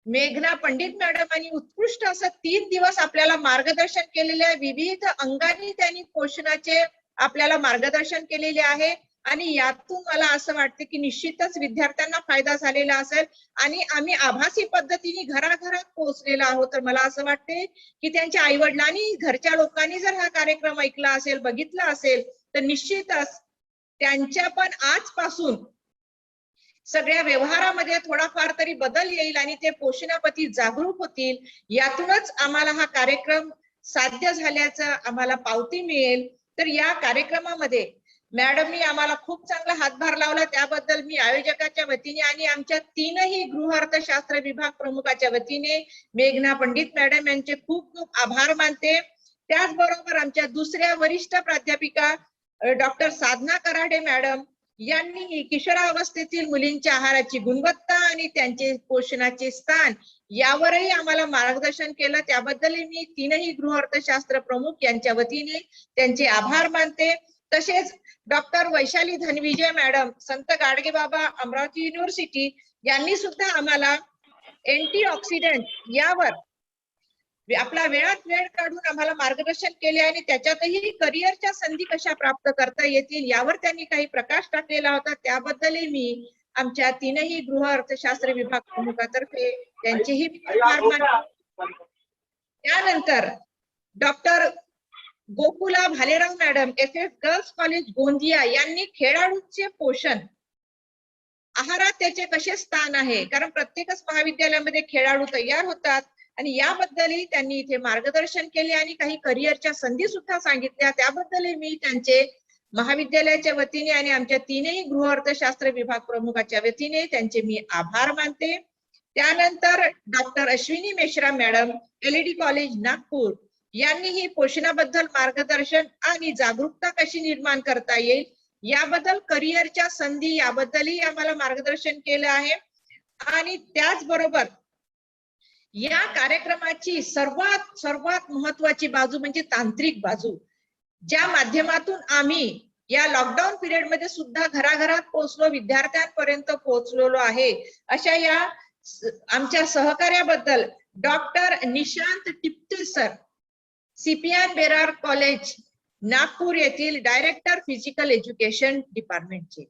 मेघना पंडित मॅडमांनी उत्कृष्ट असं 3 दिवस आपल्याला मार्गदर्शन केलेले आहे. विविध अंगाने त्यांनी पोषणाचे आपल्याला मार्गदर्शन केलेले आहे आणि यातून मला असं वाटतं की निश्चितच विद्यार्थ्यांना फायदा झालेला असेल आणि आम्ही आभासी पद्धतीने घराघरात पोहोचलेलो आहोत. तर मला असं वाटते की त्यांच्या आई वडिलांनी, घरच्या लोकांनी जर हा कार्यक्रम ऐकला असेल, बघितला असेल तर निश्चितच त्यांच्या पण आजपासून सगळ्या व्यवहारामध्ये थोडाफार तरी बदल येईल आणि ते पोषणाप्रती जागरूक होतील. यातूनच आम्हाला हा कार्यक्रम साध्य झाल्याचा आम्हाला पावती मिळेल. तर या कार्यक्रमामध्ये मॅडमनी आम्हाला खूप चांगला हातभार लावला, त्याबद्दल मी आयोजकाच्या वतीने आणि आमच्या 3ही गृह अर्थशास्त्र विभाग प्रमुखाच्या वतीने मेघना पंडित मॅडम यांचे खूप खूप आभार मानते. त्याचबरोबर आमच्या दुसऱ्या वरिष्ठ प्राध्यापिका डॉक्टर साधना कराडे मॅडम यांनीही किशोरावस्थेतील मुलींच्या आहाराची गुणवत्ता आणि त्यांचे पोषणाचे स्थान यावरही आम्हाला मार्गदर्शन केलं. त्याबद्दलही मी तीनही गृहअर्थशास्त्र प्रमुख यांच्या वतीने त्यांचे आभार मानते. तसेच डॉक्टर वैशाली धनविजय मॅडम, संत गाडगेबाबा अमरावती युनिव्हर्सिटी यांनी सुद्धा आम्हाला अँटीऑक्सिडंट यावर आपला वेळात वेळ काढून आम्हाला मार्गदर्शन केले आणि त्याच्यातही करिअरच्या संधी कशा प्राप्त करता येतील यावर त्यांनी काही प्रकाश टाकलेला होता. त्याबद्दलही मी आमच्या तीनही गृहअर्थशास्त्र विभाग प्रमुखातर्फे त्यांचेही आभार मानते. त्यानंतर doctor Gokula Bhalerao madam, FF girls college Gondia यांनी खेळाडूंचे पोषण आहारात त्याचे कसे स्थान आहे, कारण प्रत्येकच महाविद्यालयामध्ये खेळाडू तयार होतात आणि याबद्दलही त्यांनी इथे मार्गदर्शन केले आणि काही करिअरच्या संधी सुद्धा सांगितल्या. त्याबद्दलही मी त्यांचे महाविद्यालयाच्या वतीने आणि आमच्या तीनही गृहअर्थशास्त्र विभाग प्रमुखाच्या वतीने त्यांचे मी आभार मानते. त्यानंतर doctor Ashwini Meshram madam, LED college Nagpur यांनीही पोषणाबद्दल मार्गदर्शन आणि जागरूकता कशी निर्माण करता येईल याबद्दल, करिअरच्या संधी याबद्दलही आम्हाला मार्गदर्शन केलं आहे. आणि त्याचबरोबर या कार्यक्रमाची सर्वात महत्वाची बाजू म्हणजे तांत्रिक बाजू, ज्या माध्यमातून आम्ही या लॉकडाऊन पिरियड मध्ये सुद्धा घराघरात पोहोचलो, विद्यार्थ्यांपर्यंत पोहोचलेलो आहे. अशा या आमच्या सहकार्याबद्दल doctor Nishant Tipte sir, CP and Berar college Nagpur येथील डायरेक्टर फिजिकल एज्युकेशन डिपार्टमेंटचे,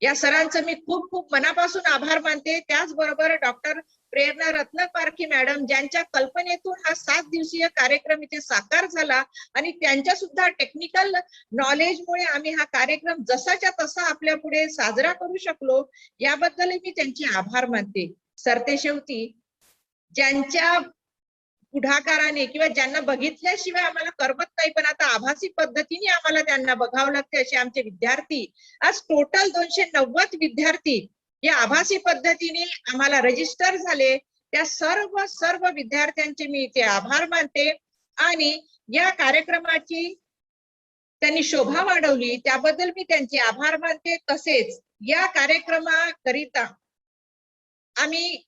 या सरांचं मी खूप मनापासून आभार मानते. त्याचबरोबर डॉक्टर प्रेरणा रत्नपारखी मॅडम, ज्यांच्या कल्पनेतून हा 7 दिवसीय कार्यक्रम इथे साकार झाला आणि त्यांच्या सुद्धा टेक्निकल नॉलेजमुळे आम्ही हा कार्यक्रम जसाच्या तसा आपल्या पुढे साजरा करू शकलो, याबद्दल मी त्यांचे आभार मानते. सरतेशेवटी ज्यांच्या पुढाकाराने किंवा ज्यांना बघितल्याशिवाय आम्हाला करमत नाही, पण आता आभासी पद्धतीने आम्हाला त्यांना बघावं लागते, असे आमचे विद्यार्थी आज टोटल 290 विद्यार्थी या आभासी पद्धतीने आम्हाला रजिस्टर झाले. त्या सर्व विद्यार्थ्यांचे मी इथे आभार मानते आणि या कार्यक्रमाची त्यांनी शोभा वाढवली त्याबद्दल मी त्यांचे आभार मानते. तसेच या कार्यक्रमाकरिता आम्ही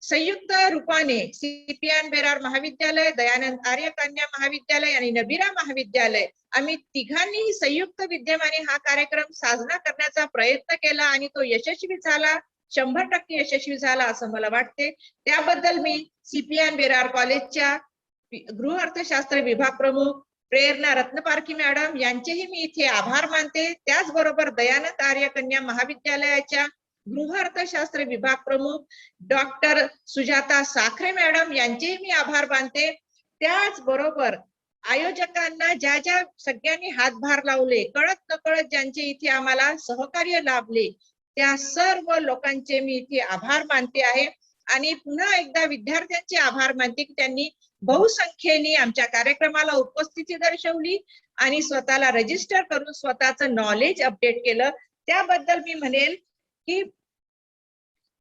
संयुक्त रूपाने CP and बेरार महाविद्यालय, दयानंद आर्य कन्या महाविद्यालय आणि नबीरा महाविद्यालय आम्ही तिघांनी संयुक्त विद्यमाने हा कार्यक्रम साजरा करण्याचा प्रयत्न केला आणि तो यशस्वी झाला, 100% यशस्वी झाला असं मला वाटते. त्याबद्दल मी CP and बेरार कॉलेजच्या गृहअर्थशास्त्र विभाग प्रमुख प्रेरणा रत्नपारखी मॅडम यांचेही मी इथे आभार मानते. त्याचबरोबर दयानंद आर्य कन्या महाविद्यालयाच्या गृहअर्थशास्त्र विभाग प्रमुख डॉक्टर सुजाता साखरे मॅडम यांचेही मी आभार मानते. त्याचबरोबर आयोजकांना ज्या सगळ्यांनी हातभार लावले, कळत नकळत ज्यांचे इथे आम्हाला सहकार्य लाभले, त्या सर्व लोकांचे मी इथे आभार मानते आहे. आणि पुन्हा एकदा विद्यार्थ्यांचे आभार मानते की त्यांनी बहुसंख्येने आमच्या कार्यक्रमाला उपस्थिती दर्शवली आणि स्वतःला रजिस्टर करून स्वतःचं नॉलेज अपडेट केलं. त्याबद्दल मी म्हणेल की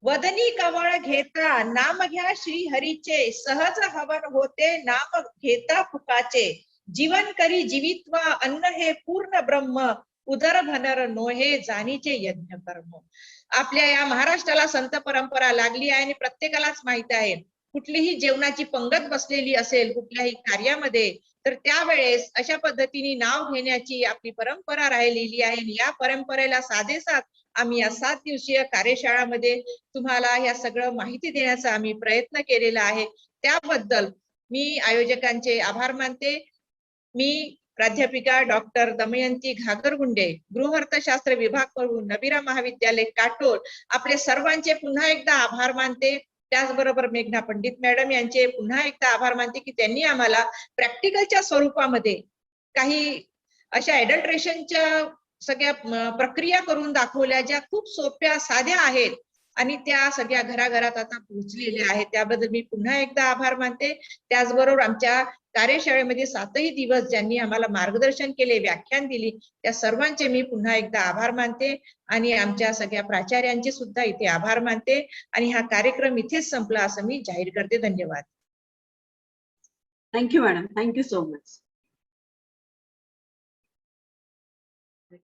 वदनी कवळ घेता नाम घ्या श्री हरीचे, सहज हवन होते नाम घेता फुकाचे, जीवन करी जीवित्व अन्न हे पूर्ण ब्रह्म, उदर भनर नोहे जाणीचे यज्ञ कर्म. आपल्या या महाराष्ट्राला संत परंपरा लागली आहे आणि प्रत्येकालाच माहित आहे, कुठलीही जेवणाची पंगत बसलेली असेल कुठल्याही कार्यामध्ये तर त्यावेळेस अशा पद्धतीने नाव घेण्याची आपली परंपरा राहिलेली आहे. आणि या परंपरेला साधेसाथ आम्ही या 7 दिवसीय कार्यशाळामध्ये तुम्हाला या सगळं माहिती देण्याचा आम्ही प्रयत्न केलेला आहे. त्याबद्दल मी आयोजकांचे आभार मानते. मी प्राध्यापिका डॉक्टर दमयंती घागरगुंडे, गृहअर्थशास्त्र विभाग प्रमुख, नबीरा महाविद्यालय काटोल, आपले सर्वांचे पुन्हा एकदा आभार मानते. त्याचबरोबर मेघना पंडित मॅडम यांचे पुन्हा एकदा आभार मानते की त्यांनी आम्हाला प्रॅक्टिकलच्या स्वरूपामध्ये काही अशा एडल्ट्रेशनच्या सगळ्या प्रक्रिया करून दाखवल्या, ज्या खूप सोप्या साध्या आहेत आणि त्या सगळ्या घराघरात आता पोहोचलेल्या आहेत. त्याबद्दल मी पुन्हा एकदा आभार मानते. त्याचबरोबर आमच्या कार्यशाळेमध्ये 7ही दिवस ज्यांनी आम्हाला मार्गदर्शन केले, व्याख्यान दिली, त्या सर्वांचे मी पुन्हा एकदा आभार मानते आणि आमच्या सगळ्या प्राचार्यांचे सुद्धा इथे आभार मानते. आणि हा कार्यक्रम इथेच संपला असं मी जाहीर करते. धन्यवाद. Thank you madam, thank you so much.